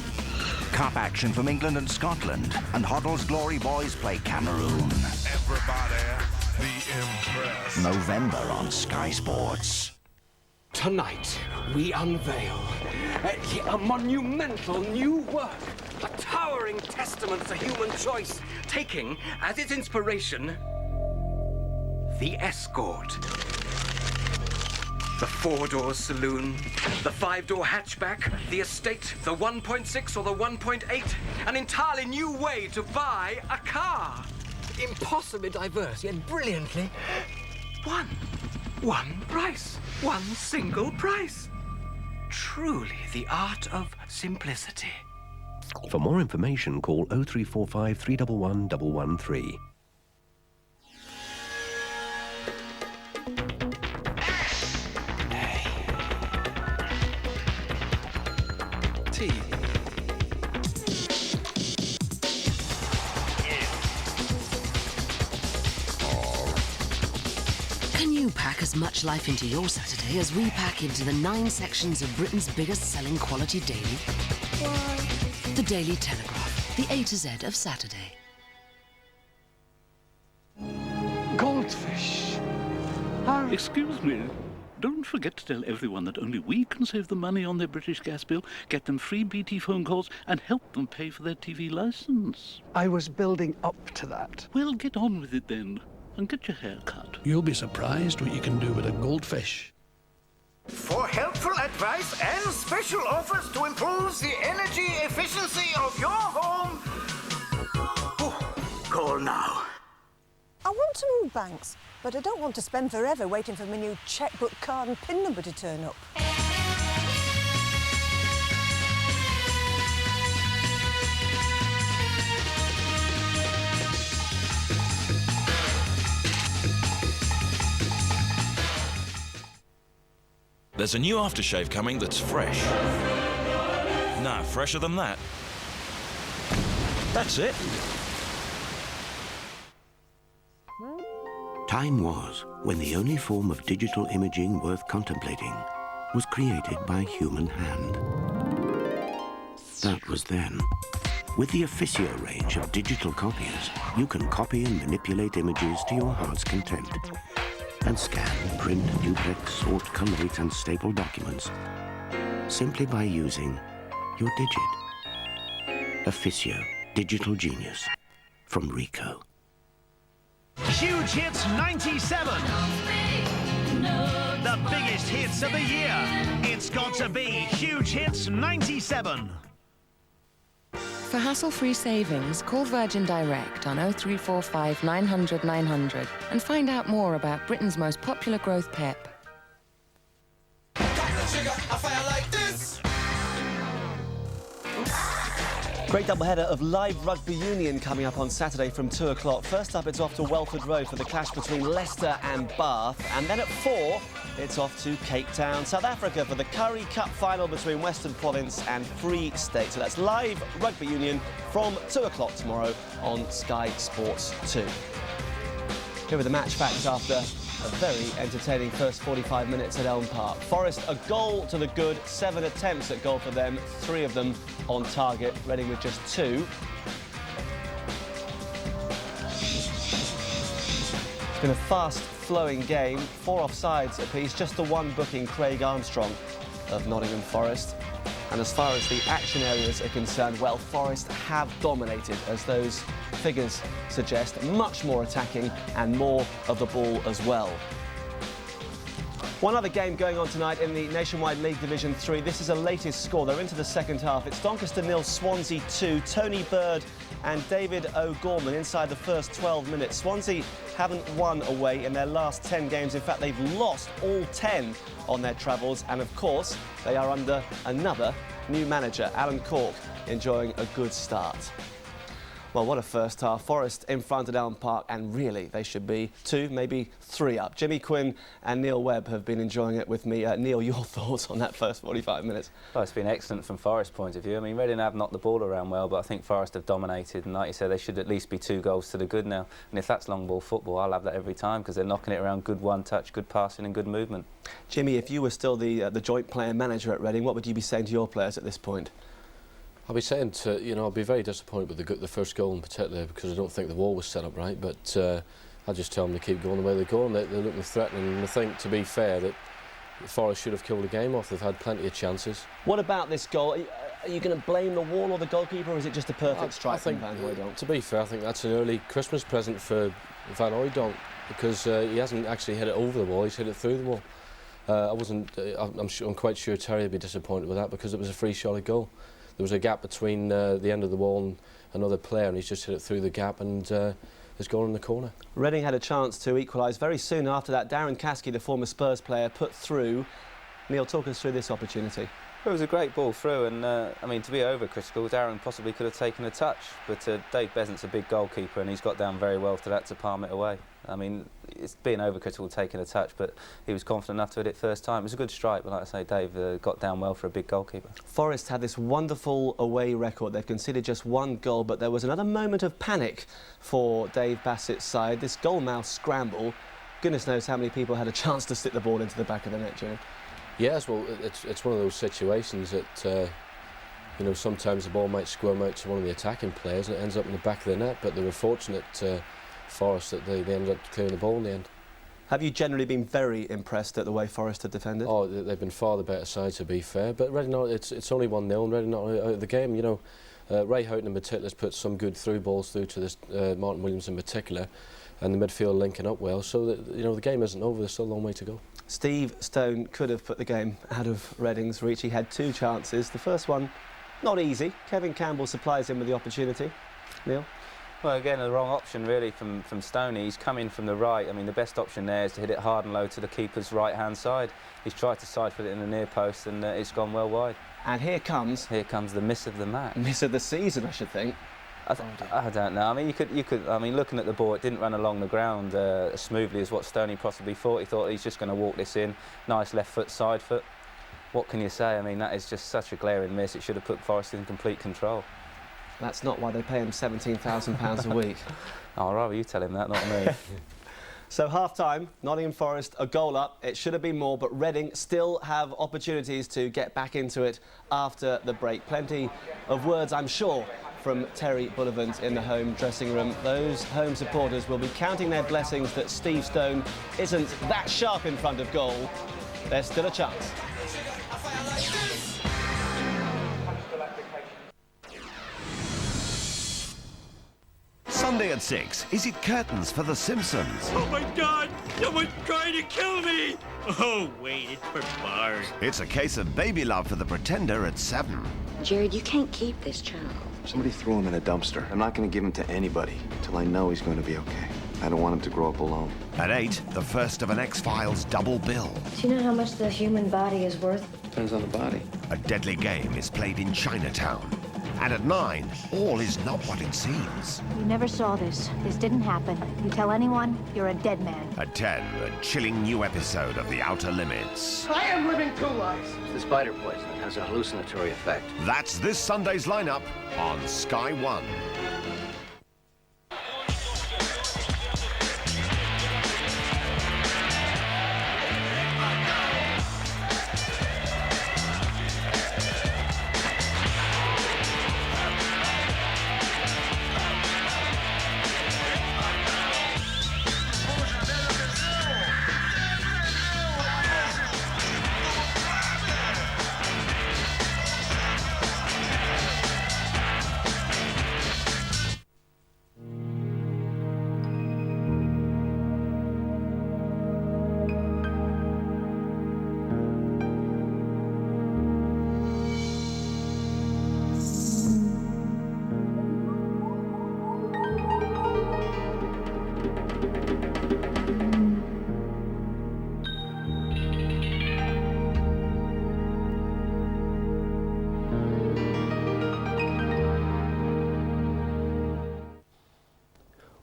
Cup action from England and Scotland. And Hoddle's Glory Boys play Cameroon. Everybody be impressed. November on Sky Sports. Tonight, we unveil a monumental new work, a towering testament to human choice, taking as its inspiration the Escort. The 4-door saloon, the 5-door hatchback, the estate, the 1.6 or the 1.8, an entirely new way to buy a car. Impossibly diverse, yet brilliantly one price, one single price. Truly the art of simplicity. For more information, call 0345 311 113. T. Can you pack as much life into your Saturday as we pack into the 9 sections of Britain's biggest-selling quality daily? Why? The Daily Telegraph, the A to Z of Saturday. Goldfish. Excuse me. Don't forget to tell everyone that only we can save the money on their British gas bill, get them free BT phone calls, and help them pay for their TV license. I was building up to that. Well, get on with it then, and get your hair cut. You'll be surprised what you can do with a goldfish. For helpful advice and special offers to improve the energy efficiency of your home, call now. I want to move banks, but I don't want to spend forever waiting for my new checkbook, card and PIN number to turn up. There's a new aftershave coming that's fresh. No, fresher than that. That's it. Time was when the only form of digital imaging worth contemplating was created by human hand. That was then. With the Officio range of digital copiers, you can copy and manipulate images to your heart's content, and scan, print, duplex, sort, collate and staple documents simply by using your digit. Officio, digital genius, from Ricoh. Huge Hits 97. The biggest hits of the year. It's got to be Huge Hits 97. For hassle-free savings, call Virgin Direct on 0345 900 900 and find out more about Britain's most popular growth PEP. Great doubleheader of live rugby union coming up on Saturday from 2 o'clock. First up, it's off to Welford Road for the clash between Leicester and Bath. And then at 4, it's off to Cape Town, South Africa for the Currie Cup final between Western Province and Free State. So that's live rugby union from 2 o'clock tomorrow on Sky Sports 2. Here are the match facts after a very entertaining first 45 minutes at Elm Park. Forest a goal to the good, 7 attempts at goal for them, 3 of them on target, Reading with just 2. It's been a fast-flowing game, 4 offsides apiece, just the one booking Craig Armstrong of Nottingham Forest. And as far as the action areas are concerned, well, Forest have dominated, as those figures suggest, much more attacking and more of the ball as well. One other game going on tonight in the Nationwide League Division 3. This is the latest score. They're into the second half. It's Doncaster 0, Swansea 2. Tony Bird and David O'Gorman inside the first 12 minutes. Swansea haven't won away in their last 10 games. In fact, they've lost all 10 on their travels. And of course, they are under another new manager, Alan Cork, enjoying a good start. Well, what a first half. Forest in front at Elm Park, and really they should be 2, maybe 3 up. Jimmy Quinn and Neil Webb have been enjoying it with me. Neil, your thoughts on that first 45 minutes? Well, it's been excellent from Forest's point of view. I mean, Reading have knocked the ball around well, but I think Forest have dominated, and like you said, they should at least be 2 goals to the good now. And if that's long ball football, I'll have that every time, because they're knocking it around, good one-touch, good passing and good movement. Jimmy, if you were still the joint player manager at Reading, what would you be saying to your players at this point? I'll be saying to, you know, I'll be very disappointed with the first goal in particular, because I don't think the wall was set up right, but I'll just tell them to keep going the way they're going. They're looking threatening, and I think, to be fair, that Forest should have killed the game off. They've had plenty of chances. What about this goal? are you going to blame the wall or the goalkeeper, or is it just a perfect strike from Van think, Hooijdonk? to be fair, I think that's an early Christmas present for Van Hooijdonk, because he hasn't actually hit it over the wall, he's hit it through the wall. I'm quite sure Terry would be disappointed with that, because it was a free shot at goal. There was a gap between the end of the wall and another player, and he's just hit it through the gap and has gone in the corner. Reading had a chance to equalise very soon after that. Darren Caskey, the former Spurs player, put through. Neil, talk us through this opportunity. It was a great ball through, and I mean, to be overcritical, Darren possibly could have taken a touch, but Dave Besant's a big goalkeeper and he's got down very well to that to palm it away. I mean, it's being overcritical taking a touch, but he was confident enough to hit it first time. It was a good strike, but like I say, Dave got down well for a big goalkeeper. Forest had this wonderful away record. They've conceded just one goal, but there was another moment of panic for Dave Bassett's side. This goal-mouth scramble. Goodness knows how many people had a chance to stick the ball into the back of the net, Jimmy. Yes, well, it's one of those situations that, you know, sometimes the ball might squirm out to one of the attacking players and it ends up in the back of the net, but they were fortunate, Forest, that they ended up clearing the ball in the end. Have you generally been very impressed at the way Forest have defended? Oh, they've been far the better side, to be fair, but Reading, it's only 1-0 and Reading not out of the game, you know. Ray Houghton in particular has put some good through balls through to this Martin Williams in particular, and the midfield linking up well, so that, you know, the game isn't over, there's still a long way to go. Steve Stone could have put the game out of Reading's reach. He had two chances. The first one, not easy. Kevin Campbell supplies him with the opportunity. Neil? Well, again, the wrong option really from Stoney. He's come in from the right. I mean, the best option there is to hit it hard and low to the keeper's right-hand side. He's tried to side foot it in the near post and it's gone well wide. And here comes the miss of the match. Miss of the season, I should think. I don't know. I mean, you could. I mean, looking at the ball, it didn't run along the ground as smoothly as what Stoney possibly thought. He thought he's just going to walk this in. Nice left foot, side foot. What can you say? I mean, that is just such a glaring miss. It should have put Forest in complete control. That's not why they pay him £17,000 a week. Oh, I'd rather you tell him that, not me. So half-time, Nottingham Forest a goal up. It should have been more, but Reading still have opportunities to get back into it after the break. Plenty of words, I'm sure, from Terry Bullivant in the home dressing room. Those home supporters will be counting their blessings that Steve Stone isn't that sharp in front of goal. There's still a chance. Sunday at 6, is it curtains for The Simpsons? Oh my God! Someone's trying to kill me! Oh wait, it's for bars. It's a case of baby love for The Pretender at 7. Jared, you can't keep this child. Somebody threw him in a dumpster. I'm not going to give him to anybody until I know he's going to be okay. I don't want him to grow up alone. At 8, the first of an X-Files double bill. Do you know how much the human body is worth? Depends on the body. A deadly game is played in Chinatown. And at 9, all is not what it seems. You never saw this. This didn't happen. You tell anyone, you're a dead man. At 10, a chilling new episode of The Outer Limits. I am living two lives. It's the spider poison. It has a hallucinatory effect. That's this Sunday's lineup on Sky One.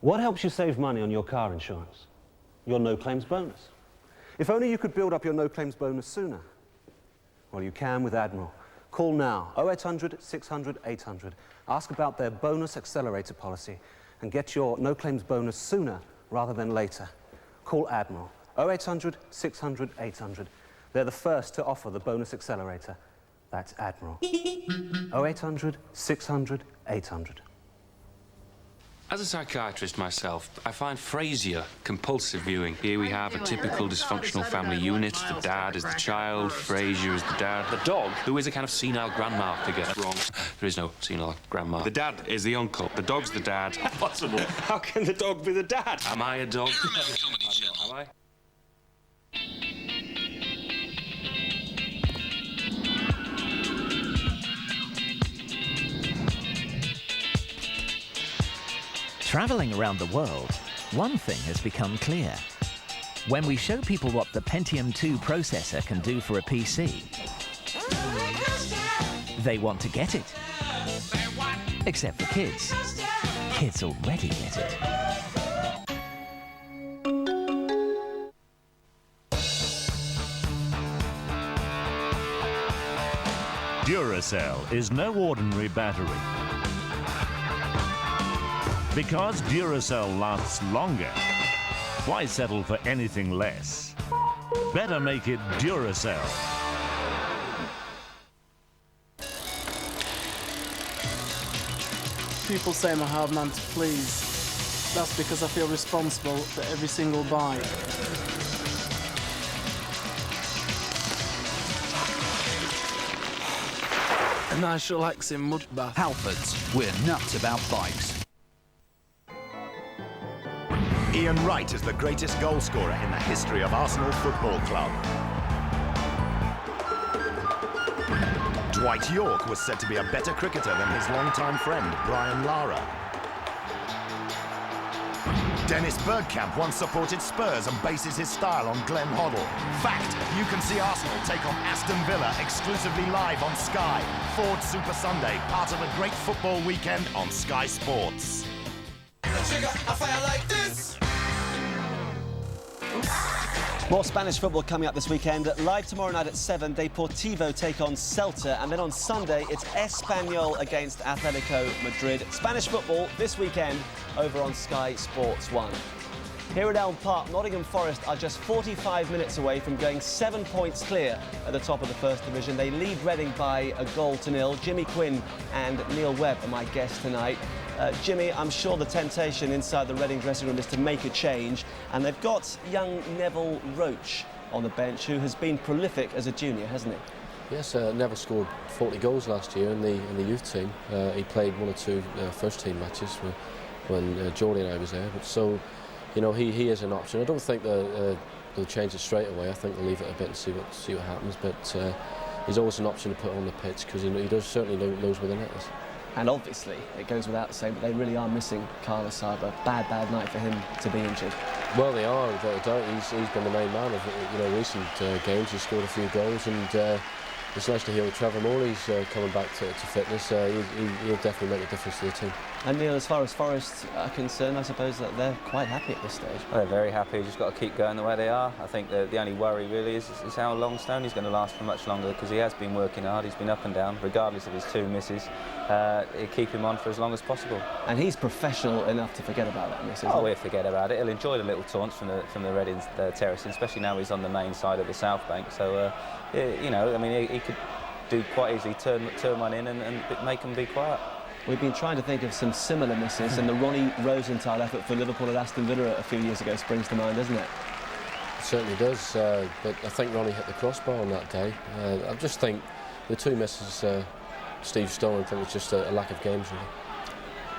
What helps you save money on your car insurance? Your no-claims bonus. If only you could build up your no-claims bonus sooner. Well, you can with Admiral. Call now, 0800 600 800. Ask about their bonus accelerator policy and get your no-claims bonus sooner rather than later. Call Admiral, 0800 600 800. They're the first to offer the bonus accelerator. That's Admiral. 0800 600 800. As a psychiatrist myself, I find Frasier compulsive viewing. Here we have a typical dysfunctional family unit. The dad is the child, Frasier is the dad. The dog, who is a kind of senile grandma figure. That's wrong. There is no senile grandma. The dad is the uncle. The dog's the dad. Impossible. How can the dog be the dad? Am I a dog? Am I? Travelling around the world, one thing has become clear. When we show people what the Pentium 2 processor can do for a PC, they want to get it. Except for kids. Kids already get it. Duracell is no ordinary battery. Because Duracell lasts longer, why settle for anything less? Better make it Duracell. People say I'm a hard man to please. That's because I feel responsible for every single buy. A nice relaxing mud bath. Halfords, we're nuts about bikes. Ian Wright is the greatest goalscorer in the history of Arsenal Football Club. Dwight York was said to be a better cricketer than his longtime friend, Brian Lara. Dennis Bergkamp once supported Spurs and bases his style on Glenn Hoddle. Fact, you can see Arsenal take on Aston Villa exclusively live on Sky. Ford Super Sunday, part of a great football weekend on Sky Sports. More Spanish football coming up this weekend. Live tomorrow night at 7, Deportivo take on Celta. And then on Sunday, it's Espanyol against Atletico Madrid. Spanish football this weekend over on Sky Sports 1. Here at Elm Park, Nottingham Forest are just 45 minutes away from going 7 points clear at the top of the First Division. They lead Reading by a goal to nil. Jimmy Quinn and Neil Webb are my guests tonight. Jimmy, I'm sure the temptation inside the Reading dressing room is to make a change, and they've got young Neville Roach on the bench, who has been prolific as a junior, hasn't he? Yes, Neville scored 40 goals last year in the youth team. He played 1 or 2 first team matches when Geordie and I was there. But so, you know, he is an option. I don't think they'll change it straight away. I think they'll leave it a bit and see what happens. But he's always an option to put on the pitch, because he does certainly knows where the net is. And obviously, it goes without saying, but they really are missing Carlos Saba. Bad night for him to be injured. Well, they are, without a doubt. He's been the main man of recent games. He's scored a few goals, and it's nice to hear that Trevor Morley's coming back to fitness. He'll definitely make a difference to the team. And Neil, as far as Forest are concerned, I suppose that they're quite happy at this stage. Well, they're very happy. Just got to keep going the way they are. I think the only worry really is how long Stoney's going to last for much longer, because he has been working hard. He's been up and down, regardless of his 2 misses. He'll keep him on for as long as possible. And he's professional enough to forget about that miss, isn't he? Oh, he'll forget about it. He'll enjoy the little taunts from the Reading terrace, especially now he's on the main side of the South Bank. So, you know, I mean, he could do quite easily turn one in and make them be quiet. We've been trying to think of some similar misses, and the Ronnie Rosenthal effort for Liverpool at Aston Villa a few years ago springs to mind, doesn't it? It certainly does, but I think Ronnie hit the crossbar on that day. I just think the 2 misses, Steve Stone, I think it's just a lack of games, really.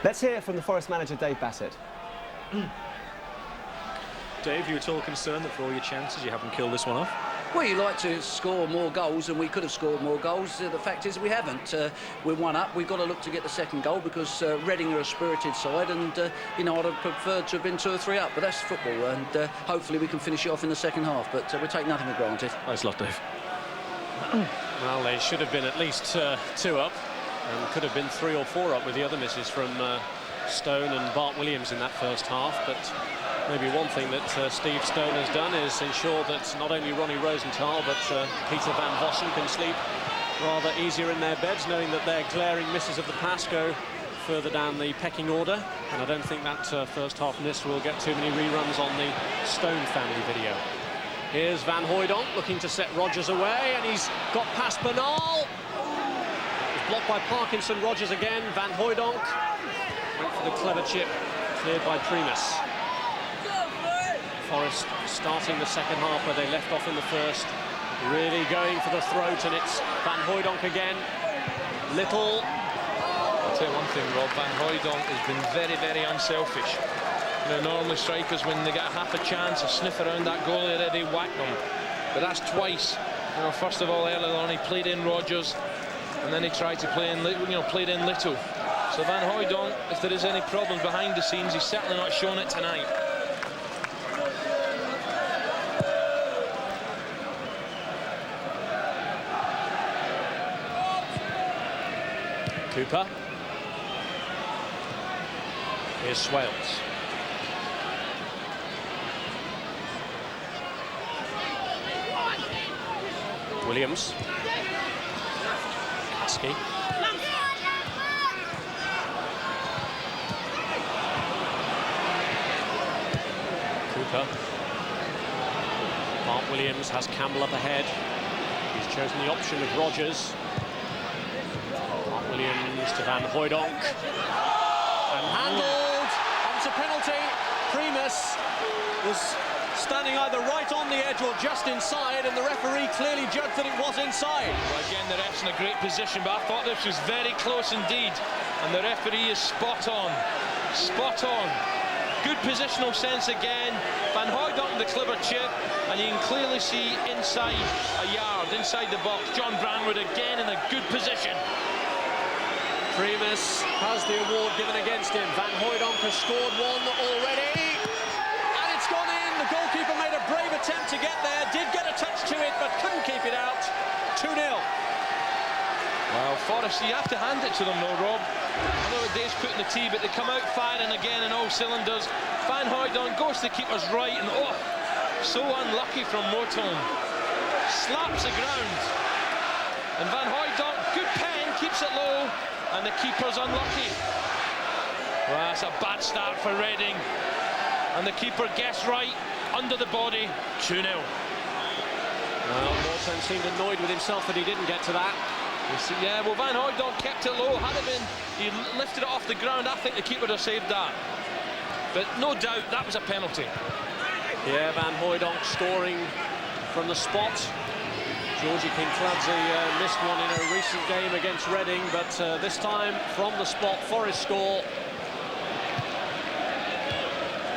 Let's hear from the Forest manager, Dave Bassett. Dave, you at all concerned that for all your chances you haven't killed this one off? Well, you like to score more goals, and we could have scored more goals. The fact is we haven't. We're 1 up. We've got to look to get the second goal, because Reading are a spirited side, and you know, I'd have preferred to have been 2 or 3 up, but that's football, and hopefully we can finish it off in the second half, but we take nothing for granted. Thanks a lot, Dave. Well, they should have been at least 2 up, and could have been 3 or 4 up with the other misses from Stone and Bart Williams in that first half, but maybe one thing that Steve Stone has done is ensure that not only Ronnie Rosenthal but Peter van Vossen can sleep rather easier in their beds, knowing that their glaring misses of the past go further down the pecking order. And I don't think that first half miss will get too many reruns on the Stone family video. Here's Van Hooijdonk looking to set Rodgers away, and he's got past Bernal. It's blocked by Parkinson. Rodgers again. Van Hooijdonk went for the clever chip Cleared by Primus. Forest starting the second half where they left off in the first. Really going for the throat, and it's Van Hooijdonk again. Little. I'll tell you one thing, Rob. Van Hooijdonk has been very, very unselfish. You know, normally strikers, when they get half a chance to sniff around that goalie, they whack them. But that's twice. You know, first of all, earlier on, he played in Rodgers, and then he tried to play in, played in Little. So Van Hooijdonk, if there is any problems behind the scenes, he's certainly not shown it tonight. Cooper. Here's Swales. Williams. Kasky. Cooper. Mark Williams has Campbell up ahead. He's chosen the option of Rodgers. Williams to Van Hooijdonk, and handled onto penalty. Primus was standing either right on the edge or just inside, and the referee clearly judged that it was inside. Well, again, the ref's in a great position, but I thought this was very close indeed, and the referee is spot on. Spot on. Good positional sense again. Van Hooijdonk the clever chip, and you can clearly see inside a yard, inside the box. John Branwood again in a good position. Primus has the award given against him. Van Hooijdonk has scored one already, and it's gone in. The goalkeeper made a brave attempt to get there, did get a touch to it, but couldn't keep it out. 2-0. Well, Forest, you have to hand it to them though, Rob. I know Dave's putting the tee, but they come out firing again in all cylinders. Van Hooijdonk goes to the keeper's right, and oh, so unlucky from Moton. Slaps the ground. And Van Hooijdonk, good pen, keeps it low. And the keeper's unlucky. Well, that's a bad start for Reading. And the keeper guessed right, under the body, 2-0. Well, Morton seemed annoyed with himself that he didn't get to that. Yeah, well, Van Hooijdonk kept it low. Had it been, he lifted it off the ground, I think the keeper would have saved that. But no doubt, that was a penalty. Yeah, Van Hooijdonk scoring from the spot. Georgie Kinkladze missed one in a recent game against Reading, but this time from the spot, Forest score.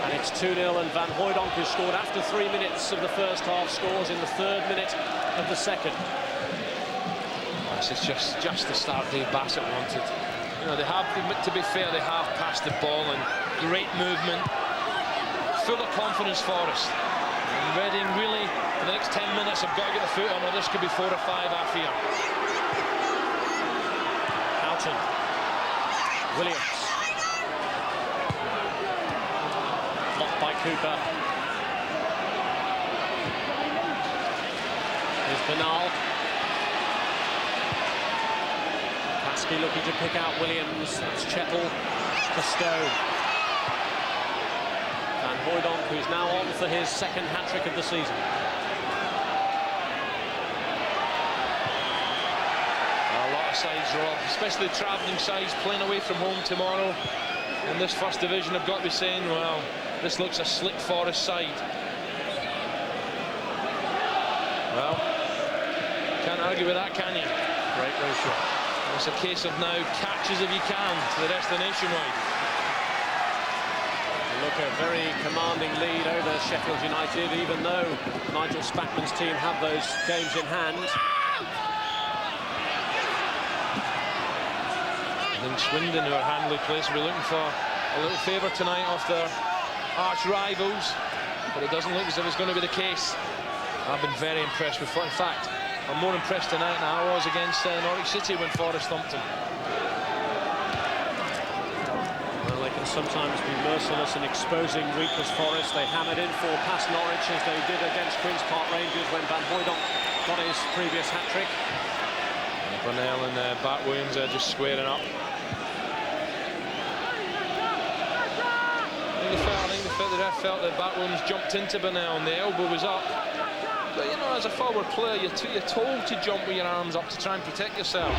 And it's 2-0, and Van Hooijdonk, who scored after 3 minutes of the first half, scores in the 3rd minute of the second. This is just the start Dave Bassett wanted. You know, they have, to be fair, they have passed the ball and great movement. Full of confidence, Forest. And Reading really, for the next 10 minutes, have got to get the foot on, or this could be 4 or 5, I fear. Houghton. Williams. Blocked by Cooper. Here's Bernal. Kasky looking to pick out Williams. That's Chettle to Stone. Van Hooijdonk, who's now on for his 2nd hat-trick of the season. A lot of sides, Rob, especially travelling sides playing away from home tomorrow. In this First Division, I've got to be saying, well, this looks a slick Forest side. Well, can't argue with that, can you? Great ratio. It's a case of now catch as if you can to the rest of the nationwide. Look, a very commanding lead over Sheffield United, even though Nigel Spackman's team have those games in hand. I think Swindon, who are Handley place, will be looking for a little favour tonight off their arch rivals, but it doesn't look as if it's going to be the case. I've been very impressed with, in fact, I'm more impressed tonight than I was against Norwich City when Forest thumped them. Well, they can sometimes be merciless in exposing weakness Forest. They hammered in 4 past Norwich, as they did against Queen's Park Rangers when Van Hooijdonk got his previous hat-trick. Burnell and Bart Williams are just squaring up. I think the ref felt that Bart Williams jumped into Burnell and the elbow was up. But, you know, as a forward player, you're told to jump with your arms up to try and protect yourself.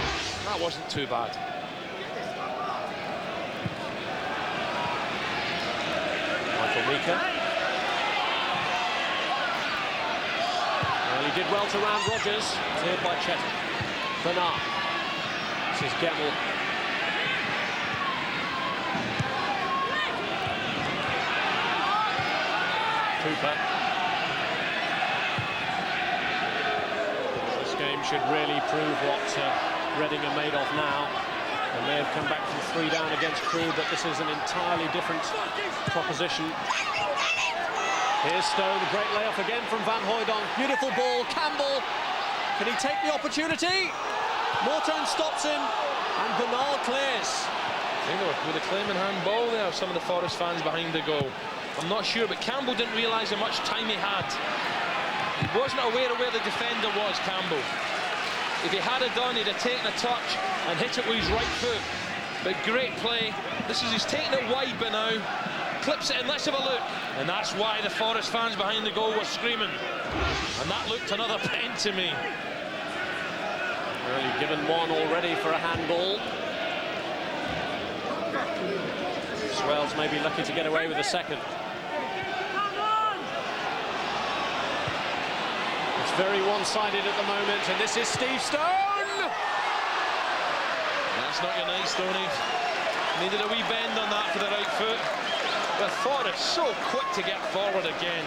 That wasn't too bad. Mika. Well, he did well to round Rogers. Cleared by Chetan. Bernard. This is Gemmell. Cooper. This game should really prove what Reading are made of now. They may have come back from 3 down against Crewe, but this is an entirely different proposition. Here's Stone, a great layoff again from Van Hooijdonk. Beautiful ball, Campbell. Can he take the opportunity? Morton stops him, and Bernal clears. I think with a claiming handball there, some of the Forest fans behind the goal. I'm not sure, but Campbell didn't realise how much time he had. He wasn't aware of where the defender was, Campbell. If he had it done, he'd have taken a touch and hit it with his right foot. But great play. He's taking it wide by now. Clips it in, let's have a look. And that's why the Forest fans behind the goal were screaming. And that looked another pen to me. Early given one already for a handball. Swells may be lucky to get away with a second. It's very one-sided at the moment, and this is Steve Stone! That's not your night, Stoney. Needed a wee bend on that for the right foot. But Forrest so quick to get forward again.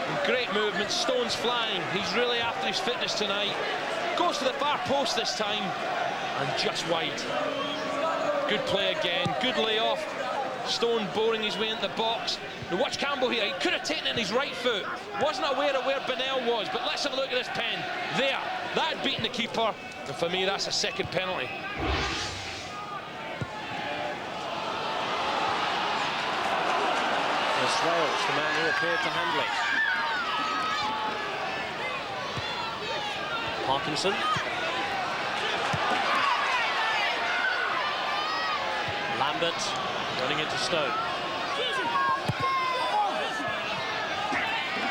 And great movement, Stone's flying. He's really after his fitness tonight. Goes to the far post this time, and just wide. Good play again, good layoff. Stone boring his way into the box. Now watch Campbell here, he could have taken it in his right foot. Wasn't aware of where Bernal was, but let's have a look at this pen. There, that had beaten the keeper, and for me that's a second penalty. Swales, the man who appeared to handle it. Parkinson. Lambert running into Stone.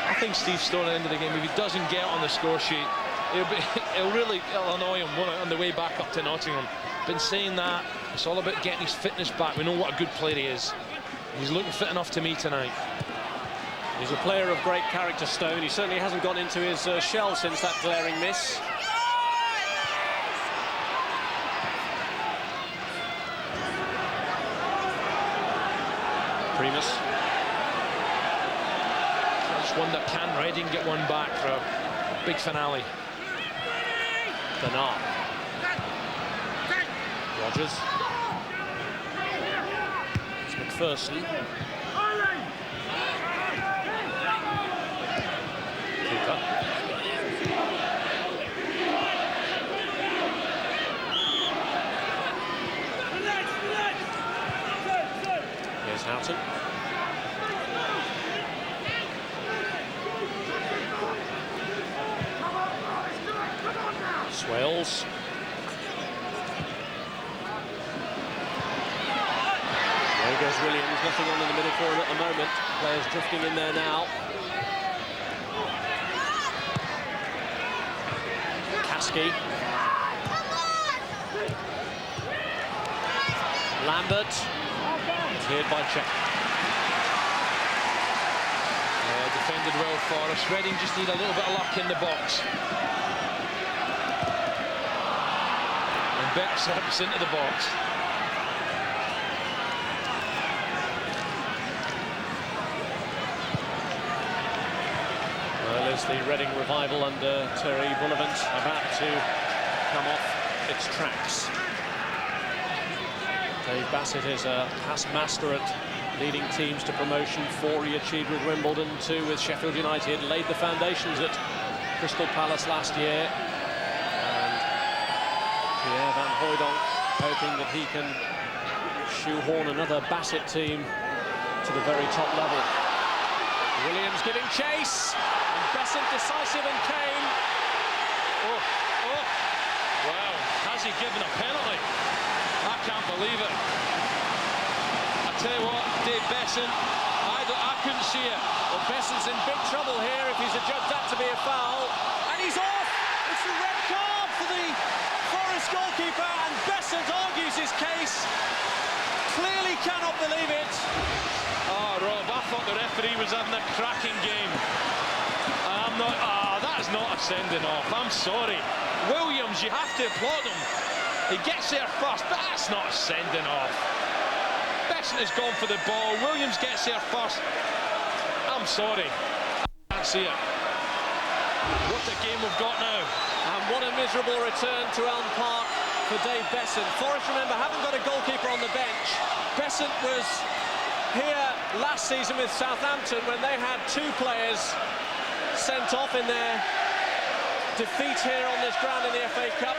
I think Steve Stone at the end of the game, if he doesn't get on the score sheet, it'll really annoy him on the way back up to Nottingham. Been saying that, it's all about getting his fitness back. We know what a good player he is. He's looking fit enough to me tonight. He's a player of great character, Stone. He certainly hasn't gone into his shell since that glaring miss. Primus. I just wonder, can Reading get one back for a big finale? Bernard. Rogers. It's McPherson. Cooper. Here's Houghton. Swales. There goes Williams, nothing on in the middle for him at the moment. Players drifting in there now. Kasky. Lambert. Cleared by Check. Defended well for us. Reading just need a little bit of luck in the box. And Beck slips into the box. Well, is the Reading revival under Terry Bullivant about to come off its tracks? Dave Bassett is a past master at leading teams to promotion. 4 he achieved with Wimbledon, 2 with Sheffield United, laid the foundations at Crystal Palace last year. And Pierre Van Hooijdonk hoping that he can shoehorn another Bassett team to the very top level. Williams giving chase, and Besant decisive and Kane. Oh, wow, has he given a penalty? I can't believe it. I tell you what, Dave Besant, I couldn't see it. Well, Besant's in big trouble here if he's adjudged that to be a foul. And he's off! It's the red card for the Forest goalkeeper, and Besant argues his case. Clearly cannot believe it. Oh, the referee was having a cracking game. I'm not... that is not a sending off. I'm sorry. Williams, you have to applaud him. He gets there first, but that's not a sending off. Bessent has gone for the ball. Williams gets there first. I'm sorry. I can't see it. What a game we've got now. And what a miserable return to Elm Park for Dave Bessent. Forest, remember, haven't got a goalkeeper on the bench. Bessent was here last season with Southampton when they had 2 players sent off in their defeat here on this ground in the FA Cup.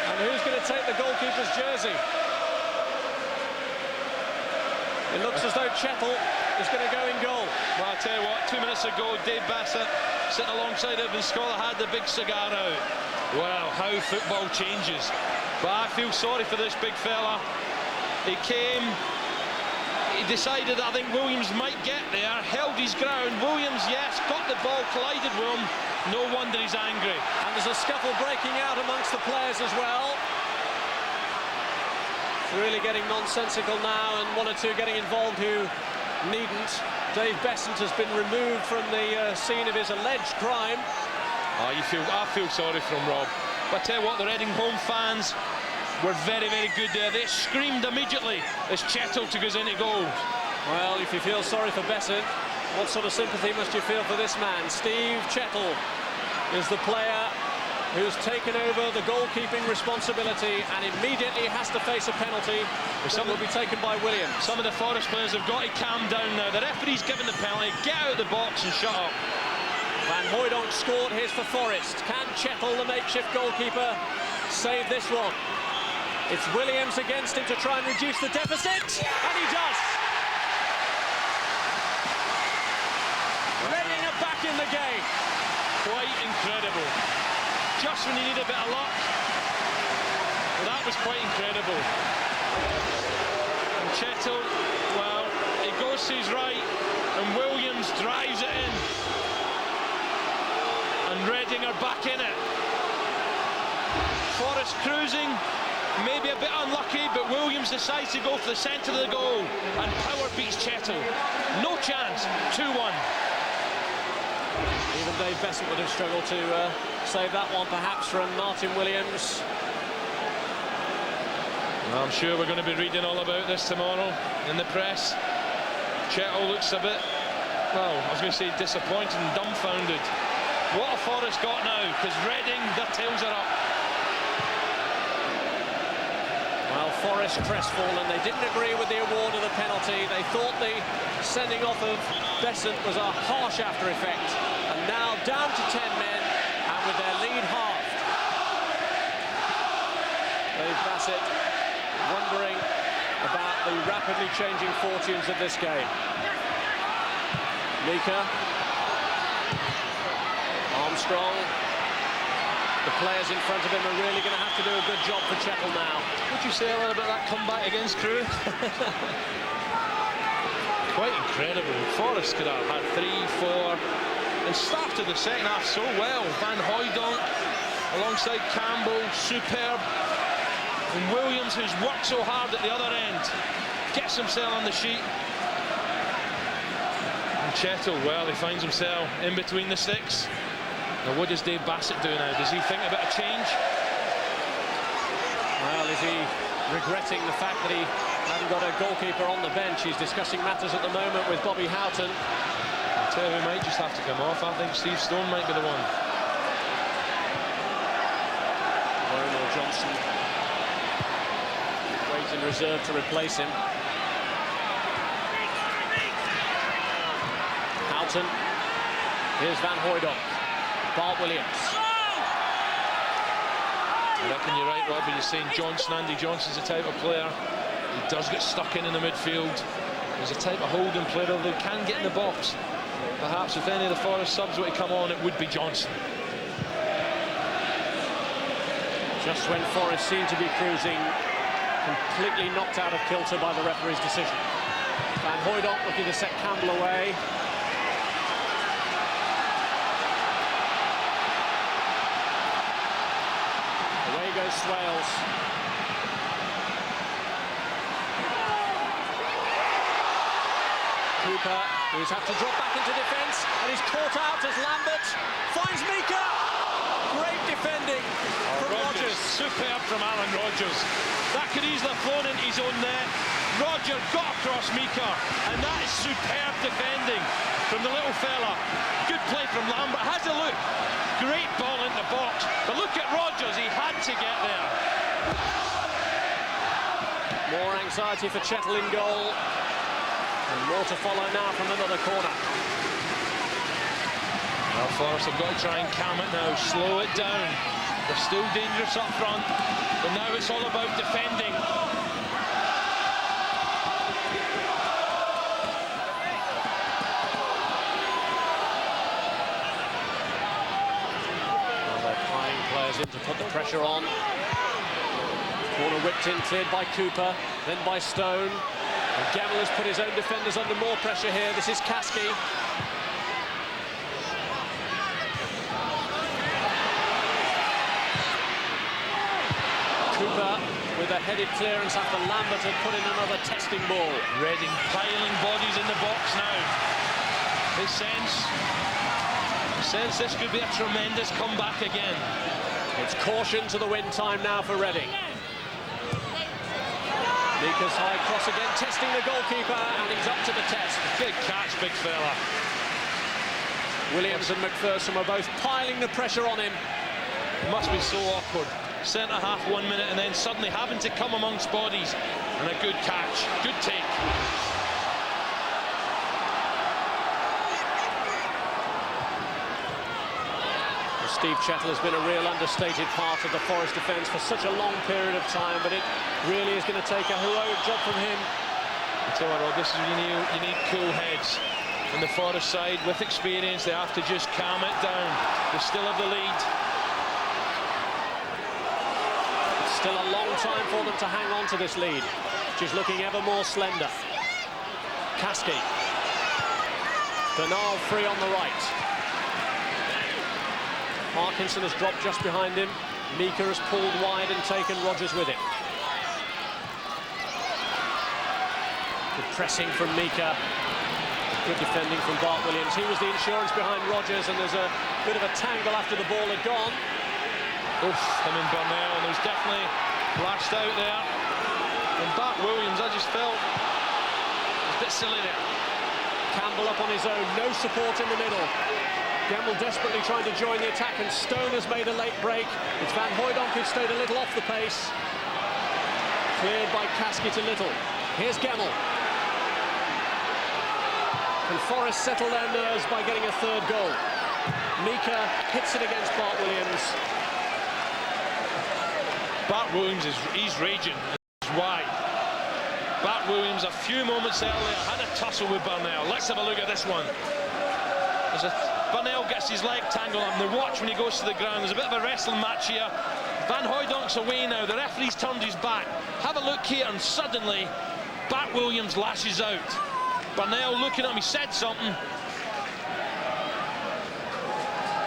And who's going to take the goalkeeper's jersey? It looks as though Chettle is going to go in goal. Well, I tell you what, 2 minutes ago, Dave Bessent sitting alongside Evan Scholar had the big cigar out. Well, how football changes. But I feel sorry for this big fella. He came, he decided I think Williams might get there, held his ground. Williams, yes, got the ball, collided with him. No wonder he's angry. And there's a scuffle breaking out amongst the players as well. It's really getting nonsensical now, and 1 or 2 getting involved who needn't. Dave Bessent has been removed from the scene of his alleged crime. I feel sorry for him, Rob. But I tell you what, the Reading home fans were very, very good there. They screamed immediately as Chettle took us into goal. Well, if you feel sorry for Bessent, what sort of sympathy must you feel for this man? Steve Chettle is the player who's taken over the goalkeeping responsibility and immediately has to face a penalty that will be taken by Williams. Some of the Forest players have got to calm down now. The referee's given the penalty. Get out of the box and shut up. Van Hooijdonk scored his for Forest. Can Chettle, the makeshift goalkeeper, save this one? It's Williams against him to try and reduce the deficit, and he does. Reading are back in the game. Quite incredible. Just when you need a bit of luck. Well, that was quite incredible. And Chettle, well, he goes to his right, and Williams drives it in. And Reading are back in it. Forest cruising, maybe a bit unlucky, but Williams decides to go for the centre of the goal, and power beats Chettle. No chance, 2-1. Even Dave Bessent would have struggled to save that one, perhaps, from Martin Williams. I'm sure we're going to be reading all about this tomorrow in the press. Chettle looks a bit, well, I was going to say disappointed and dumbfounded. What have Forest got now? Because Reading, their tails are up. Well, Forest crestfallen. They didn't agree with the award of the penalty. They thought the sending off of Bessent was a harsh after effect. And now down to 10 men, and with their lead halved. Dave Bassett wondering about the rapidly changing fortunes of this game. Mika. Armstrong. The players in front of him are really going to have to do a good job for Chettle now. Would you say a little bit of that comeback against Crewe? Quite incredible. Forest could have had 3, 4, and started the second half so well. Van Hooijdonk alongside Campbell, superb. And Williams, who's worked so hard at the other end, gets himself on the sheet. And Chettle, well, he finds himself in between the sticks. Now, what does Dave Bassett do now? Does he think a bit of change? Well, is he regretting the fact that he hasn't got a goalkeeper on the bench? He's discussing matters at the moment with Bobby Houghton. I tell you, he might just have to come off. I think Steve Stone might be the one. Warren Johnson waits in reserve to replace him. Houghton. Here's Van Hooijdonk. Bart Williams. I reckon you're right, Rob, you're saying Johnson. Andy Johnson's the type of player who does get stuck in the midfield. He's a type of holding player who can get in the box. Perhaps if any of the Forest subs were to come on, it would be Johnson. Just when Forest seemed to be cruising, completely knocked out of kilter by the referee's decision. Van Hooijdonk looking to set Campbell away. Away goes Swales. Cooper, who's had to drop back into defence, and he's caught out as Lambert finds Mika. Great defending from Rogers. Superb from Alan Rogers. That could easily have flown into his own net. Roger got across Mika, and that is superb defending from the little fella. Good play from Lambert. Has a look. Great ball into the box. But look at Rogers, he had to get there. More anxiety for Chettle in goal. And more to follow now from another corner. Well, Forrest have got to try and calm it now, slow it down. They're still dangerous up front, but now it's all about defending. Well, they're piling players in to put the pressure on. Corner whipped in, cleared by Cooper, then by Stone. And Gemmell has put his own defenders under more pressure here. This is Kasky. Cooper with a headed clearance after Lambert had put in another testing ball. Reading piling bodies in the box now. They sense this could be a tremendous comeback again. It's caution to the win time now for Reading. Mika's high cross again, testing the goalkeeper, and he's up to the test. Big catch, big fella. Williams and McPherson were both piling the pressure on him. It must be so awkward. Centre half 1 minute and then suddenly having to come amongst bodies. And a good catch, good take. Steve Chettle has been a real understated part of the Forest defence for such a long period of time, but it really is going to take a heroic job from him. I tell you what, this is you need cool heads. On the Forest side, with experience, they have to just calm it down. They still have the lead. It's still a long time for them to hang on to this lead, which is looking ever more slender. Kasky. Bernal free on the right. Parkinson has dropped just behind him. Mika has pulled wide and taken Rogers with him. Good pressing from Mika. Good defending from Bart Williams. He was the insurance behind Rogers, and there's a bit of a tangle after the ball had gone. Oof, him and Bernal, and there's definitely lashed out there. And Bart Williams, I just felt a bit silly there. Campbell up on his own, no support in the middle. Gemmell desperately trying to join the attack, and Stone has made a late break. It's Van Hooijdonk who's stayed a little off the pace. Cleared by Kasky to Little. Here's Gemmell. Can Forest settle their nerves by getting a third goal? Mika hits it against Bart Williams. Bart Williams, he's raging. He's wide. Bart Williams, a few moments earlier, had a tussle with Bernal. Let's have a look at this one. Bernal gets his leg tangled up, and they watch when he goes to the ground. There's a bit of a wrestling match here. Van Hooijdonk's away now. The referee's turned his back. Have a look here, and suddenly Bart Williams lashes out. Bernal looking at him, he said something.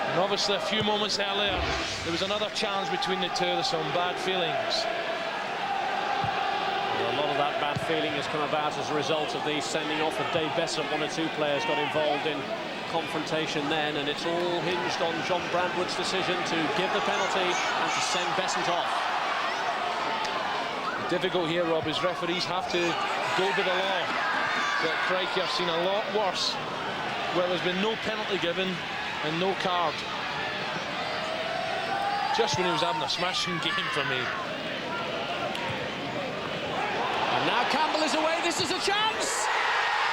And obviously a few moments earlier, there was another challenge between the two. There's some bad feelings. Well, a lot of that bad feeling has come about as a result of the sending off of Dave Bessant. One or two players got involved in confrontation then, and it's all hinged on John Brandwood's decision to give the penalty and to send Bessant off. Difficult here, Rob, is referees have to go by the law. But crikey, I've seen a lot worse where there's been no penalty given and no card. Just when he was having a smashing game for me. And now Campbell is away. This is a chance,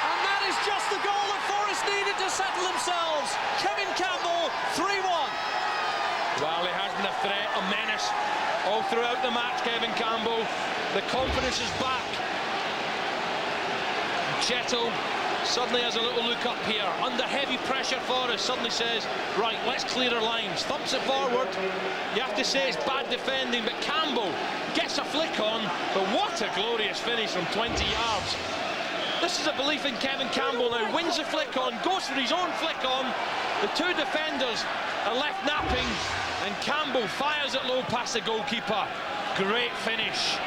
and that is just the goal that Forest needed to settle themselves. Kevin Campbell, 3-1. Well, he has been a threat, a menace all throughout the match, Kevin Campbell. The confidence is back. Chettle suddenly has a little look up here. Under heavy pressure, Forrest suddenly says, right, let's clear our lines. Thumps it forward. You have to say it's bad defending, but Campbell gets a flick on. But what a glorious finish from 20 yards. This is a belief in Kevin Campbell now. Wins the flick on, goes for his own flick on. The two defenders are left napping, and Campbell fires it low past the goalkeeper. Great finish.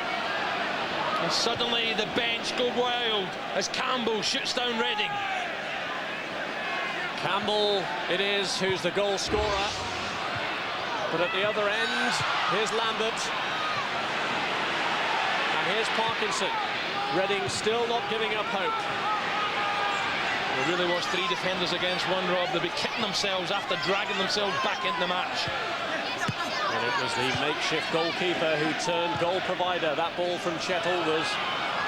And suddenly the bench go wild as Campbell shoots down Reading. Campbell it is who's the goal scorer. But at the other end, here's Lambert. And here's Parkinson. Reading still not giving up hope. There really was 3 defenders against 1, Rob. They'll be kicking themselves after dragging themselves back into the match. And it was the makeshift goalkeeper who turned goal provider. That ball from Chettle was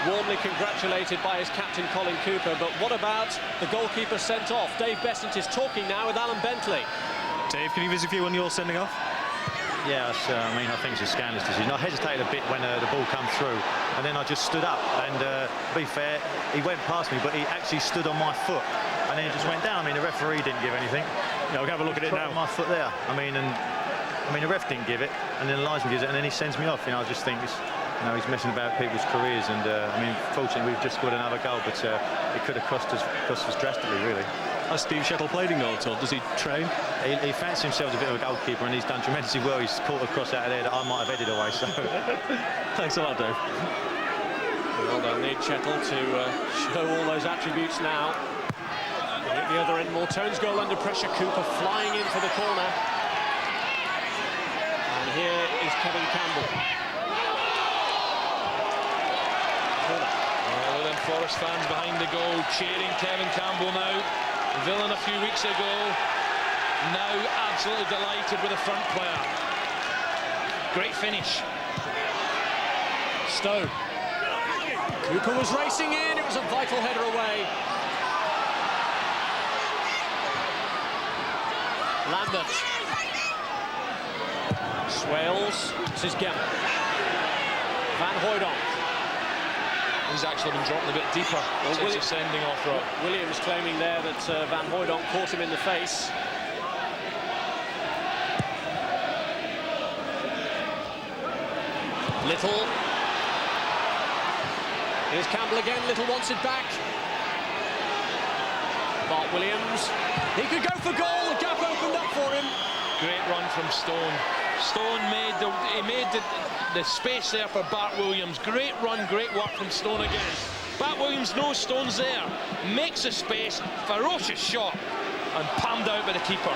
warmly congratulated by his captain, Colin Cooper. But what about the goalkeeper sent off? Dave Besant is talking now with Alan Bentley. Dave, can you visit you when you're sending off? Yeah, I mean, I think it's a scandalous decision. I hesitated a bit when the ball came through, and then I just stood up. And to be fair, he went past me, but he actually stood on my foot, and then it just went down. I mean, the referee didn't give anything. Yeah, we'll have a look at it now. My foot there. I mean, the ref didn't give it, and then Linesman gives it, and then he sends me off. You know, I just think he's messing about people's careers, and I mean, fortunately, we've just got another goal, but it could have cost us drastically, really. Has Steve Chettle played in goal at all? Does he train? He fancies himself a bit of a goalkeeper, and he's done tremendously well. He's caught a cross out of there that I might have headed away. So, thanks a lot, Dave. Well, they'll need Chettle to show all those attributes now. And at the other end, Mortone's goal under pressure. Cooper flying in for the corner. And here is Kevin Campbell. Well, then Forest fans behind the goal cheering Kevin Campbell now. Villain a few weeks ago, now absolutely delighted with the front player. Great finish. Stone. Cooper was racing in, it was a vital header away. Lambert. Swales, this is Gemma. Van Hooijdonk. He's actually been dropping a bit deeper since the sending off, Rob. Williams claiming there that Van Hooijdonk caught him in the face. Little. Here's Campbell again. Little wants it back. Bart Williams. He could go for goal. The gap opened up for him. Great run from Stone. Stone made the space there for Bart Williams. Great run, great work from Stone again. Bart Williams knows Stone's there, makes a space, ferocious shot, and palmed out by the keeper.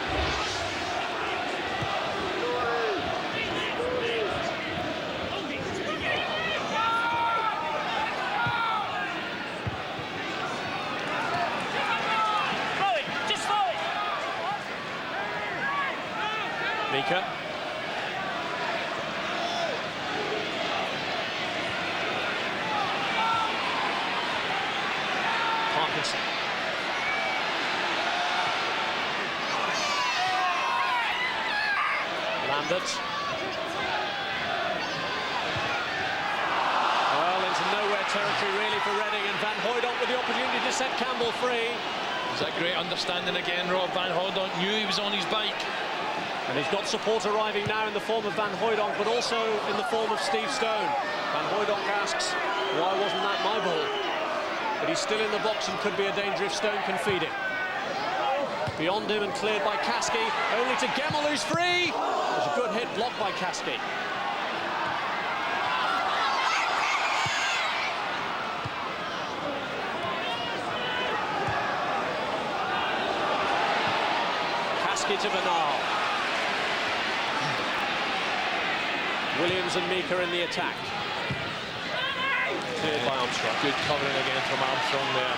Mika. Parkinson. Lambert. Well, into nowhere territory really for Reading, and Van Hooijdonk with the opportunity to set Campbell free. Is that great understanding again, Rob? Van Hooijdonk knew he was on his bike. And he's got support arriving now in the form of Van Hooijdonk, but also in the form of Steve Stone. Van Hooijdonk asks, why wasn't that my ball? But he's still in the box and could be a danger if Stone can feed it. Beyond him and cleared by Kasky, only to Gemmell, who's free. There's a good hit blocked by Kasky. Kasky to Bernal. Williams and Mika in the attack. Cleared by Armstrong. Good covering again from Armstrong there.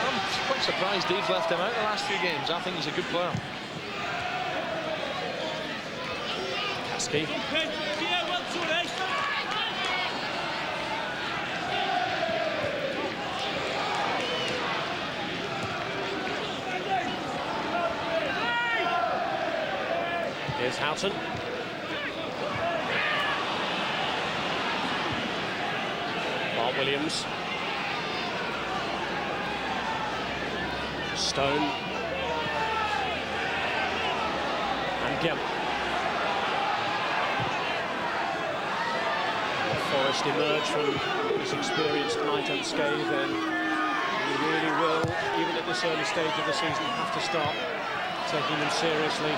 I'm quite surprised Dave's left him out the last few games. I think he's a good player. Kasky. Here's Houghton. Bart Williams. Stone. And Gemmell. Forest emerge from this experience tonight unscathed, and we really will, even at this early stage of the season, have to start taking them seriously.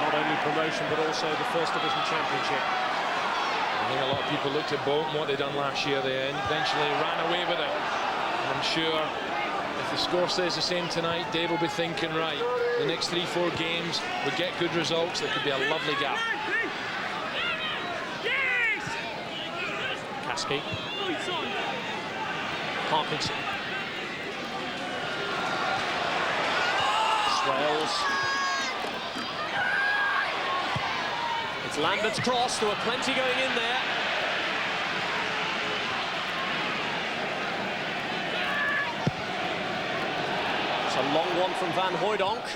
Not only promotion, but also the First Division Championship. I think a lot of people looked at Bolton, what they done last year. They eventually ran away with it. And I'm sure if the score stays the same tonight, Dave will be thinking, right, the next 3-4 games, we get good results, there could be a lovely gap. Kasky. Parkinson. Swales. It's Lambert's cross. There were plenty going in there. It's a long one from Van Hooijdonk.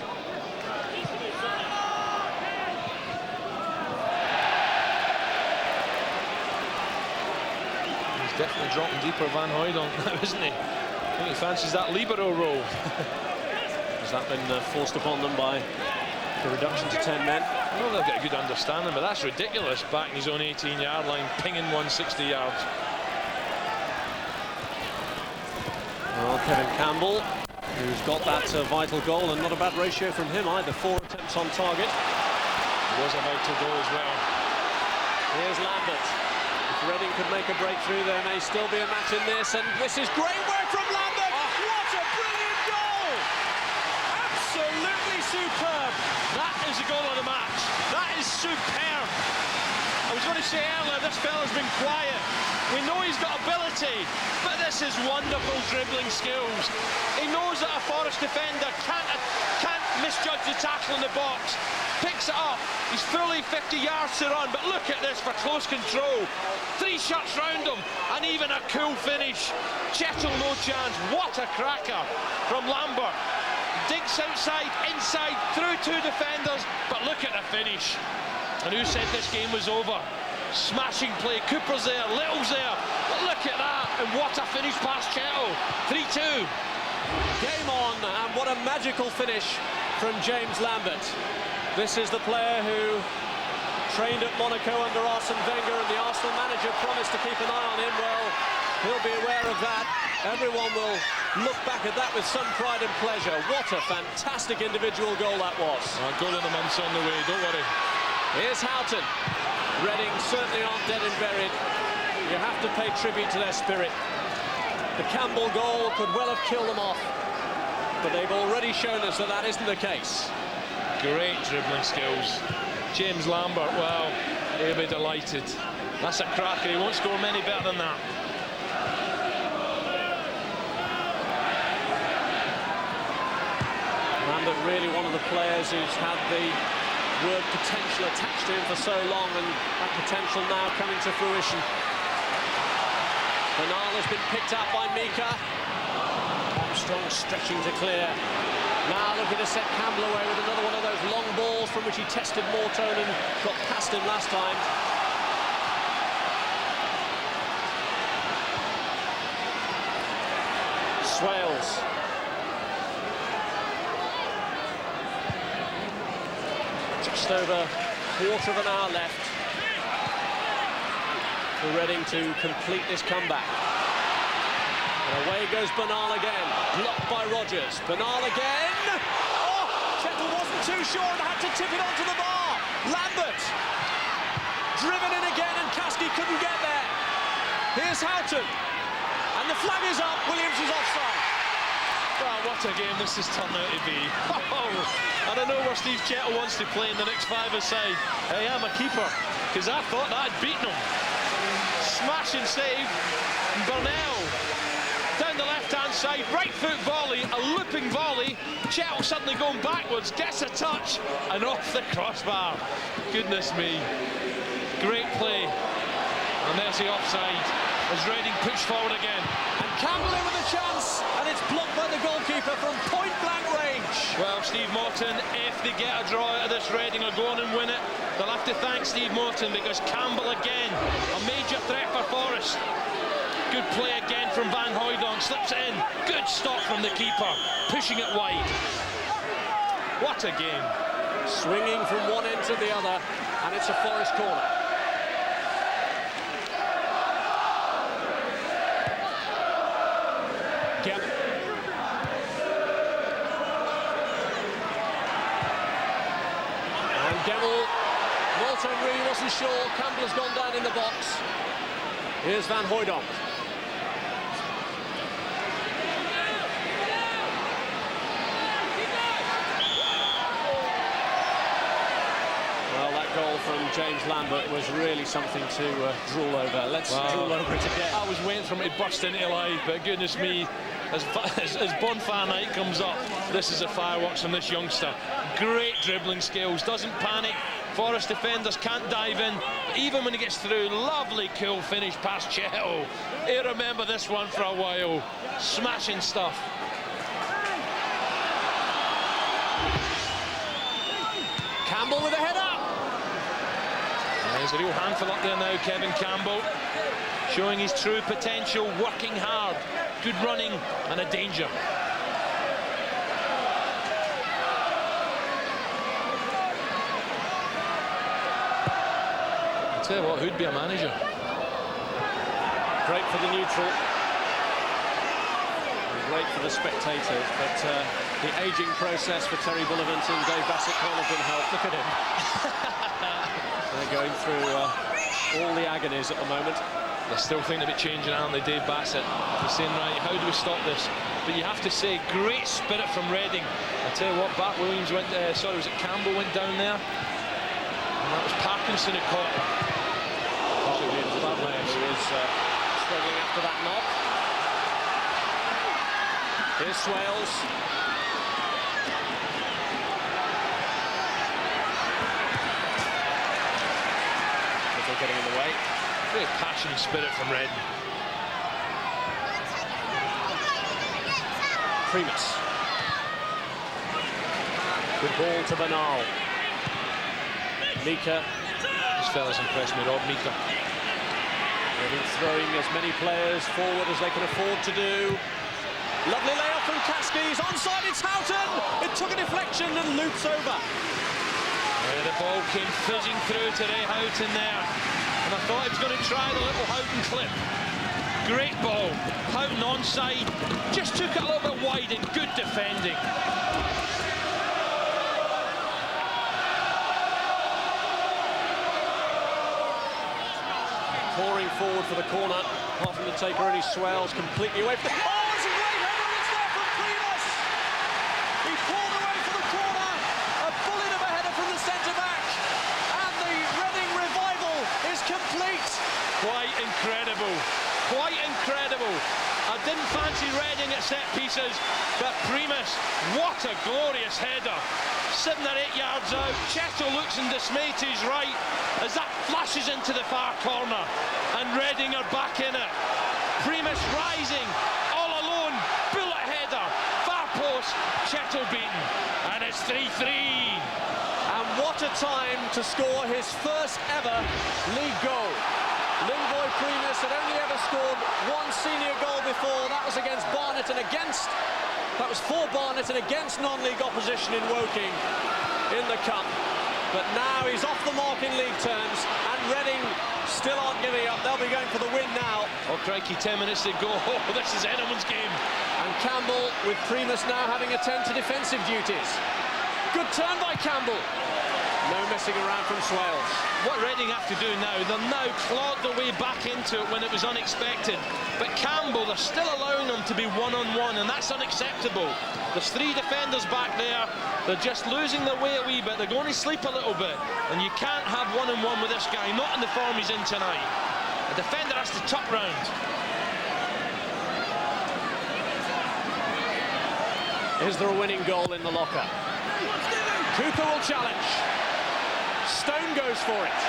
He's definitely dropping deeper, Van Hooijdonk now, isn't he? I think he fancies that libero role. Has that been forced upon them by the reduction to 10 men? I know they've got a good understanding, but that's ridiculous, back in his own 18-yard line, pinging 160 yards. Well, Kevin Campbell, who's got that vital goal, and not a bad ratio from him either, 4 attempts on target. It was a vital goal as well. Here's Lambert. If Reading could make a breakthrough, there may still be a match in this, and this is great work from Lambert! What a brilliant goal! Absolutely superb! That is the goal of the match. That is superb. I was going to say earlier, this fella's been quiet. We know he's got ability, but this is wonderful dribbling skills. He knows that a Forest defender can't misjudge the tackle in the box. Picks it up. He's fully 50 yards to run, but look at this for close control. 3 shots round him, and even a cool finish. Chettle, no chance. What a cracker from Lambert. Digs outside, inside, through 2 defenders, but look at the finish. And who said this game was over? Smashing play, Cooper's there, Little's there, but look at that, and what a finish past Chettle. 3-2. Game on, and what a magical finish from James Lambert. This is the player who trained at Monaco under Arsene Wenger, and the Arsenal manager promised to keep an eye on him. Well, he'll be aware of that. Everyone will look back at that with some pride and pleasure. What a fantastic individual goal that was. Goal of the month's on the way, don't worry. Here's Houghton. Reading certainly aren't dead and buried. You have to pay tribute to their spirit. The Campbell goal could well have killed them off, but they've already shown us that that isn't the case. Great dribbling skills. James Lambert, well, he'll be delighted. That's a cracker, he won't score many better than that. Lambert really one of the players who's had the word potential attached to him for so long, and that potential now coming to fruition. Bernal has been picked up by Mika. Armstrong stretching to clear. Now looking to set Campbell away with another one of those long balls from which he tested Mortone and got past him last time. Swales. Just over a quarter of an hour left for Reading to complete this comeback. And away goes Bernal again, blocked by Rogers. Bernal again. Oh, Chettle wasn't too sure and had to tip it onto the bar. Lambert driven in again, and Kasky couldn't get there. Here's Houghton, and the flag is up. Williams is offside. Well, what a game this has turned out to be. Oh, and I know where Steve Chettle wants to play in the next 5-a-side. Hey, I'm a keeper, because I thought that had beaten him. Smashing save, Bernal down the left-hand side, right foot volley, a looping volley. Chettle suddenly going backwards, gets a touch, and off the crossbar. Goodness me. Great play. And there's the offside as Reading push forward again. And Campbell in with a chance, and it's blocked by the goalkeeper from point-blank range. Well, Steve Morton, if they get a draw out of this, Reading will go on and win it. They'll have to thank Steve Morton, because Campbell again, a major threat for Forest. Good play again from Van Hooijdonk, slips it in. Good stop from the keeper, pushing it wide. What a game. Swinging from one end to the other, and it's a Forest corner. Gemmell. And Gemmell, Morton really wasn't sure. Campbell has gone down in the box. Here's Van Hooijdonk. from James Lambert was really something to drool over. Let's drool over it again. I was waiting for him to burst into life, but goodness me, as bonfire night comes up, this is the fireworks from this youngster. Great dribbling skills, doesn't panic. Forest defenders can't dive in. Even when he gets through, lovely cool finish past Cheto. He'll remember this one for a while. Smashing stuff. Campbell with a header. There's a real handful up there now, Kevin Campbell. Showing his true potential, working hard, good running and a danger. I tell you what, who'd be a manager? Great for the neutral. Great for the spectators, but the ageing process for Terry Bullivant and Dave Bassett can't have been helped. Look at him. They're going through all the agonies at the moment. They're still thinking about changing, aren't they, Dave Bassett? They're saying, right, how do we stop this? But you have to say, great spirit from Reading. I tell you what, Bat Williams went, sorry, was it Campbell went down there? And that was Parkinson who caught him. Williams is that way. He is struggling after that knock. Here's Swales. Little getting in the way. Great passion and spirit from Reading. Primus. Good ball to Bernal. Mika. This fella's impressed me, Rob. Mika. Reading throwing as many players forward as they can afford to do. Lovely layoff from Kasky. He's onside. It's Houghton. It took a deflection and loops over. The ball came fizzing through to Ray Houghton there. And I thought he was going to try the little Houghton clip. Great ball. Houghton onside. Just took it a little bit wide and good defending. Pouring forward for the corner. Apart from the taker, only Swales completely away from the... Oh, it's a great header. It's there from Primus. He pulled away for the corner. A bullet of a header from the centre-back. And the Reading revival is complete. Quite incredible. Quite incredible. I didn't fancy Reading at set pieces, but Primus, what a glorious header. 7 or 8 yards out. Cheto looks in dismay to his right as that flashes into the far corner. And Reading are back in it. Primus rising, all alone, bullet header, far post, Cheto beaten. And it's 3-3. And what a time to score his first ever league goal. Lynvoy Primus had only ever scored one senior goal before. That was against Barnet and against... That was for Barnet and against non-league opposition in Woking in the Cup. But now he's off the mark in league terms, and Reading still aren't giving up. They'll be going for the win now. Oh, crikey, 10 minutes to go. Oh, this is anyone's game. And Campbell, with Primus now having a 10 to defensive duties. Good turn by Campbell. No messing around from Swales. What Reading have to do now, they'll now claw their way back into it when it was unexpected. But Campbell, they're still allowing them to be one-on-one, and that's unacceptable. There's 3 defenders back there. They're just losing their way a wee bit. They're going to sleep a little bit. And you can't have one-on-one with this guy, not in the form he's in tonight. A defender has to tuck round. Is there a winning goal in the locker? Cooper will challenge. Stone goes for it.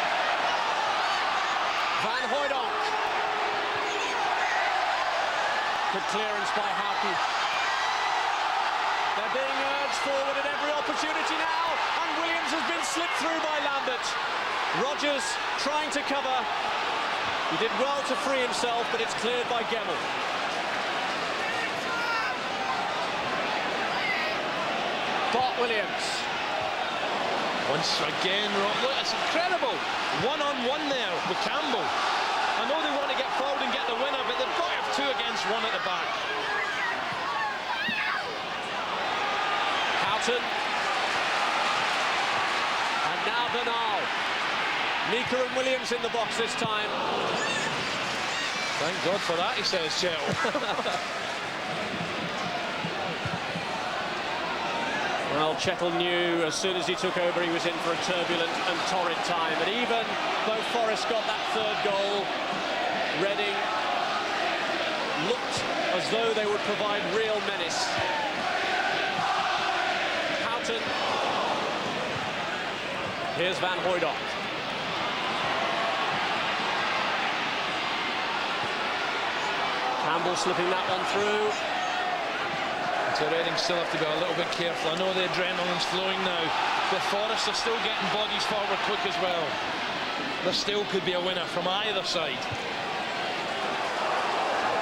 Van Hooijdonk. Good clearance by Houghton. They're being urged forward at every opportunity now, and Williams has been slipped through by Lambert. Rogers trying to cover. He did well to free himself, but it's cleared by Gemmell. Bart Williams. Once again, look, it's incredible. One-on-one there with Campbell. I know they want to get forward and get the winner, but they've got to have 2 against 1 at the back. Houghton. And now Bernal. Mika and Williams in the box this time. Thank God for that, he says, Cheto. Well, Chettle knew as soon as he took over he was in for a turbulent and torrid time. And even though Forest got that third goal, Reading looked as though they would provide real menace. Houghton. Here's Van Hooijdonk. Campbell slipping that one through. So Reading still have to be a little bit careful. I know the adrenaline's flowing now, but Forest are still getting bodies forward quick as well. There still could be a winner from either side.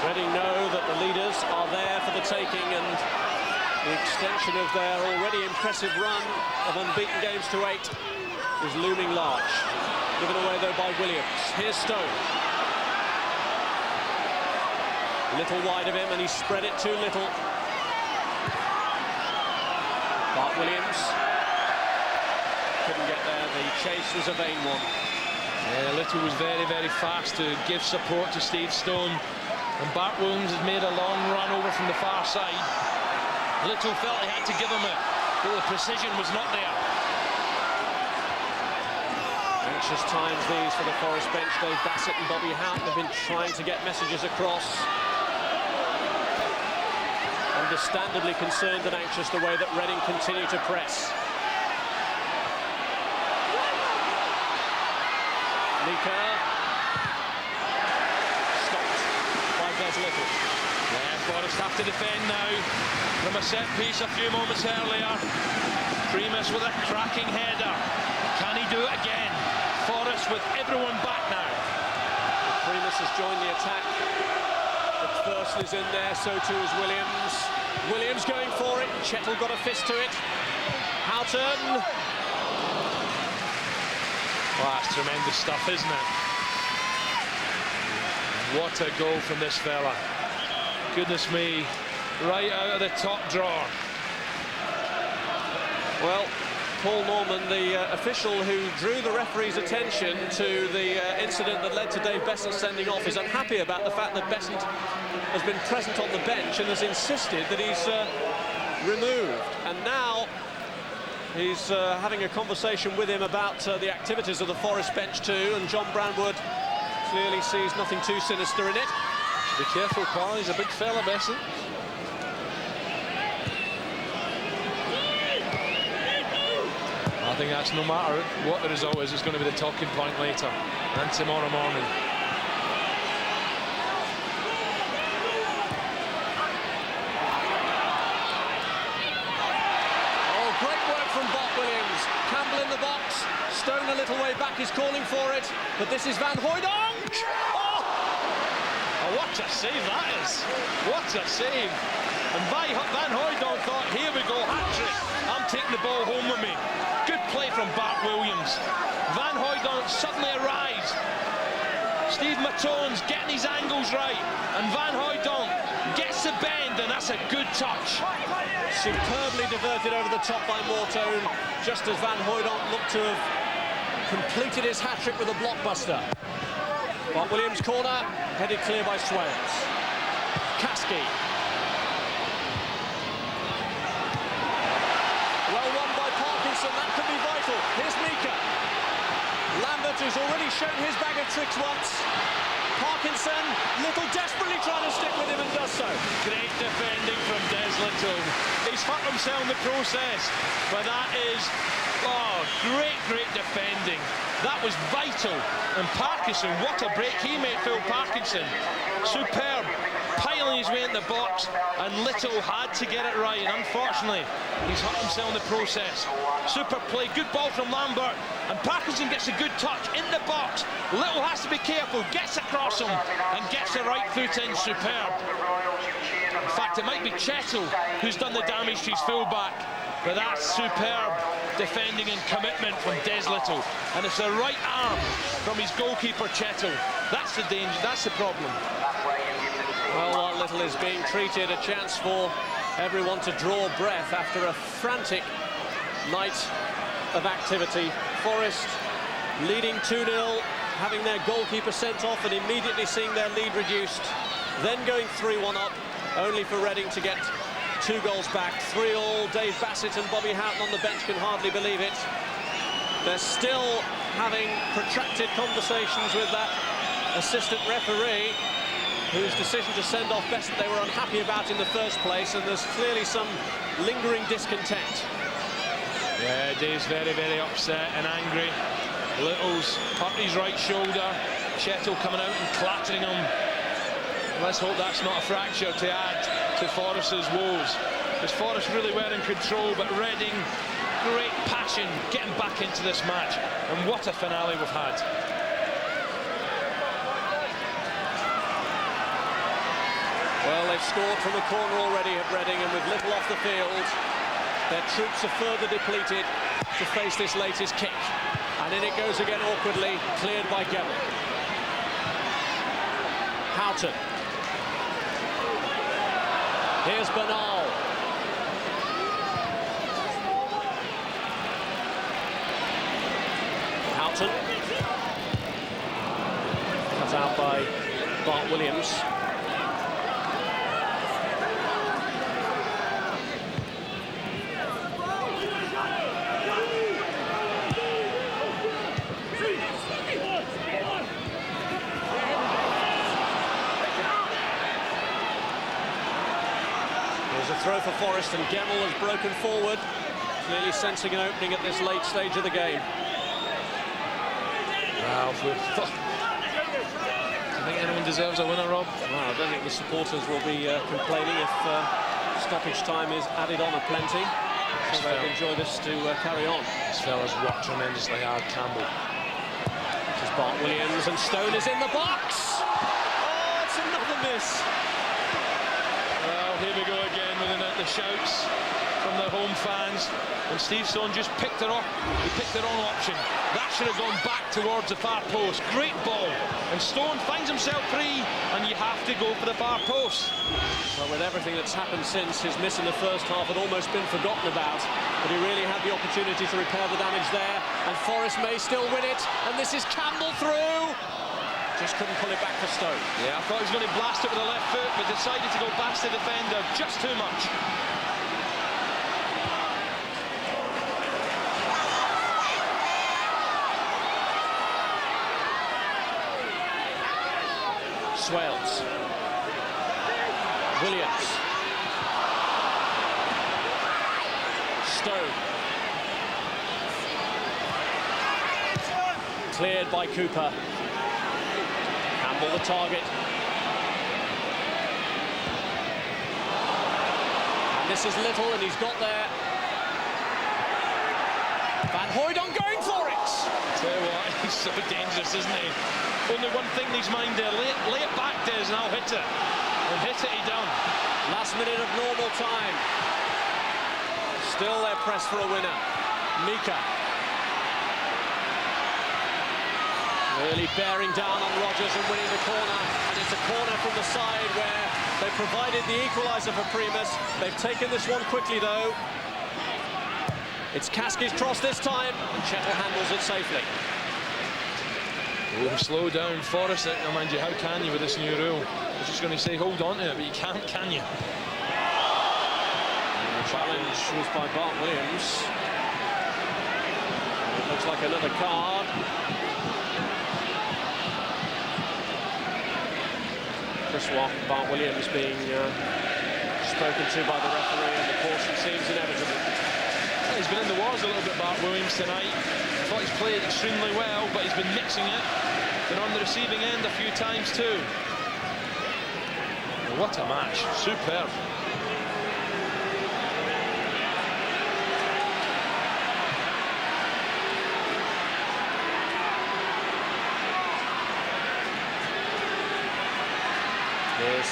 Reading know that the leaders are there for the taking, and the extension of their already impressive run of unbeaten games to 8 is looming large. Given away though by Williams. Here's Stone. A little wide of him, and he spread it too little. Bart Williams couldn't get there. The chase was a vain one. Yeah, Little was very, very fast to give support to Steve Stone. And Bart Williams has made a long run over from the far side. Little felt he had to give him it, but the precision was not there. Anxious times these for the Forest bench. Dave Bassett and Bobby Houghton have been trying to get messages across. Understandably concerned and anxious the way that Reading continue to press. Nika stopped by Des Little. Yeah, Forest have to defend now from a set piece a few moments earlier. Primus with a cracking header. Can he do it again? Forest with everyone back now. Primus has joined the attack. McPherson's in there, so too is Williams. Williams going for it. Chettle got a fist to it. Houghton. Well, that's tremendous stuff, isn't it? What a goal from this fella. Goodness me, right out of the top drawer. Well, Paul Norman, the official who drew the referee's attention to the incident that led to Dave Besant's sending off, is unhappy about the fact that Besant has been present on the bench and has insisted that he's removed. And now he's having a conversation with him about the activities of the Forest bench too, and John Brandwood clearly sees nothing too sinister in it. Be careful, Paul, he's a big fella, Besant. I think that's, no matter what the result is, it's going to be the talking point later and tomorrow morning. Oh, great work from Bart Williams. Campbell in the box. Stone a little way back is calling for it, but this is Van Hooijdonk. Oh! Oh, what a save that is! What a save! And Van Hooijdonk thought, here we go, hat-trick. I'm taking the ball home with me. Good play from Bart Williams. Van Hooijdonk suddenly arrives. Steve Matone's getting his angles right, and Van Hooijdonk gets the bend, and that's a good touch. Superbly diverted over the top by Mortone, just as Van Hooijdonk looked to have completed his hat-trick with a blockbuster. Bart Williams corner, headed clear by Swales. Kasky. Well won by Parkinson, that could be vital. Here's Mika. Lambert, who's already shown his bag of tricks once. Parkinson, Little desperately trying to stick with him and does so. Great defending from Des Little. He's hurt himself in the process, but that is, oh, great defending. That was vital. And Parkinson, what a break he made, Phil Parkinson. Superb. Piling his way in the box, and Little had to get it right. And unfortunately, he's hurt himself in the process. Super play, good ball from Lambert, and Parkinson gets a good touch in the box. Little has to be careful, gets across him, and gets the right foot in. Superb. In fact, it might be Chettle who's done the damage to his fullback, but that's superb defending and commitment from Des Little. And it's the right arm from his goalkeeper, Chettle. That's the danger, that's the problem. Well, while Little is being treated, a chance for everyone to draw breath after a frantic night of activity. Forest leading 2-0, having their goalkeeper sent off and immediately seeing their lead reduced, then going 3-1 up, only for Reading to get 2 goals back, 3-3. Dave Bassett and Bobby Houghton on the bench can hardly believe it. They're still having protracted conversations with that assistant referee, whose decision to send off Best they were unhappy about in the first place, and there's clearly some lingering discontent. Yeah, Dave's very, very upset and angry. Little's hurt his right shoulder. Chettle coming out and clattering him. Let's hope that's not a fracture to add to Forrest's woes, because Forrest really were in control, but Reading, great passion getting back into this match, and what a finale we've had. Well, they've scored from a corner already at Reading, and with little off the field, their troops are further depleted to face this latest kick. And in it goes again awkwardly, cleared by Gemmell. Houghton. Here's Bernal. Houghton. Cut out by Bart Williams. Throw for Forrest, and Gemmell has broken forward, clearly sensing an opening at this late stage of the game. Wow, do you think anyone deserves a winner, Rob? Well, I don't think the supporters will be complaining if stoppage time is added on aplenty. So they'll enjoy this to carry on. This fella's worked tremendously hard, Campbell. This is Bart Williams, and Stone is in the box! Oh, it's another miss! Well, here we go again with the shouts from the home fans, and Steve Stone just picked it up. He picked the wrong option. That should have gone back towards the far post. Great ball, and Stone finds himself free, and you have to go for the far post. Well, with everything that's happened since, his miss in the first half had almost been forgotten about, but he really had the opportunity to repair the damage there, and Forrest may still win it, and this is Campbell through. Just couldn't pull it back for Stone. Yeah, I thought he was going to blast it with the left foot, but decided to go past the defender just too much. Swales. Williams. Stone. Cleared by Cooper. Campbell the target. And this is Little, and he's got there. Van Hooijdonk going for it! Tell you what, he's so dangerous, isn't he? Only one thing in his mind there, lay it back, Des, and I'll hit it. And hit it, he done. Last minute of normal time. Still they're pressed for a winner. Mika. Really bearing down on Rodgers and winning the corner, and it's a corner from the side where they provided the equaliser for Primus. They've taken this one quickly though. It's Kaski's cross this time, and Chettle handles it safely. Oh, slow down, Forrest. Mind you, how can you with this new rule? I was just going to say hold on to it, but you can't, can you? And the challenge was by Bart Williams. It looks like another card. This one, Bart Williams being spoken to by the referee, and the caution seems inevitable. Well, he's been in the wars a little bit, Bart Williams, tonight. I thought he's played extremely well, but he's been mixing it. Been on the receiving end a few times too. Well, what a match, superb. Here's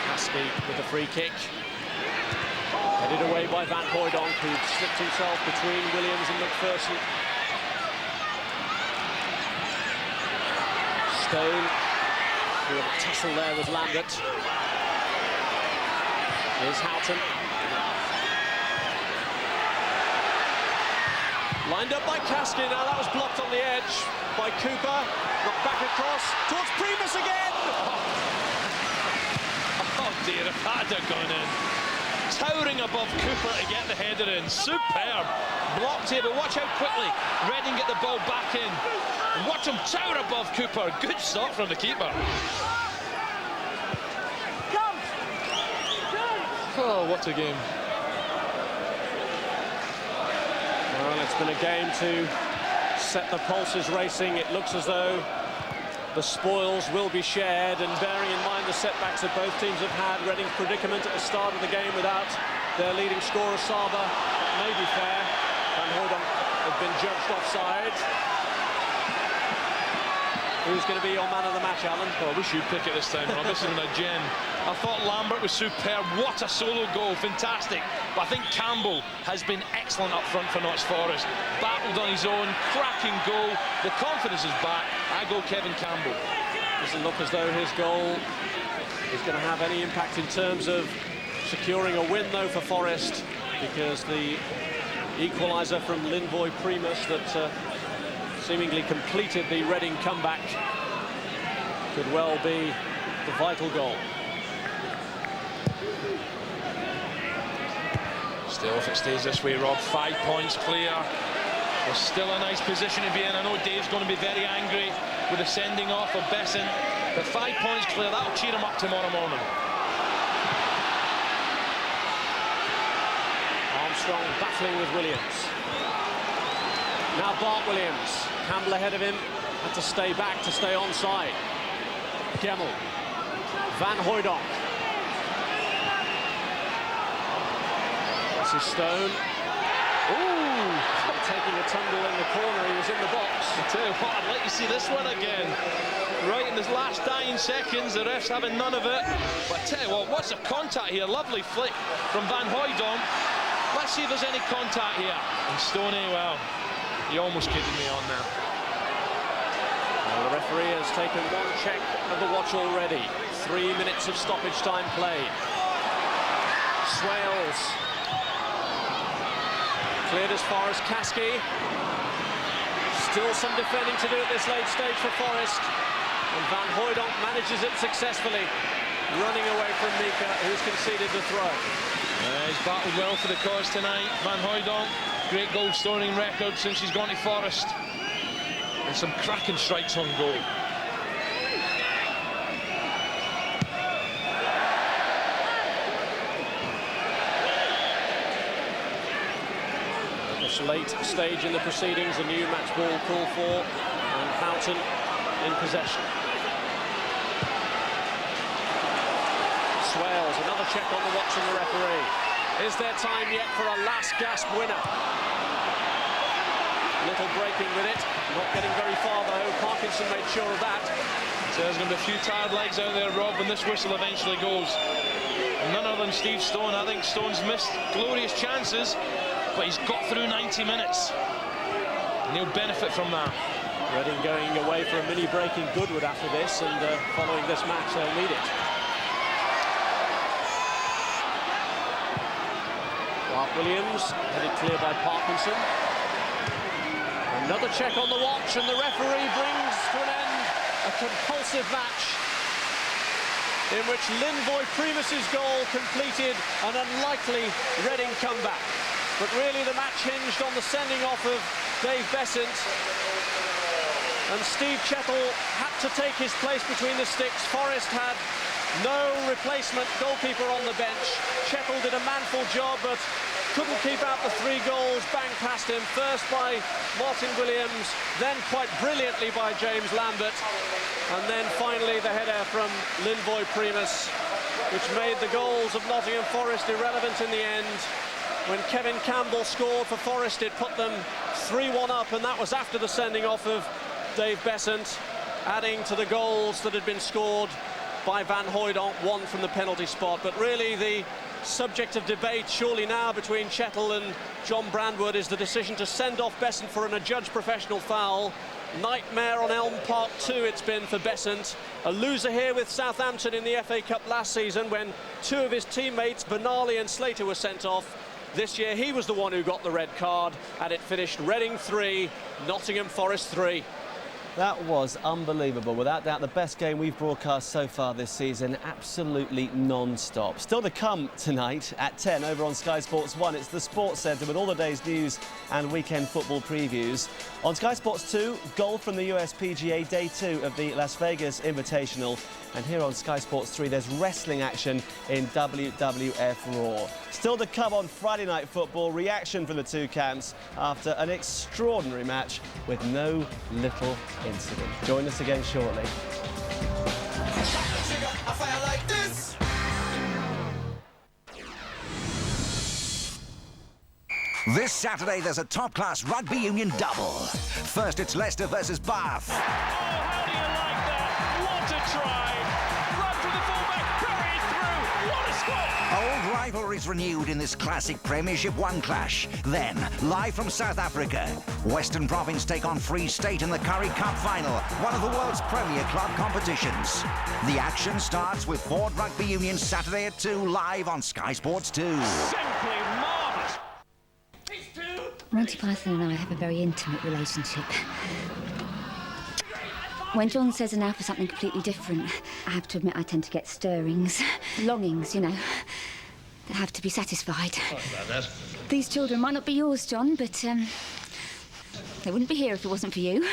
Kaski with the free kick. Headed away by Van Hooijdonk, who slipped himself between Williams and McPherson. Stone, who had a tussle there with Lambert. Here's Houghton. Lined up by Kaski, now that was blocked on the edge by Cooper. Knocked back across towards Primus again! Oh dear, if that had gone in. towering above Cooper to get the header in. Superb. Blocked here, but watch how quickly Reading get the ball back in. And watch him tower above Cooper. Good stop from the keeper. Oh, what a game. Well, it's been a game to set the pulses racing. It looks as though the spoils will be shared, and bearing in mind the setbacks that both teams have had, Reading's predicament at the start of the game without their leading scorer Saba may be fair. Van Hooydonk have been judged offside. Who's going to be your man of the match, Alan? Oh, I wish you'd pick it this time, Rob. This has been a gem. I thought Lambert was superb. What a solo goal, fantastic. But I think Campbell has been excellent up front for Notts Forest. Battled on his own, cracking goal. The confidence is back. I go Kevin Campbell. Doesn't look as though his goal is going to have any impact in terms of securing a win, though, for Forest, because the equaliser from Linvoy Primus that seemingly completed the Reading comeback could well be the vital goal. Still, if it stays this way, Rob, 5 points clear. There's still a nice position to be in. I know Dave's going to be very angry with the sending off of Besson, but 5 points clear, that'll cheer him up tomorrow morning. Armstrong battling with Williams. Now Bart Williams. Campbell ahead of him, had to stay back to stay onside. Gemmell. Van Hooydonk. This is Stone. Ooh, taking a tumble in the corner, he was in the box. I tell you what, I'd like to see this one again. Right in the last dying seconds, the ref's having none of it. But I tell you what, what's a contact here? Lovely flick from Van Hooydonk. Let's see if there's any contact here. And Stoney, well, he almost kidded me on now. Well, the referee has taken one check of the watch already. 3 minutes of stoppage time played. Swales. Cleared as far as Caskey. Still some defending to do at this late stage for Forest. And Van Hooydonk manages it successfully, running away from Mika, who's conceded the throw. He's battled well for the cause tonight. Van Hooydonk, great goal scoring record since he's gone to Forest. And some cracking strikes on goal. At this late stage in the proceedings, a new match ball call for, and Houghton in possession. Swales, another check on the watch from the referee. Is there time yet for a last gasp winner? Little breaking with it, not getting very far though. Parkinson made sure of that. So there's going to be a few tired legs out there, Rob, when this whistle eventually goes. And none other than Steve Stone. I think Stone's missed glorious chances, but he's got through 90 minutes. And he'll benefit from that. Reading going away for a mini break in Goodwood after this, and following this match they'll need it. Bart Williams, headed clear by Parkinson. Another check on the watch, and the referee brings to an end a compulsive match in which Linvoy Primus's goal completed an unlikely Reading comeback. But really the match hinged on the sending off of Dave Besant, and Steve Chettle had to take his place between the sticks. Forest had no replacement goalkeeper on the bench. Chettle did a manful job, but couldn't keep out the 3 goals banged past him, first by Martin Williams, then quite brilliantly by James Lambert, and then finally the header from Linvoy Primus, which made the goals of Nottingham Forest irrelevant in the end. When Kevin Campbell scored for Forest, it put them 3-1 up, and that was after the sending off of Dave Besant, adding to the goals that had been scored by Van Hooydonk, 1 from the penalty spot. But really the subject of debate surely now between Chettle and John Brandwood is the decision to send off Besant for an adjudged professional foul. Nightmare on Elm Park 2 it's been for Besant. A loser here with Southampton in the FA Cup last season when 2 of his teammates, Benali and Slater, were sent off. This year he was the one who got the red card, and it finished Reading 3, Nottingham Forest 3. That was unbelievable. Without doubt, the best game we've broadcast so far this season. Absolutely non-stop. Still to come tonight at 10 over on Sky Sports 1. It's the Sports Centre with all the day's news and weekend football previews. On Sky Sports 2, golf from the US PGA, day 2 of the Las Vegas Invitational. And here on Sky Sports 3, there's wrestling action in WWF Raw. Still to come on Friday Night Football, reaction from the two camps after an extraordinary match with no little incident. Join us again shortly. This Saturday, there's a top-class rugby union double. First, it's Leicester versus Bath. Oh, how do you like that? What a try! Run to the fullback, carry through. What a score! Old rivalries renewed in this classic Premiership 1 clash. Then, live from South Africa, Western Province take on Free State in the Currie Cup final, one of the world's premier club competitions. The action starts with Ford Rugby Union Saturday at 2, live on Sky Sports 2. Simply marvellous! Monty Python and I have a very intimate relationship. When John says an now for something completely different, I have to admit I tend to get stirrings, longings, you know, that have to be satisfied. Sorry about that. These children might not be yours, John, but they wouldn't be here if it wasn't for you.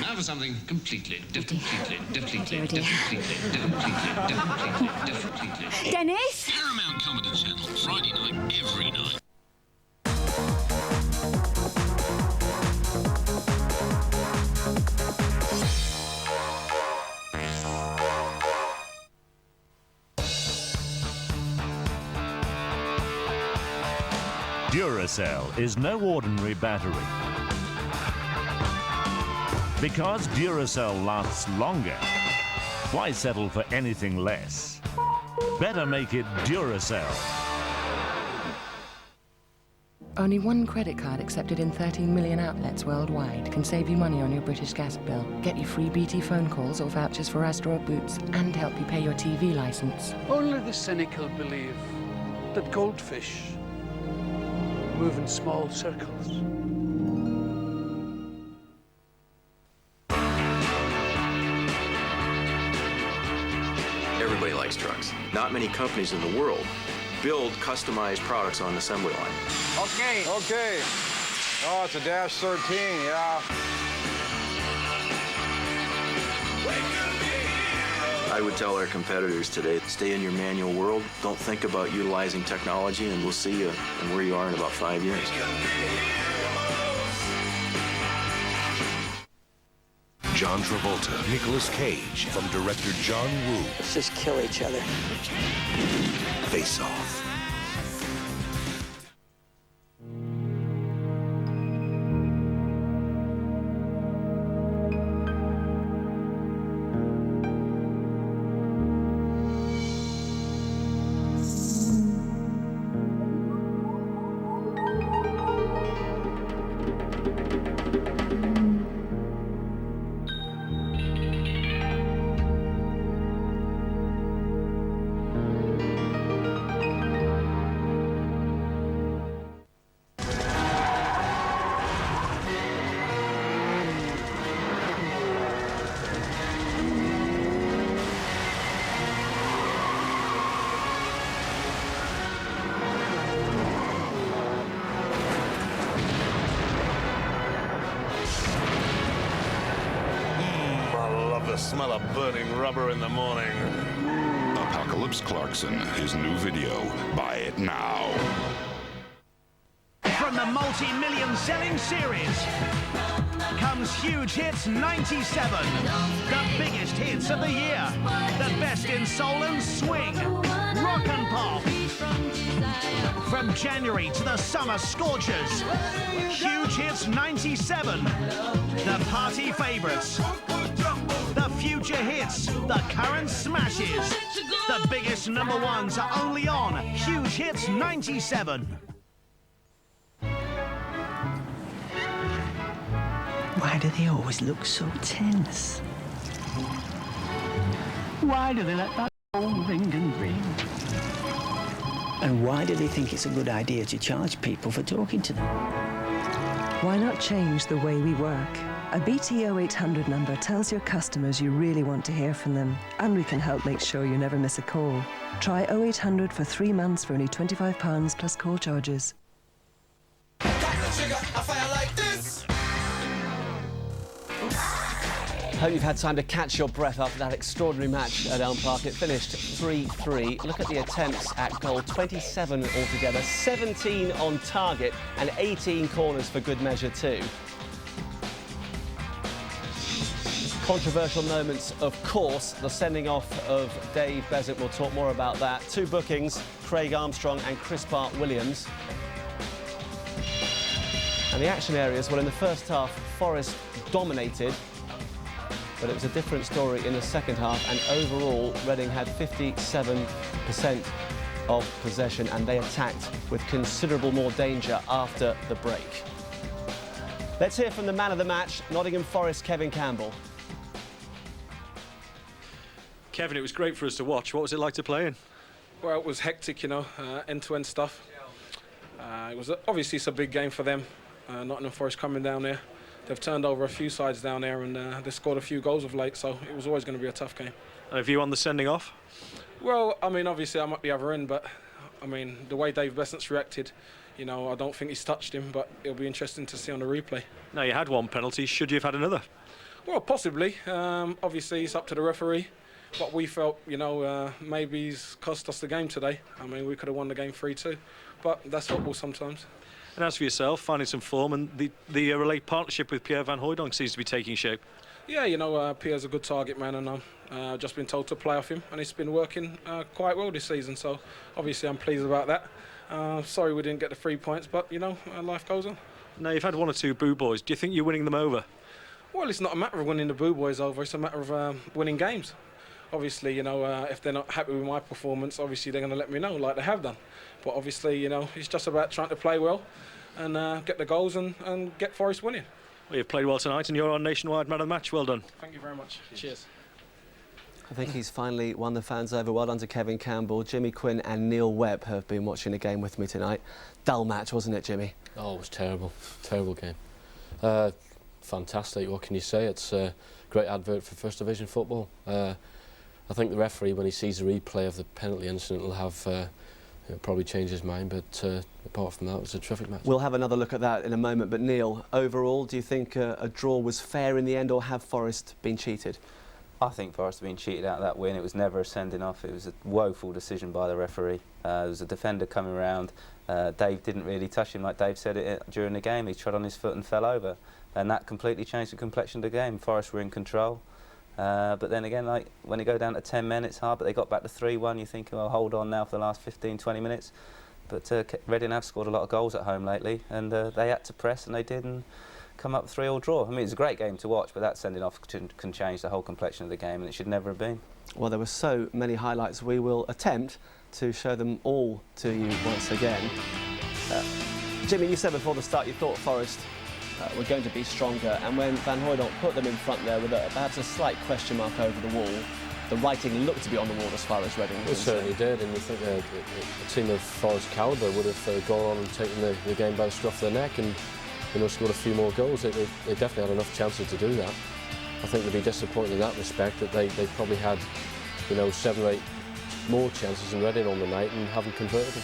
Now for something completely different. Dennis? Paramount Comedy Channel, Friday night, every night. Duracell is no ordinary battery. Because Duracell lasts longer, why settle for anything less? Better make it Duracell. Only one credit card accepted in 13 million outlets worldwide can save you money on your British gas bill, get you free BT phone calls or vouchers for Astra or Boots, and help you pay your TV license. Only the cynical believe that goldfish move in small circles. Everybody likes trucks. Not many companies in the world build customized products on an assembly line. Okay. Oh, it's a Dash 13, yeah. I would tell our competitors today, stay in your manual world. Don't think about utilizing technology, and we'll see you and where you are in about 5 years. John Travolta, Nicolas Cage, from director John Woo. Let's just kill each other. Face Off. The smell of burning rubber in the morning. Apocalypse Clarkson, his new video. Buy it now. From the multi-million selling series comes Huge Hits 97. The biggest hits of the year. The best in soul and swing, rock and pop. From January to the summer scorchers. Huge Hits 97. The party favorites. The future hits, the current smashes. The biggest number ones are only on Huge Hits 97. Why do they always look so tense? Why do they let that phone ring and ring? And why do they think it's a good idea to charge people for talking to them? Why not change the way we work A BT 0800 number tells your customers you really want to hear from them, and we can help make sure you never miss a call. Try 0800 for 3 months for only £25 plus call charges. Hope you've had time to catch your breath after that extraordinary match at Elm Park. It finished 3-3. Look at the attempts at goal, 27 altogether, 17 on target and 18 corners for good measure too. Controversial moments, of course, the sending off of Dave Beasant. We'll talk more about that. 2 bookings, Craig Armstrong and Chris Bart-Williams. And the action areas, well, in the first half, Forest dominated, but it was a different story in the second half, and overall, Reading had 57% of possession, and they attacked with considerable more danger after the break. Let's hear from the man of the match, Nottingham Forest, Kevin Campbell. Kevin, it was great for us to watch. What was it like to play in? Well, it was hectic, you know, end-to-end stuff. It was obviously it's a big game for them. Nottingham Forest coming down there. They've turned over a few sides down there, and they scored a few goals of late, so it was always going to be a tough game. And have you on the sending off? Well, I mean, obviously I'm at the other end, but I mean, the way Dave Besant's reacted, you know, I don't think he's touched him, but it'll be interesting to see on the replay. Now, you had 1 penalty. Should you have had another? Well, possibly. Obviously, it's up to the referee. But we felt, you know, maybe he's cost us the game today. I mean, we could have won the game 3-2, but that's football sometimes. And as for yourself, finding some form, and the relate partnership with Pierre van Hooijdonk seems to be taking shape. Yeah, you know, Pierre's a good target man, and I've just been told to play off him, and it's been working quite well this season, so obviously I'm pleased about that. Sorry we didn't get the 3 points, but, you know, life goes on. Now, you've had 1 or 2 boo boys. Do you think you're winning them over? Well, it's not a matter of winning the boo boys over, it's a matter of winning games. Obviously, you know, if they're not happy with my performance, obviously they're going to let me know, like they have done. But obviously, you know, it's just about trying to play well and get the goals and get Forest winning. Well, you've played well tonight, and you're on nationwide man of the match. Well done. Thank you very much. Cheers. I think he's finally won the fans over. Well done to Kevin Campbell. Jimmy Quinn and Neil Webb have been watching the game with me tonight. Dull match, wasn't it, Jimmy? Oh, it was terrible. Terrible game. Fantastic, what can you say? It's a great advert for First Division football. I think the referee, when he sees the replay of the penalty incident, will have probably change his mind, but apart from that, it was a terrific match. We'll have another look at that in a moment, but Neil, overall, do you think a draw was fair in the end, or have Forest been cheated? I think Forest have been cheated out of that win. It was never a sending off. It was a woeful decision by the referee. There was a defender coming around. Dave didn't really touch him, like Dave said it during the game. He trod on his foot and fell over, and that completely changed the complexion of the game. Forest were in control. But then again, like when you go down to 10 men, it's hard, but they got back to 3-1. You think, well, hold on now for the last 15, 20 minutes. But Reading have scored a lot of goals at home lately, and they had to press, and they did, and come up 3-3 draw. I mean, it's a great game to watch, but that sending off can change the whole complexion of the game, and it should never have been. Well, there were so many highlights. We will attempt to show them all to you once again. Jimmy, you said before the start you thought Forest were going to be stronger, and when Van Hooijdonk put them in front there with perhaps a slight question mark over the wall, the writing looked to be on the wall as far as Reading was concerned. It certainly did, and you think a team of Forest calibre would have gone on and taken the game by the scruff of the neck and, you know, scored a few more goals. They definitely had enough chances to do that. I think they'd be disappointed in that respect, that they probably had, you know, 7 or 8 more chances than Reading on the night and haven't converted them.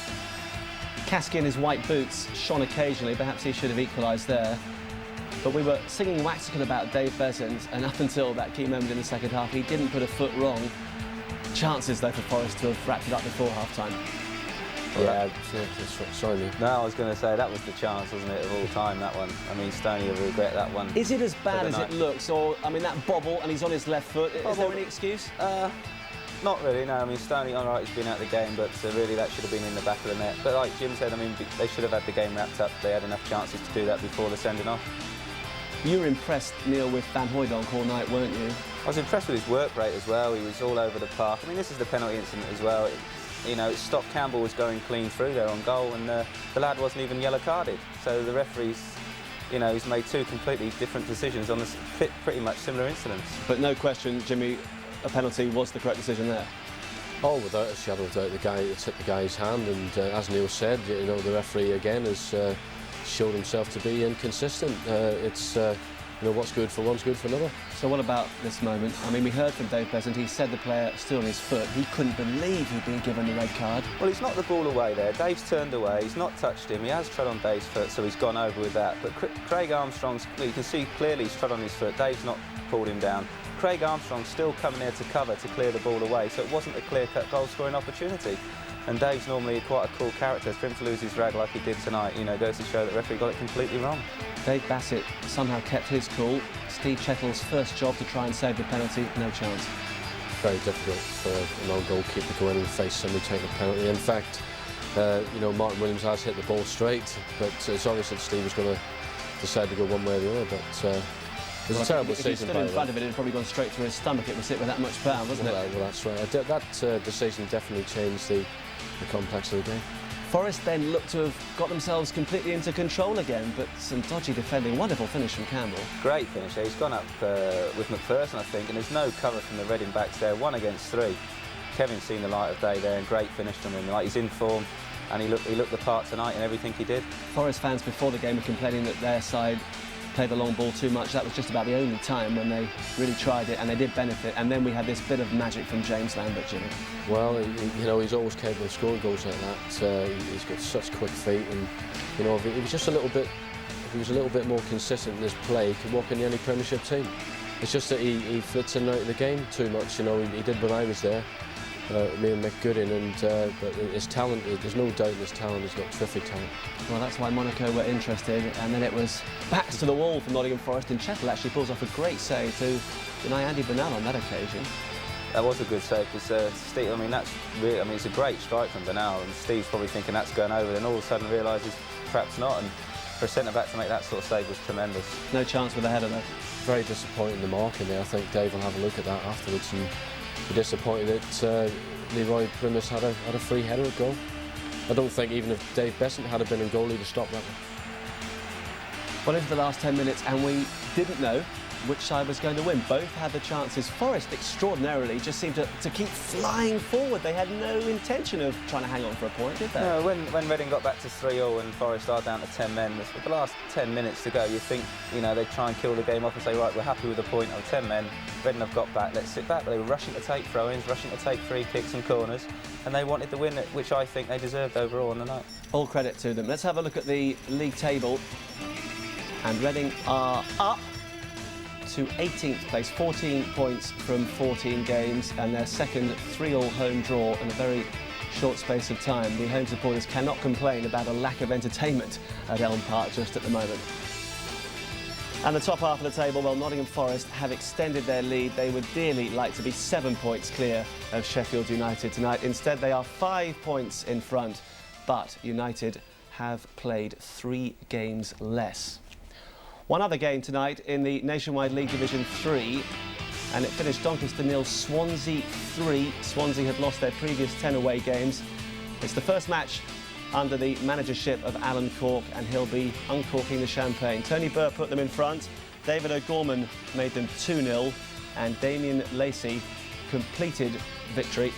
Kasky in his white boots shone occasionally. Perhaps he should have equalised there. But we were singing Waxical about Dave Beasant, and up until that key moment in the second half, he didn't put a foot wrong. Chances, though, for Forest to have wrapped it up before half-time. Yeah, sorry. No, I was going to say that was the chance, wasn't it, of all time, that one. I mean, Stoney will regret that one. Is it as bad as it looks, or, I mean, that bobble, and he's on his left foot, is there any excuse? Not really, no. I mean, Stoney, all right, he's been out of the game, but really that should have been in the back of the net. But like Jim said, I mean, they should have had the game wrapped up. They had enough chances to do that before the sending off. You were impressed, Neil, with Van Hooijdonk all night, weren't you? I was impressed with his work rate as well. He was all over the park. I mean, this is the penalty incident as well. You know, it stopped Campbell was going clean through there on goal, and the lad wasn't even yellow carded. So the referee's, you know, he's made 2 completely different decisions on this pretty much similar incidents. But no question, Jimmy, a penalty was the correct decision there. Oh, without a shadow of doubt, it's hit the guy's hand, and as Neil said, you know, the referee again has showed himself to be inconsistent. It's what's good for one's good for another. So what about this moment? I mean, we heard from Dave Besant, he said the player stood on his foot. He couldn't believe he'd been given the red card. Well, he's knocked the ball away there. Dave's turned away, he's not touched him. He has trod on Dave's foot, so he's gone over with that. But Craig Armstrong's, you can see clearly he's trod on his foot. Dave's not pulled him down. Craig Armstrong's still coming there to cover to clear the ball away, so it wasn't a clear-cut goal-scoring opportunity. And Dave's normally quite a cool character. For him to lose his rag like he did tonight, goes to show that the referee got it completely wrong. Dave Bassett somehow kept his cool. Steve Chettle's first job to try and save the penalty, no chance. Very difficult for a non-goalkeeper to go in and face somebody taking a penalty. In fact, Martin Williams has hit the ball straight, but it's obvious that Steve was going to decide to go one way or the other. But it was a terrible season. If he stood in front of it, it'd probably gone straight through his stomach. It was hit with that much power, wasn't it? Well, that's right. That decision definitely changed the complex of the game. Forest then looked to have got themselves completely into control again, but some dodgy defending. Wonderful finish from Campbell. Great finish. He's gone up with McPherson, I think, and there's no cover from the Reading backs there. 1 against 3. Kevin's seen the light of day there, and great finish from him. Like, he's in form, and he looked the part tonight in everything he did. Forest fans before the game were complaining that their side played the long ball too much. That was just about the only time when they really tried it, and they did benefit. And then we had this bit of magic from James Lambert, Jimmy. Well, he's always capable of scoring goals like that. He's got such quick feet, and if he was just a little bit more consistent in his play, he could walk in any Premiership team. It's just that he flits in and out of the game too much. He did when I was there. Me and Mick Goodin, but his talent, there's no doubt in his talent. He's got terrific talent. Well, that's why Monaco were interested, and then it was backs to the wall for Nottingham Forest, and Chettle actually pulls off a great save to deny Andy Bernal on that occasion. That was a good save, because Steve, that's really, it's a great strike from Bernal, and Steve's probably thinking that's going over, then all of a sudden realises perhaps not, and for a centre-back to make that sort of save was tremendous. No chance with a header, though. Very disappointing, the mark in there. I think Dave will have a look at that afterwards and be disappointed that Leroy Primus had a free header at goal. I don't think even if Dave Besant had been in goal, he'd have stopped that one. Well, into the last 10 minutes, and we didn't know which side was going to win. Both had the chances. Forest, extraordinarily, just seemed to keep flying forward. They had no intention of trying to hang on for a point, did they? No, when Reading got back to 3-0 and Forest are down to 10 men, with the last 10 minutes to go, you think, they'd try and kill the game off and say, right, we're happy with the point of 10 men. Reading have got back, let's sit back. But they were rushing to take throw-ins, rushing to take free kicks and corners, and they wanted the win, which I think they deserved overall on the night. All credit to them. Let's have a look at the league table. And Reading are up to 18th place, 14 points from 14 games, and their second 3-3 home draw in a very short space of time. The home supporters cannot complain about a lack of entertainment at Elm Park just at the moment. And the top half of the table, well, Nottingham Forest have extended their lead. They would dearly like to be 7 points clear of Sheffield United tonight. Instead, they are 5 points in front, but United have played 3 games less. One other game tonight in the Nationwide League Division 3, and it finished Doncaster 0, Swansea 3. Swansea had lost their previous 10 away games. It's the first match under the managership of Alan Cork, and he'll be uncorking the champagne. Tony Burr put them in front, David O'Gorman made them 2-0, and Damien Lacey completed victory.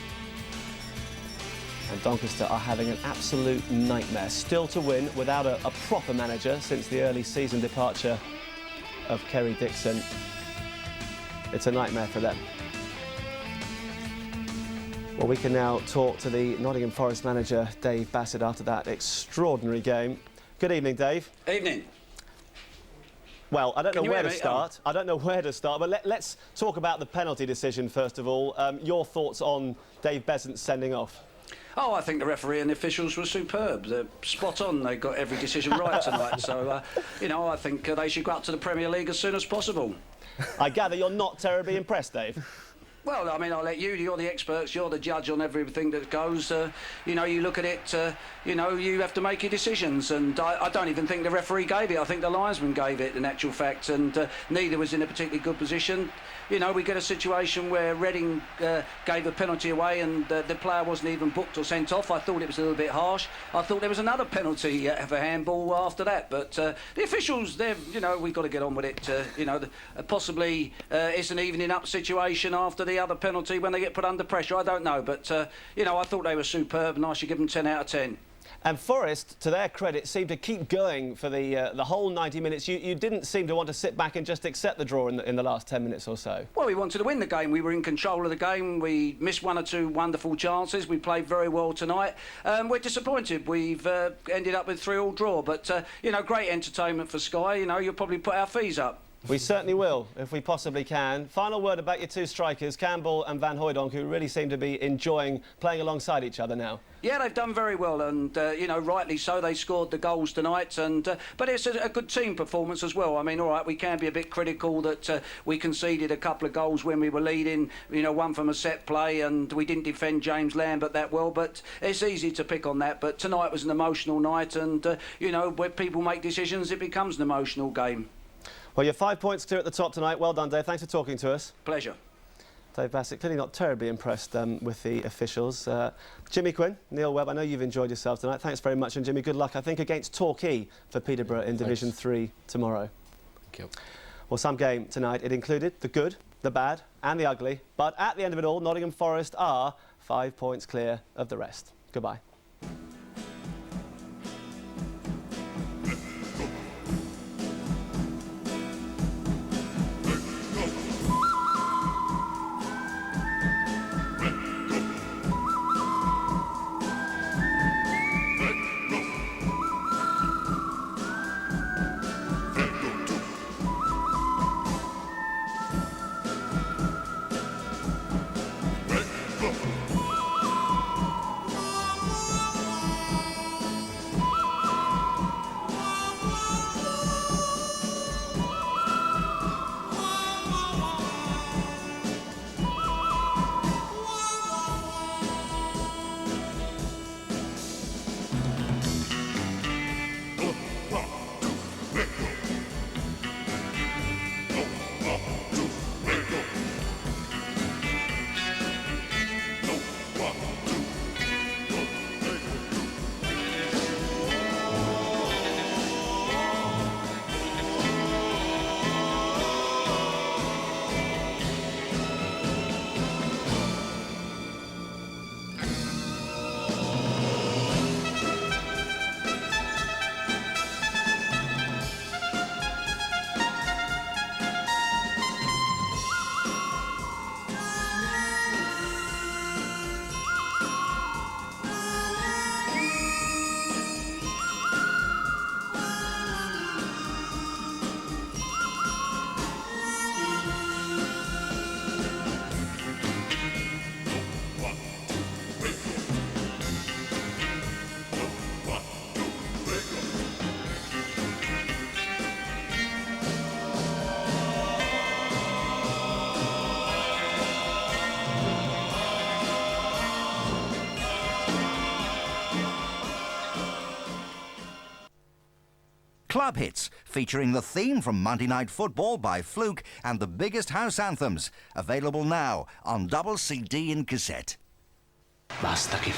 And Doncaster are having an absolute nightmare. Still to win without a proper manager since the early season departure of Kerry Dixon. It's a nightmare for them. Well, we can now talk to the Nottingham Forest manager, Dave Bassett, after that extraordinary game. Good evening, Dave. Evening. Well, I don't know where to start. I don't know where to start, but let's talk about the penalty decision first of all. Your thoughts on Dave Besant's sending off? Oh, I think the referee and the officials were superb. They're spot on. They got every decision right tonight. So, I think they should go up to the Premier League as soon as possible. I gather you're not terribly impressed, Dave. Well, I'll let you. You're the experts. You're the judge on everything that goes. You look at it. You have to make your decisions. And I don't even think the referee gave it. I think the linesman gave it, in actual fact. And neither was in a particularly good position. We get a situation where Reading gave a penalty away and the player wasn't even booked or sent off. I thought it was a little bit harsh. I thought there was another penalty for handball after that. But the officials, we've got to get on with it. Possibly it's an evening up situation after the other penalty when they get put under pressure. I don't know. But, I thought they were superb and I should give them 10 out of 10. And Forest, to their credit, seemed to keep going for the whole 90 minutes. You didn't seem to want to sit back and just accept the draw in the last 10 minutes or so. Well, we wanted to win the game. We were in control of the game. We missed one or two wonderful chances. We played very well tonight. We're disappointed. We've ended up with 3-3 draw. But, you know, great entertainment for Sky. You know, you'll probably put our fees up. We certainly will, if we possibly can. Final word about your two strikers, Campbell and Van Hooijdonk, who really seem to be enjoying playing alongside each other now. Yeah, they've done very well, and you know, rightly so. They scored the goals tonight, and but it's a good team performance as well. I mean, all right, we can be a bit critical that we conceded a couple of goals when we were leading. You know, one from a set play, and we didn't defend James Lambert that well. But it's easy to pick on that. But tonight was an emotional night, and you know, when people make decisions, it becomes an emotional game. Well, you're 5 points clear at the top tonight. Well done, Dave. Thanks for talking to us. Pleasure. Dave Bassett, clearly not terribly impressed with the officials. Jimmy Quinn, Neil Webb, I know you've enjoyed yourself tonight. Thanks very much, and Jimmy, good luck, I think, against Torquay for Peterborough in Division 3 tomorrow. Thank you. Well, some game tonight. It included the good, the bad and the ugly. But at the end of it all, Nottingham Forest are 5 points clear of the rest. Goodbye. Club Hits, featuring the theme from Monday Night Football by Fluke and the biggest house anthems. Available now on double CD and cassette. Basta che